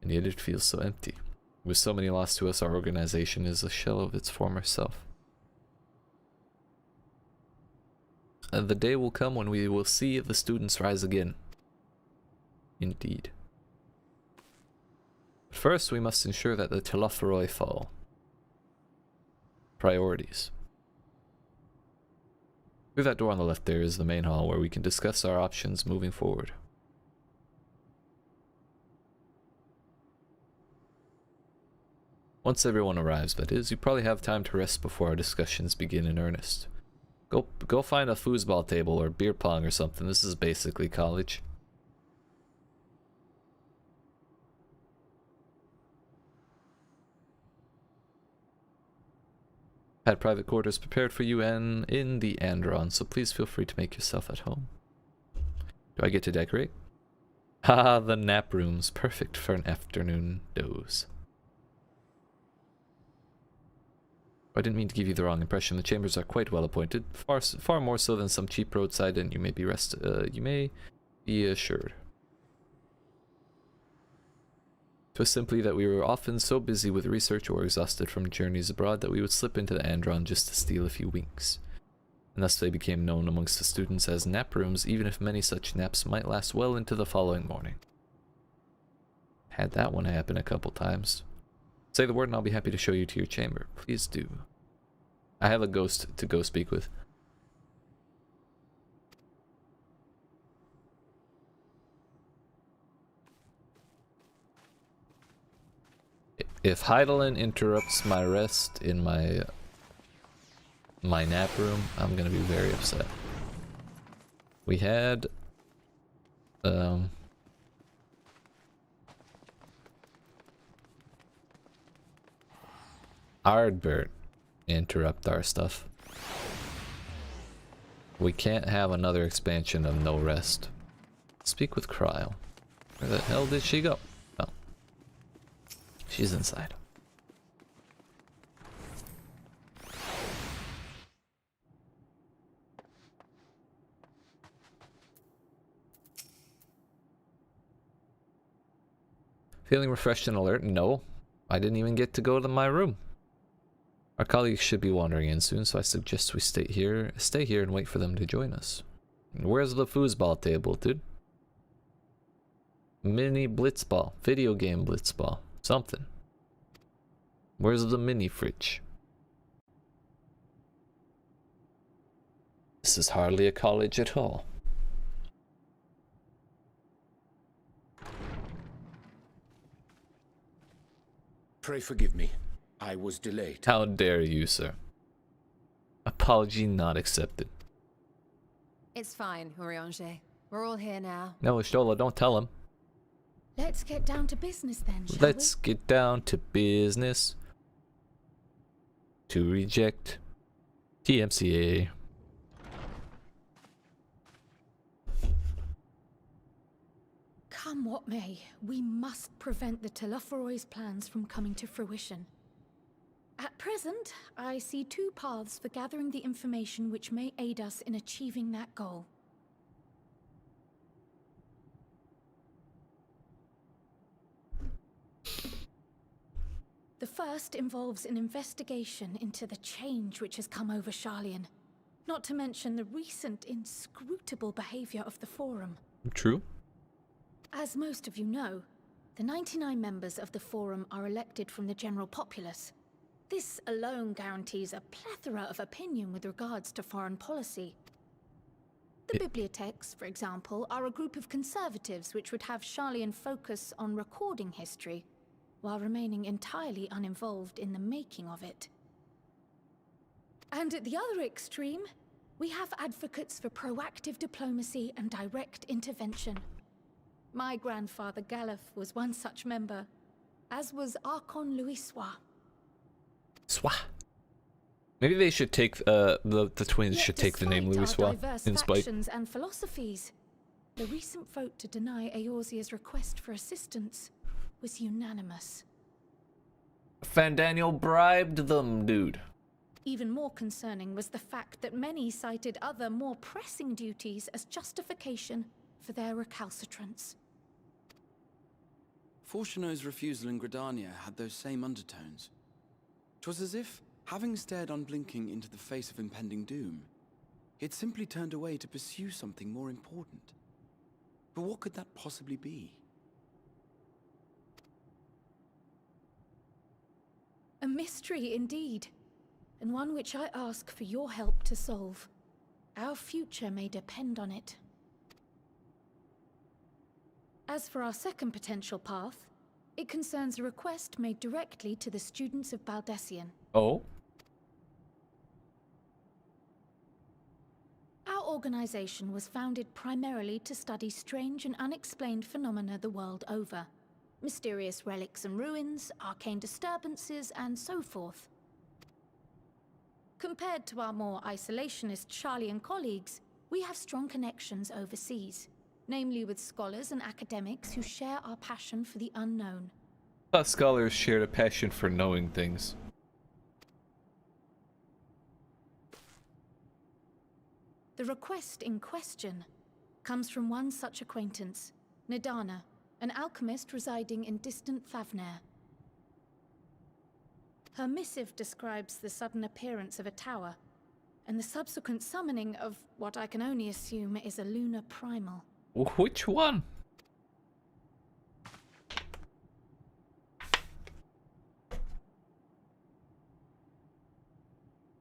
And yet it feels so empty. With so many lost to us, our organization is a shell of its former self. The day will come when we will see the students rise again. Indeed. But first, we must ensure that the Telophoroi fall. Priorities. Through that door on the left there is the main hall where we can discuss our options moving forward. Once everyone arrives, that is, you probably have time to rest before our discussions begin in earnest. Go find a foosball table or beer pong or something. This is basically college. Had private quarters prepared for you and in the Andron, so please feel free to make yourself at home. Do I get to decorate? Haha, the nap rooms, perfect for an afternoon doze. I didn't mean to give you the wrong impression. The chambers are quite well appointed, far more so than some cheap roadside inn. You may be assured. 'Twas simply that we were often so busy with research or exhausted from journeys abroad that we would slip into the Andron just to steal a few winks. And thus they became known amongst the students as nap rooms, even if many such naps might last well into the following morning. Had that one happen a couple times. Say the word and I'll be happy to show you to your chamber. Please do. I have a ghost to go speak with. If Heidelin interrupts my rest in my nap room, I'm gonna be very upset. We had Ardbert interrupt our stuff. We can't have another expansion of no rest. Speak with Kryl. Where the hell did she go? Oh. She's inside. Feeling refreshed and alert? No. I didn't even get to go to my room. Our colleagues should be wandering in soon, so I suggest we stay here and wait for them to join us. Where's the foosball table, dude? Mini blitzball, video game blitzball, something. Where's the mini fridge? This is hardly a college at all. Pray forgive me. I was delayed. How dare you, sir? Apology not accepted. It's fine, Urianger. We're all here now. No, Ishtola, don't tell him. Let's get down to business then, shall Let's get down to business. To reject TMCA. Come what may, we must prevent the Telophoroi's plans from coming to fruition. At present, I see two paths for gathering the information which may aid us in achieving that goal. The first involves an investigation into the change which has come over Sharlayan, not to mention the recent inscrutable behavior of the Forum. True. As most of you know, the 99 members of the Forum are elected from the general populace. This alone guarantees a plethora of opinion with regards to foreign policy. The bibliotheques, for example, are a group of conservatives which would have Sharlayan focus on recording history, while remaining entirely uninvolved in the making of it. And at the other extreme, we have advocates for proactive diplomacy and direct intervention. My grandfather Galef was one such member, as was Archon Louis-Sois. Swah. Maybe they should take the twins should take the name Louis-Sois in spite. Factions and philosophies, the recent vote to deny Eorzea's request for assistance was unanimous. Fandaniel bribed them, dude. Even more concerning was the fact that many cited other, more pressing duties as justification for their recalcitrance. Fortuno's refusal in Gridania had those same undertones. 'Twas as if, having stared unblinking into the face of impending doom, he had simply turned away to pursue something more important. But what could that possibly be? A mystery indeed, and one which I ask for your help to solve. Our future may depend on it. As for our second potential path, it concerns a request made directly to the students of Baldessian. Oh? Our organization was founded primarily to study strange and unexplained phenomena the world over. Mysterious relics and ruins, arcane disturbances, and so forth. Compared to our more isolationist Sharlayan colleagues, we have strong connections overseas, namely with scholars and academics who share our passion for the unknown. Us scholars shared a passion for knowing things. The request in question comes from one such acquaintance, Nadana, an alchemist residing in distant Thavnair. Her missive describes the sudden appearance of a tower, and the subsequent summoning of what I can only assume is a lunar primal. Which one?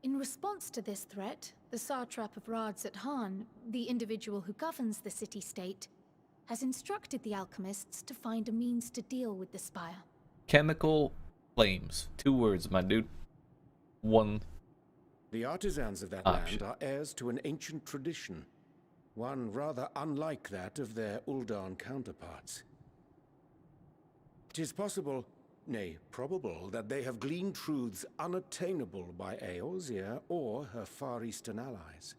In response to this threat, the satrap of Radzat-Han, the individual who governs the city-state, has instructed the alchemists to find a means to deal with the spire. Chemical flames. 2 words, my dude. 1. The artisans of that land are heirs to an ancient tradition, one rather unlike that of their Uldan counterparts. 'Tis possible, nay, probable, that they have gleaned truths unattainable by Eorzea or her Far Eastern allies.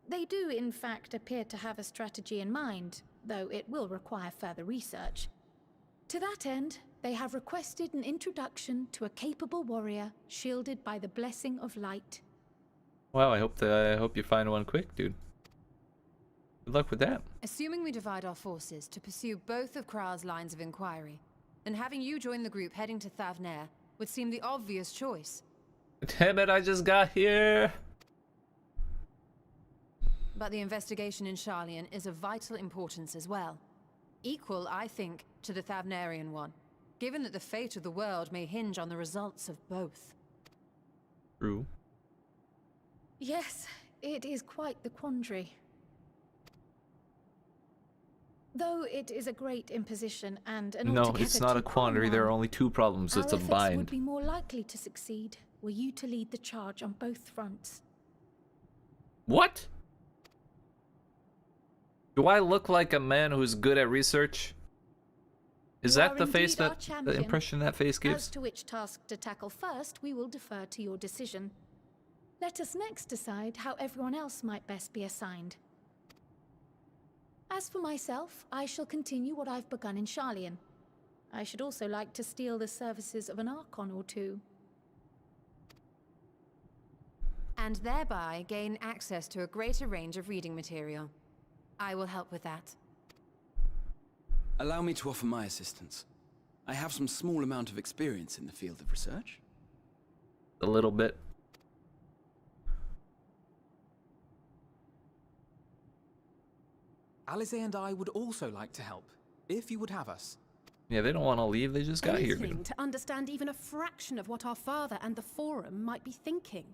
They do, in fact, appear to have a strategy in mind, though it will require further research. To that end, they have requested an introduction to a capable warrior shielded by the blessing of light. Wow, I hope you find one quick, dude. Good luck with that. Assuming we divide our forces to pursue both of Kral's lines of inquiry, then having you join the group heading to Thavnair would seem the obvious choice. Damn it, I just got here. But the investigation in Sharlayan is of vital importance as well. Equal, I think, to the Thavnarian one, given that the fate of the world may hinge on the results of both. True. Yes, it is quite the quandary. Though it is a great imposition and an No, it's not a quandary. There are only 2 problems. It's a our efforts bind. would be more likely to succeed were you to lead the charge on both fronts. What? Do I look like a man who's good at research? Is You that are the face indeed our that the champion. impression that face As gives? to which task to tackle first, we will defer to your decision. Let us next decide how everyone else might best be assigned. As for myself, I shall continue what I've begun in Sharlayan. I should also like to steal the services of an Archon or two. And thereby gain access to a greater range of reading material. I will help with that. Allow me to offer my assistance. I have some small amount of experience in the field of research. A little bit. Alize and I would also like to help, if you would have us. Yeah, they don't want to leave. They just got here. Anything to understand even a fraction of what our father and the Forum might be thinking.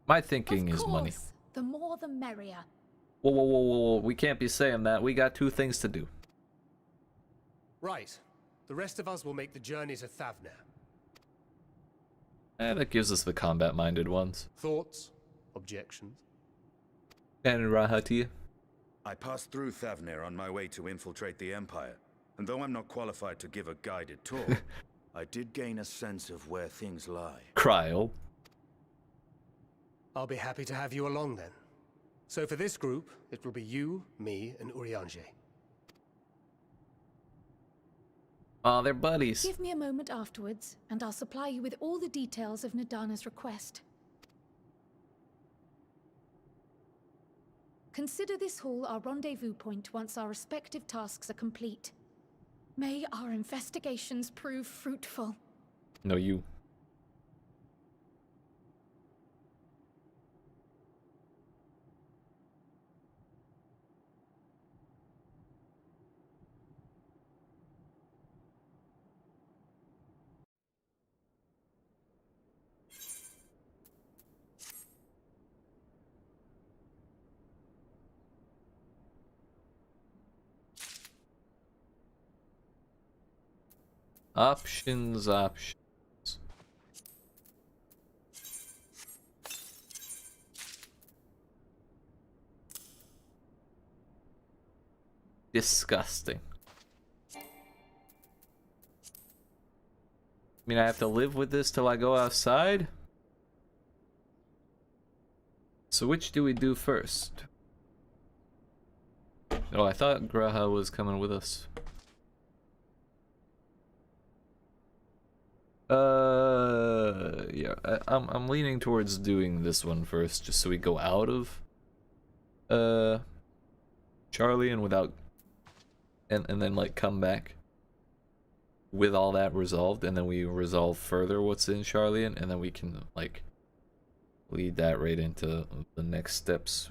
My thinking is money. The more the merrier. Whoa, whoa, whoa, whoa, whoa. We can't be saying that. We got 2 things to do. Right. The rest of us will make the journey to Thavner. That gives us the combat-minded ones. Thoughts? Objections? And Rahati? I passed through Thavner on my way to infiltrate the Empire, and though I'm not qualified to give a guided tour, I did gain a sense of where things lie. Cryo. I'll be happy to have you along then. So for this group, it will be you, me, and Urianger. Oh, they're buddies. Give me a moment afterwards, and I'll supply you with all the details of Nadana's request. Consider this hall our rendezvous point once our respective tasks are complete. May our investigations prove fruitful. No, you. Options. Disgusting. I mean, I have to live with this till I go outside? So which do we do first? Oh, I thought Graha was coming with us. Yeah, I'm leaning towards doing this one first, just so we go out of Charlie and without and then like come back with all that resolved, and then we resolve further what's in Charlian, and then we can like lead that right into the next steps.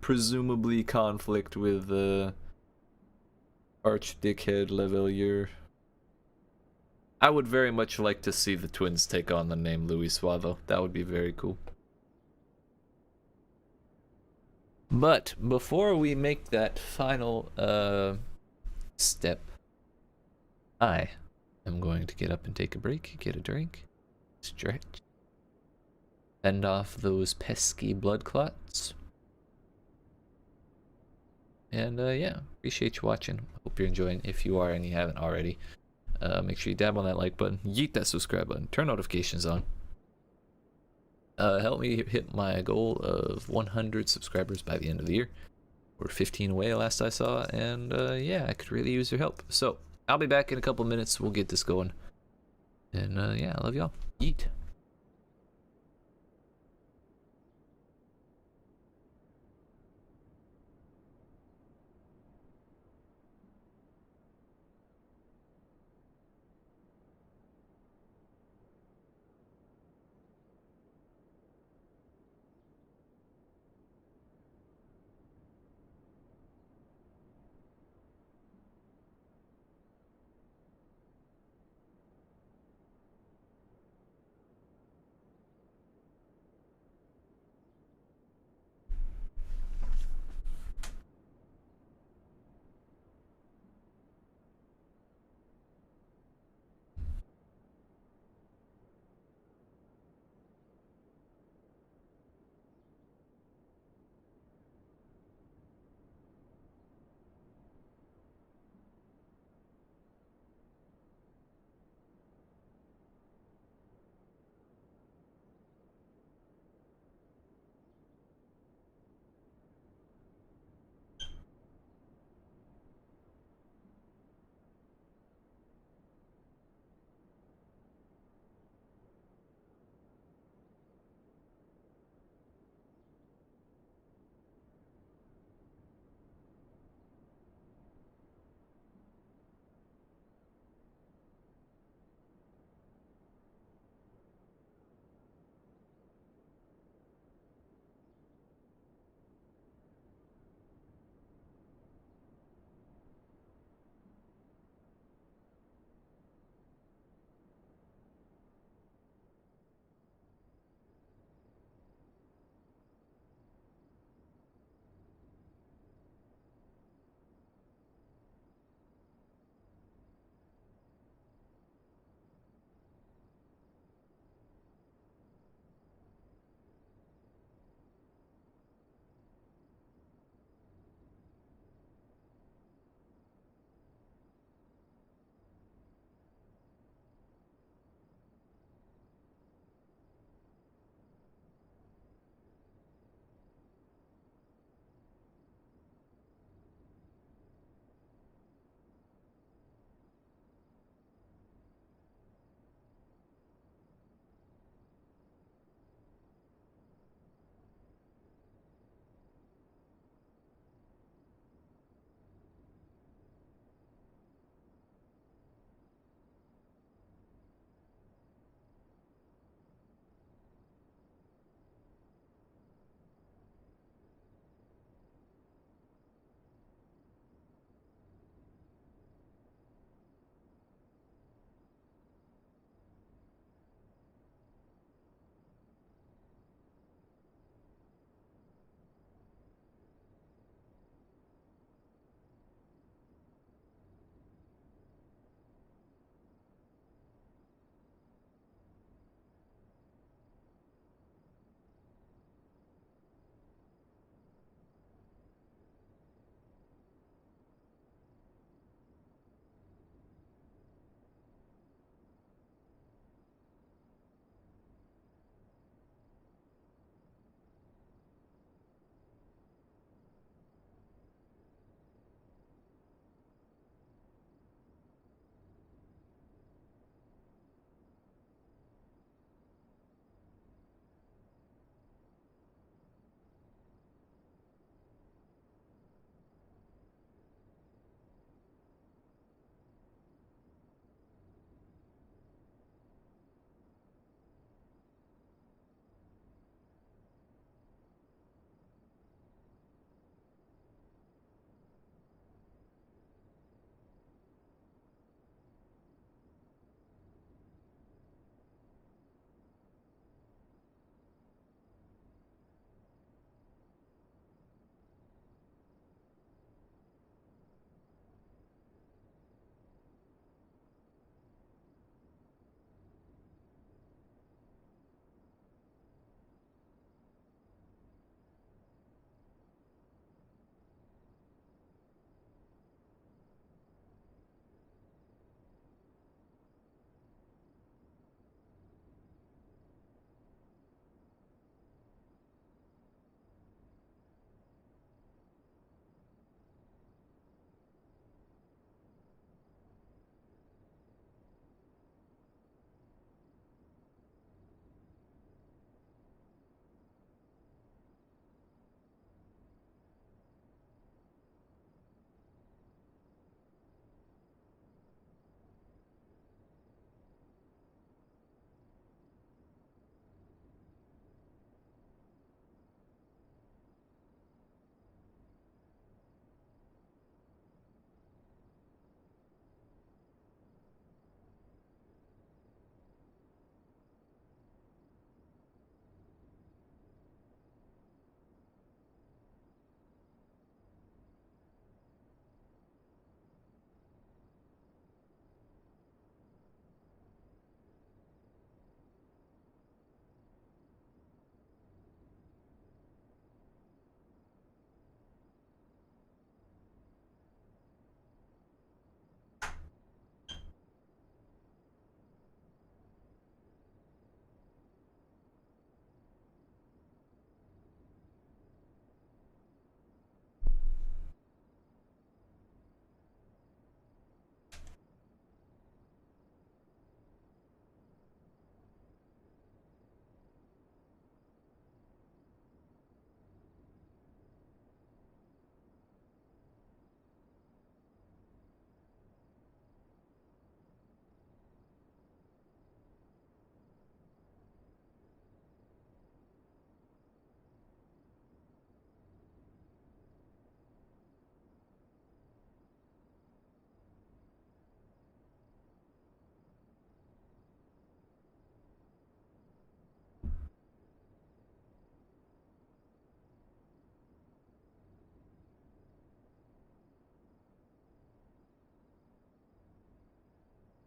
Presumably conflict with Archdickhead Levelier. I would very much like to see the twins take on the name Louisoix, though. That would be very cool. But before we make that final step, I am going to get up and take a break, get a drink, stretch, fend off those pesky blood clots. And yeah, appreciate you watching. Hope you're enjoying. If you are and you haven't already, make sure you dab on that like button, yeet that subscribe button, turn notifications on. Help me hit my goal of 100 subscribers by the end of the year. We're 15 away last I saw, and yeah, I could really use your help. So I'll be back in a couple minutes. We'll get this going. And yeah, I love y'all. Yeet.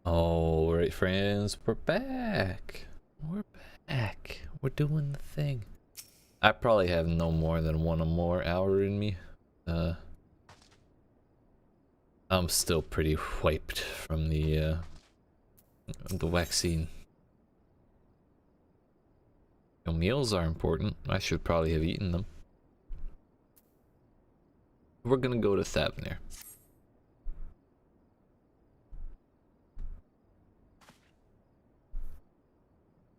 Alright, friends, we're back. We're back. We're doing the thing. I probably have no more than one or more hour in me. I'm still pretty wiped from the vaccine. Your meals are important. I should probably have eaten them. We're gonna go to Thavnir.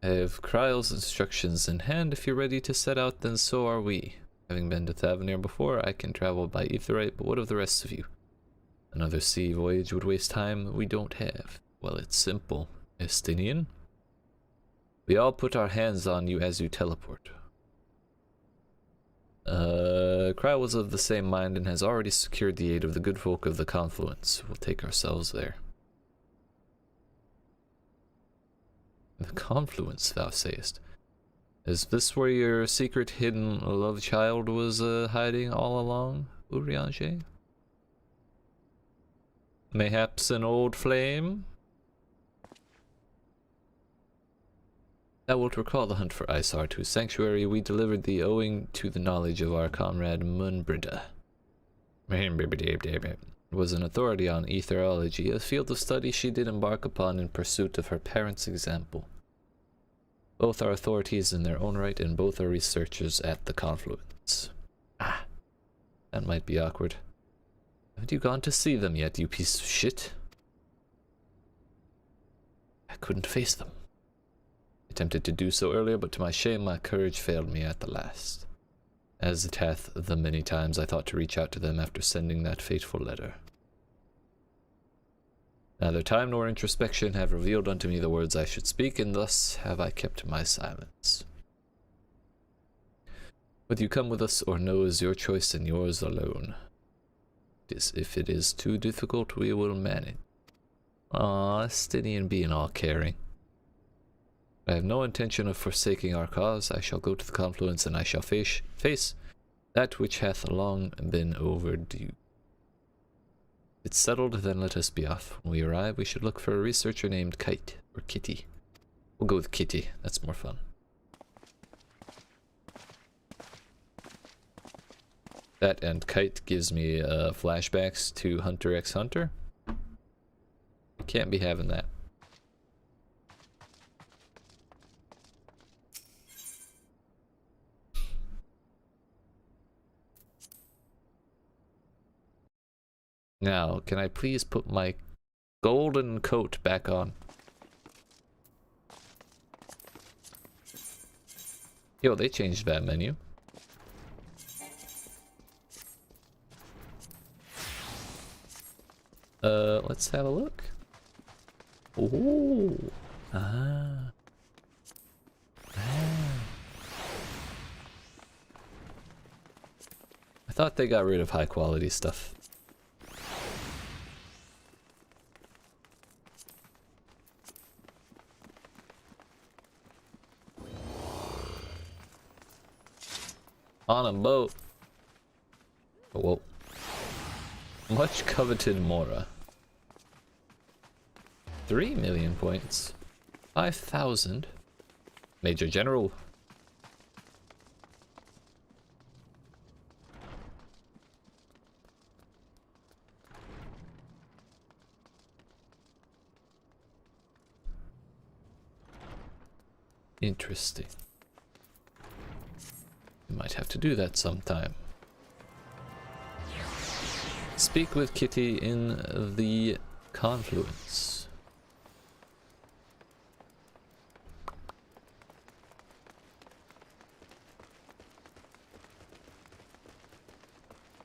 I have Kryle's instructions in hand. If you're ready to set out, then so are we. Having been to Thavnir before, I can travel by Aetheryte, but what of the rest of you? Another sea voyage would waste time we don't have. Well, it's simple. Estinian? We all put our hands on you as you teleport. Kryle was of the same mind and has already secured the aid of the good folk of the Confluence. We'll take ourselves there. The Confluence, thou sayest. Is this where your secret hidden love child was hiding all along, Urianger? Mayhaps an old flame? Thou wilt recall the hunt for Isar, to whose sanctuary we delivered thee owing to the knowledge of our comrade Munbrida. Was an authority on etherology, a field of study she did embark upon in pursuit of her parents' example. Both are authorities in their own right, and both are researchers at the Confluence. Ah, that might be awkward. Haven't you gone to see them yet, you piece of shit? I couldn't face them. Attempted to do so earlier, but to my shame, my courage failed me at the last. As it hath the many times I thought to reach out to them after sending that fateful letter. Neither time nor introspection have revealed unto me the words I should speak, and thus have I kept my silence. Whether you come with us or no is your choice and yours alone. If it is too difficult, we will manage. Ah, Stinian being all caring. I have no intention of forsaking our cause. I shall go to the Confluence, and I shall face that which hath long been overdue. It's settled, then let us be off. When we arrive, we should look for a researcher named Kite, or Kitty. We'll go with Kitty, that's more fun. That and Kite gives me flashbacks to Hunter x Hunter. Can't be having that. Now, can I please put my golden coat back on? Yo, they changed that menu. Let's have a look. Ooh. Ah. I thought they got rid of high quality stuff. On a boat. Oh, whoa. Much coveted Mora. 3 million points. 5,000. Major General. Interesting. We might have to do that sometime. Speak with Kitty in the Confluence.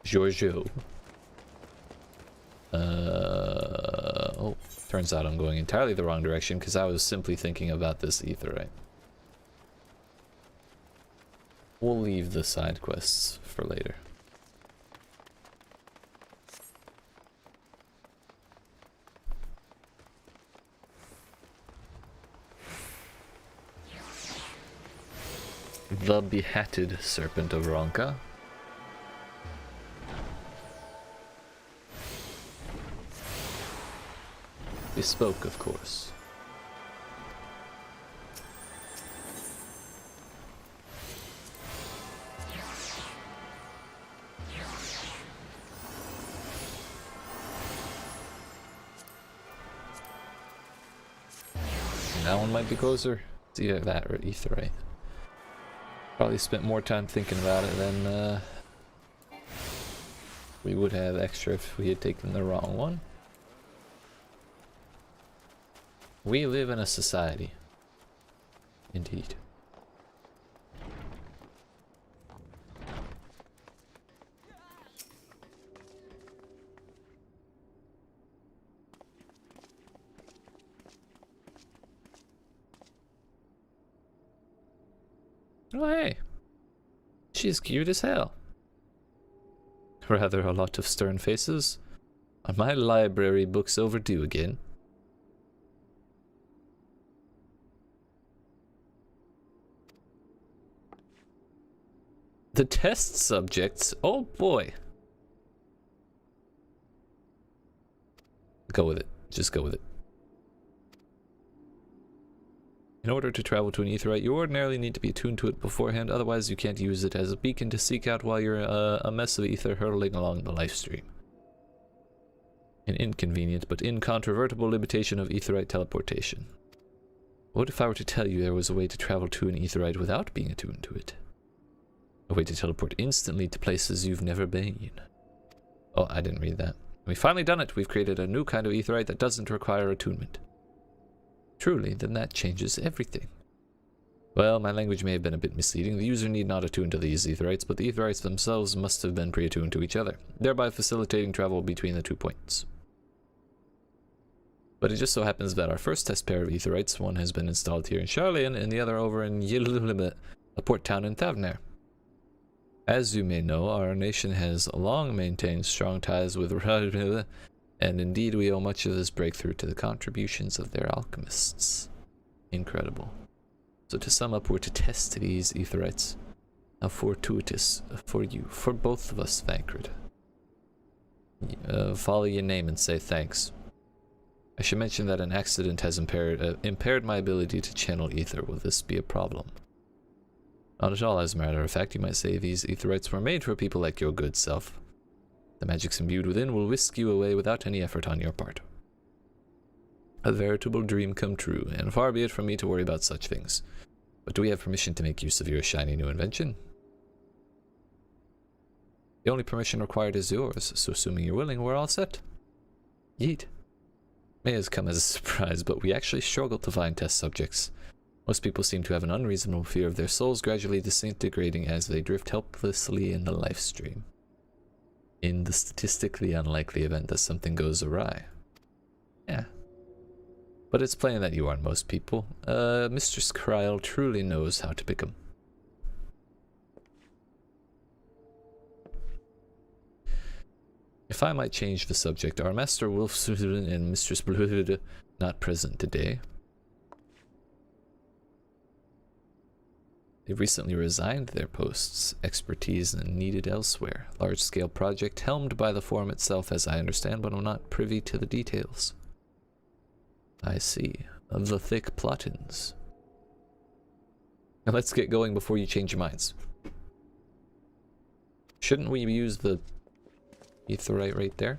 Giorgio. Oh, turns out I'm going entirely the wrong direction because I was simply thinking about this Aetheryte. We'll leave the side quests for later. The Behatted Serpent of Ronka. Bespoke, of course. That one might be closer. It's either that or Aetheryte. Probably spent more time thinking about it than we would have extra if we had taken the wrong one. We live in a society. Indeed. Oh hey, she's cute as hell. Rather a lot of stern faces. Are my library books overdue again? The test subjects, oh boy. Go with it, just go with it. In order to travel to an Aetheryte, you ordinarily need to be attuned to it beforehand, otherwise you can't use it as a beacon to seek out while you're a mess of ether hurtling along the lifestream. An inconvenient but incontrovertible limitation of Aetheryte teleportation. What if I were to tell you there was a way to travel to an Aetheryte without being attuned to it? A way to teleport instantly to places you've never been. Oh, I didn't read that. We've finally done it! We've created a new kind of Aetheryte that doesn't require attunement. Truly, then that changes everything. Well, my language may have been a bit misleading. The user need not attune to these Aetherytes, but the Aetherytes themselves must have been pre-attuned to each other, thereby facilitating travel between the 2 points. But it just so happens that our first test pair of Aetherytes, one has been installed here in Sharlayan, and the other over in Yillimit, a port town in Thavnair. As you may know, our nation has long maintained strong ties with and indeed we owe much of this breakthrough to the contributions of their alchemists. Incredible. So to sum up, we're to test these Aetherytes. How fortuitous for you, for both of us, Thancred. Follow your name and say thanks. I should mention that an accident has impaired my ability to channel ether. Will this be a problem? Not at all, as a matter of fact. You might say these Aetherytes were made for people like your good self. The magics imbued within will whisk you away without any effort on your part. A veritable dream come true, and far be it from me to worry about such things. But do we have permission to make use of your shiny new invention? The only permission required is yours, so assuming you're willing, we're all set. Yeet. May has come as a surprise, but we actually struggle to find test subjects. Most people seem to have an unreasonable fear of their souls gradually disintegrating as they drift helplessly in the life stream. In the statistically unlikely event that something goes awry. Yeah. But it's plain that you aren't most people. Mistress Kryl truly knows how to pick 'em. If I might change the subject, our Master Wolfswin and Mistress Blood not present today. They recently resigned their posts, expertise needed elsewhere. Large-scale project helmed by the forum itself, as I understand, but I'm not privy to the details. I see. Of the thick plottins. Now let's get going before you change your minds. Shouldn't we use the Aetheryte right there?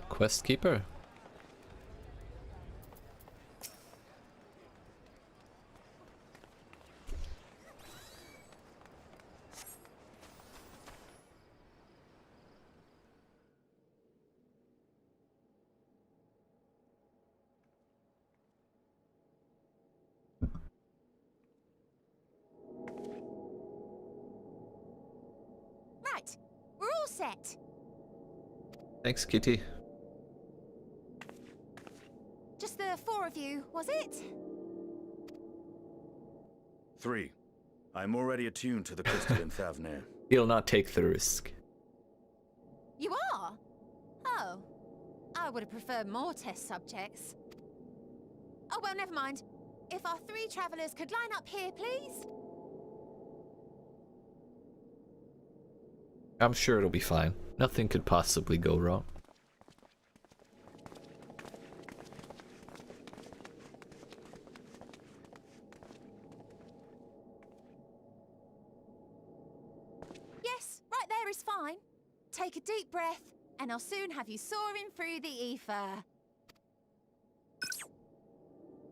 Quest keeper? Right, we're all set. Thanks, Kitty. Just the 4 of you, was it? 3. I'm already attuned to the crystalline Thavnir. He'll not take the risk. You are? Oh. I would have preferred more test subjects. Oh, well, never mind. If our 3 travelers could line up here, please? I'm sure it'll be fine. Nothing could possibly go wrong. Yes, right there is fine. Take a deep breath, and I'll soon have you soaring through the ether.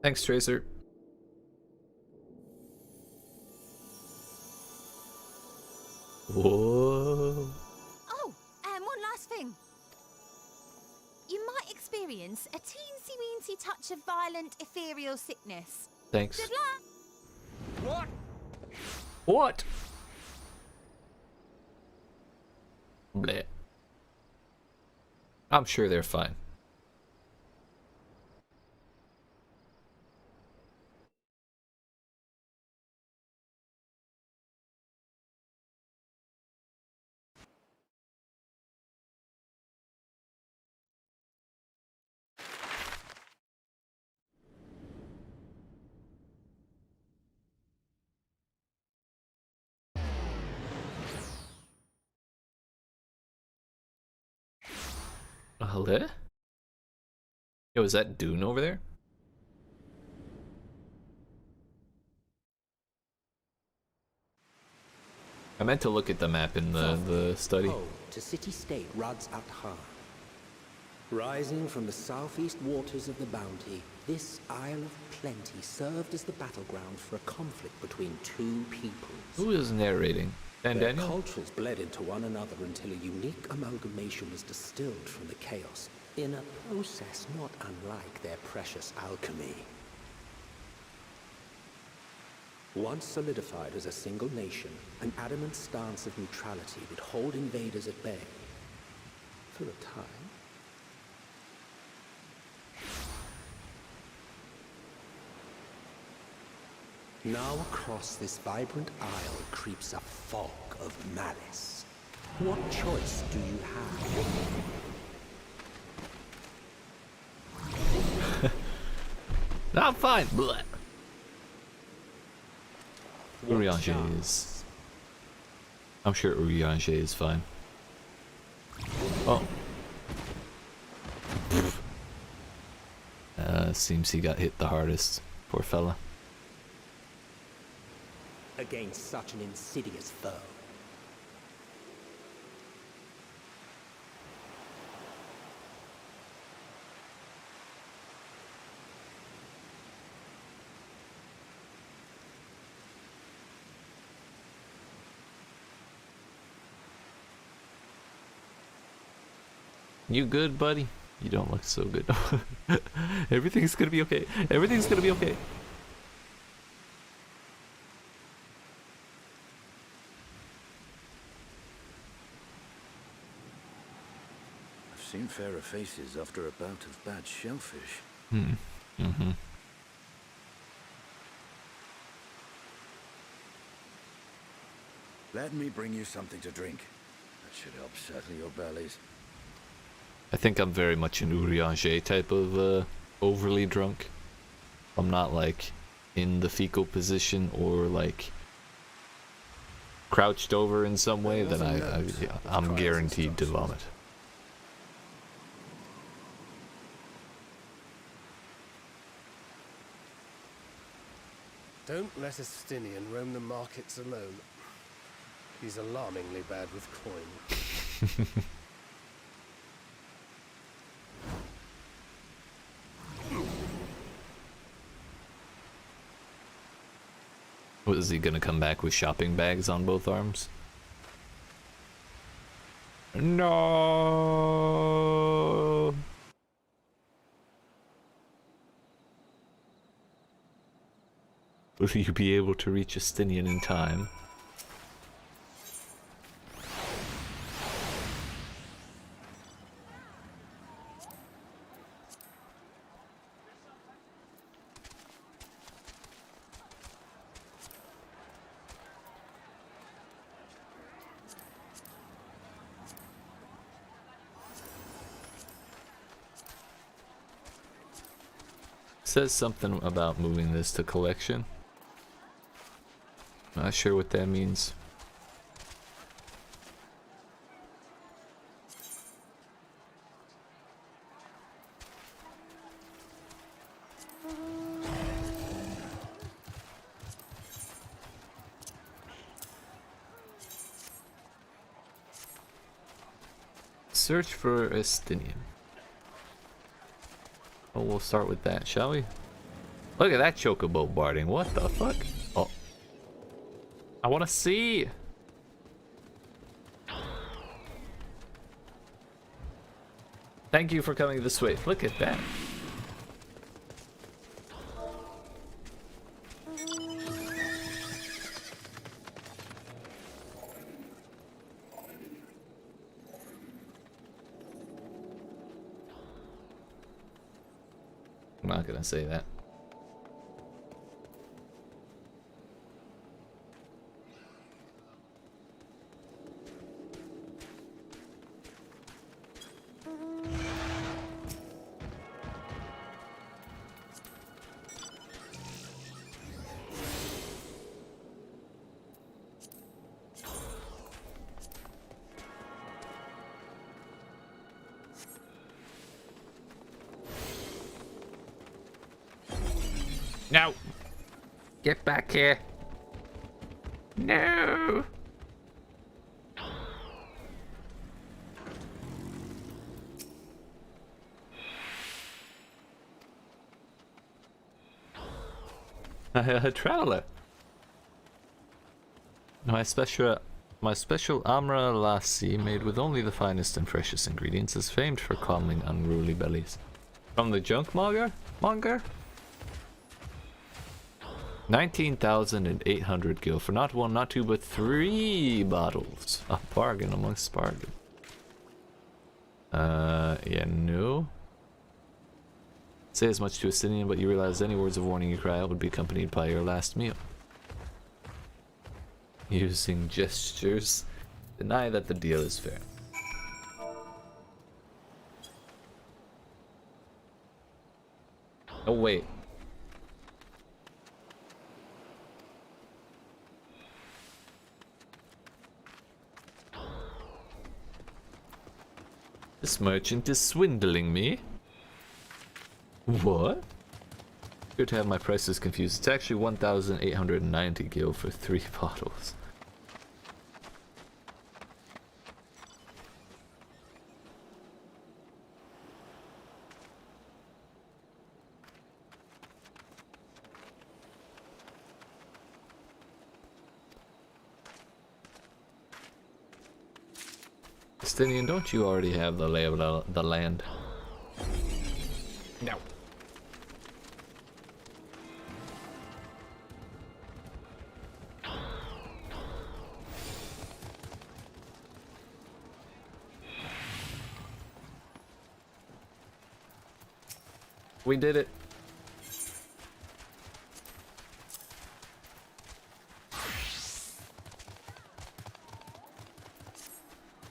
Thanks, Tracer. Whoa. Oh, and one last thing. You might experience a teensy-weensy touch of violent ethereal sickness. Thanks. Good luck! What? What? Bleh. I'm sure they're fine. Hello? Yo, is that Dune over there? I meant to look at the map in the study. Home to city-state Rads at Han. Rising from the southeast waters of the Bounty, this Isle of Plenty served as the battleground for a conflict between 2 peoples. Who is narrating? Dan Their Daniel? cultures bled into one another until a unique amalgamation was distilled from the chaos, in a process not unlike their precious alchemy. Once solidified as a single nation, an adamant stance of neutrality would hold invaders at bay. For a time. Now across this vibrant isle creeps a fog of malice. What choice do you have? I'm fine. Blech. Urianger is... I'm sure Urianger is fine. Oh. Seems he got hit the hardest. Poor fella. Against such an insidious foe. You good, buddy? You don't look so good. Everything's gonna be okay. Everything's gonna be okay. I've seen fairer faces after a bout of bad shellfish. Mm-hmm. Let me bring you something to drink. That should help settle your bellies. I think I'm very much an Urianger type of overly drunk. I'm not like in the fecal position or like crouched over in some way, then I'm guaranteed to vomit. Don't let a Stinian roam the markets alone. He's alarmingly bad with coin. What, is he gonna come back with shopping bags on both arms? No. Will you be able to reach Estinian in time? says something about moving this to collection. Not sure what that means. Search for Estinian. Oh, we'll start with that, shall we? Look at that chocobo barding. What the fuck? Oh. I want to see. Thank you for coming this way. Look at that. I'm not gonna say that. No! Get back here! No! A traveler. My special Amra lassi, made with only the finest and freshest ingredients, is famed for calming unruly bellies. From the junk monger? 19,800 gil for not one, not two, but 3 bottles. A bargain amongst bargain. Yeah, no. Say as much to Estinian, but you realize any words of warning you cry out would be accompanied by your last meal. Using gestures. Deny that the deal is fair. Oh, wait. This merchant is swindling me. What? Good to have my prices confused. It's actually 1,890 gil for 3 bottles. Estinian, don't you already have the lay of the land? No. We did it.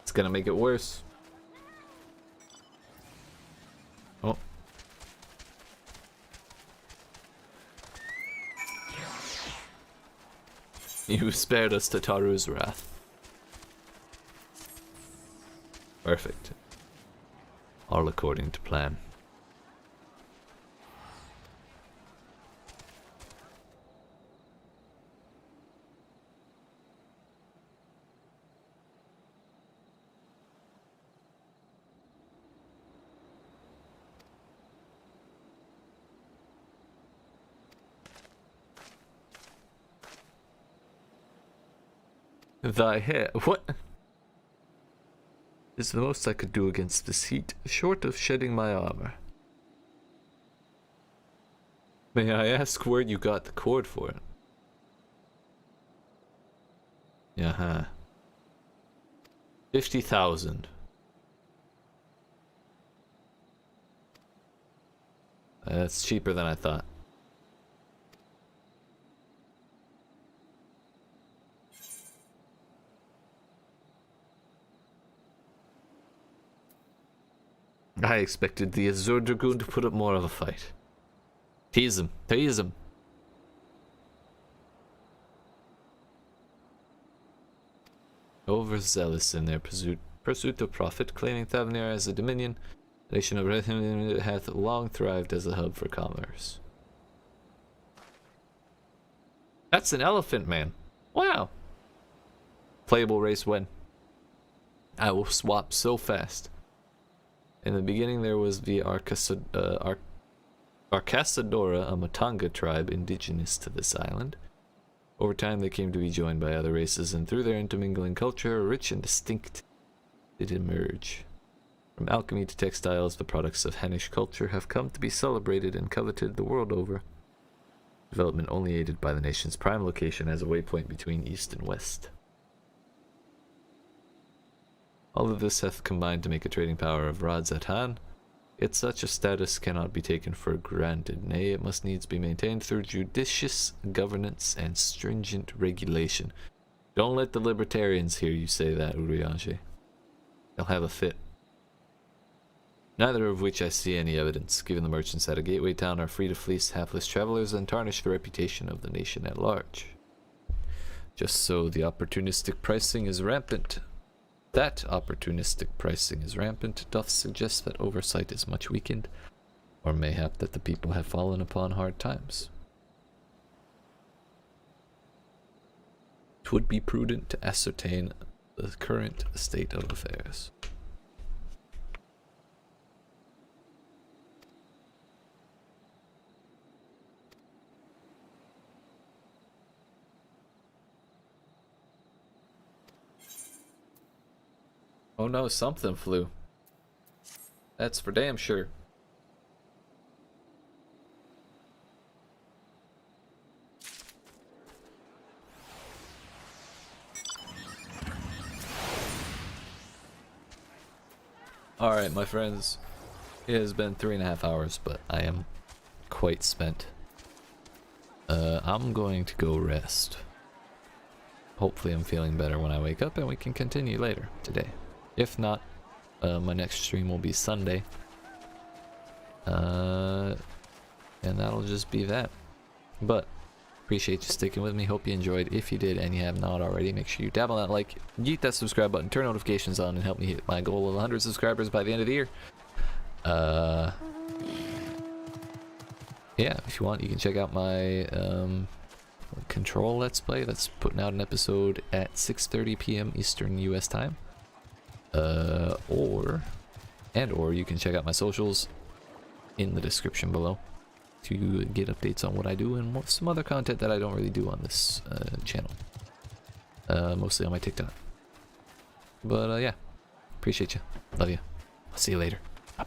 It's gonna make it worse. Oh. You spared us Tataru's wrath. Perfect. All according to plan. Thy hair. What? Is the most I could do against this heat, short of shedding my armor. May I ask where you got the cord for it? Uh-huh. 50,000. That's cheaper than I thought. I expected the Azure Dragoon to put up more of a fight. Tease him. Tease him. Overzealous in their pursuit of profit, claiming Thavnir as a dominion, the nation of Rethim hath long thrived as a hub for commerce. That's an elephant, man. Wow. Playable race when? I will swap so fast. In the beginning there was the Arcasadora, a Matanga tribe indigenous to this island. Over time they came to be joined by other races, and through their intermingling culture, rich and distinct, did emerge. From alchemy to textiles, the products of Hennish culture have come to be celebrated and coveted the world over. Development only aided by the nation's prime location as a waypoint between east and west. All of this hath combined to make a trading power of Radz at Han, yet such a status cannot be taken for granted, nay, it must needs be maintained through judicious governance and stringent regulation. Don't let the libertarians hear you say that, Urianger. They'll have a fit. Neither of which I see any evidence, given the merchants at a gateway town are free to fleece hapless travelers and tarnish the reputation of the nation at large. Just so the opportunistic pricing is rampant. That opportunistic pricing is rampant doth suggest that oversight is much weakened, or mayhap that the people have fallen upon hard times. 'Twould be prudent to ascertain the current state of affairs. Oh no, something flew. That's for damn sure. Alright, my friends. It has been 3.5 hours, but I am quite spent. I'm going to go rest. Hopefully I'm feeling better when I wake up and we can continue later today. If not, my next stream will be Sunday. And that'll just be that. But, appreciate you sticking with me. Hope you enjoyed. If you did and you have not already, make sure you dab on that like, yeet that subscribe button, turn notifications on, and help me hit my goal of 100 subscribers by the end of the year. Yeah, if you want, you can check out my Control Let's Play. That's putting out an episode at 6:30 p.m. Eastern US time. Or you can check out my socials in the description below to get updates on what I do and some other content that I don't really do on this channel. Mostly on my TikTok. But yeah, appreciate you. Love you. I'll see you later.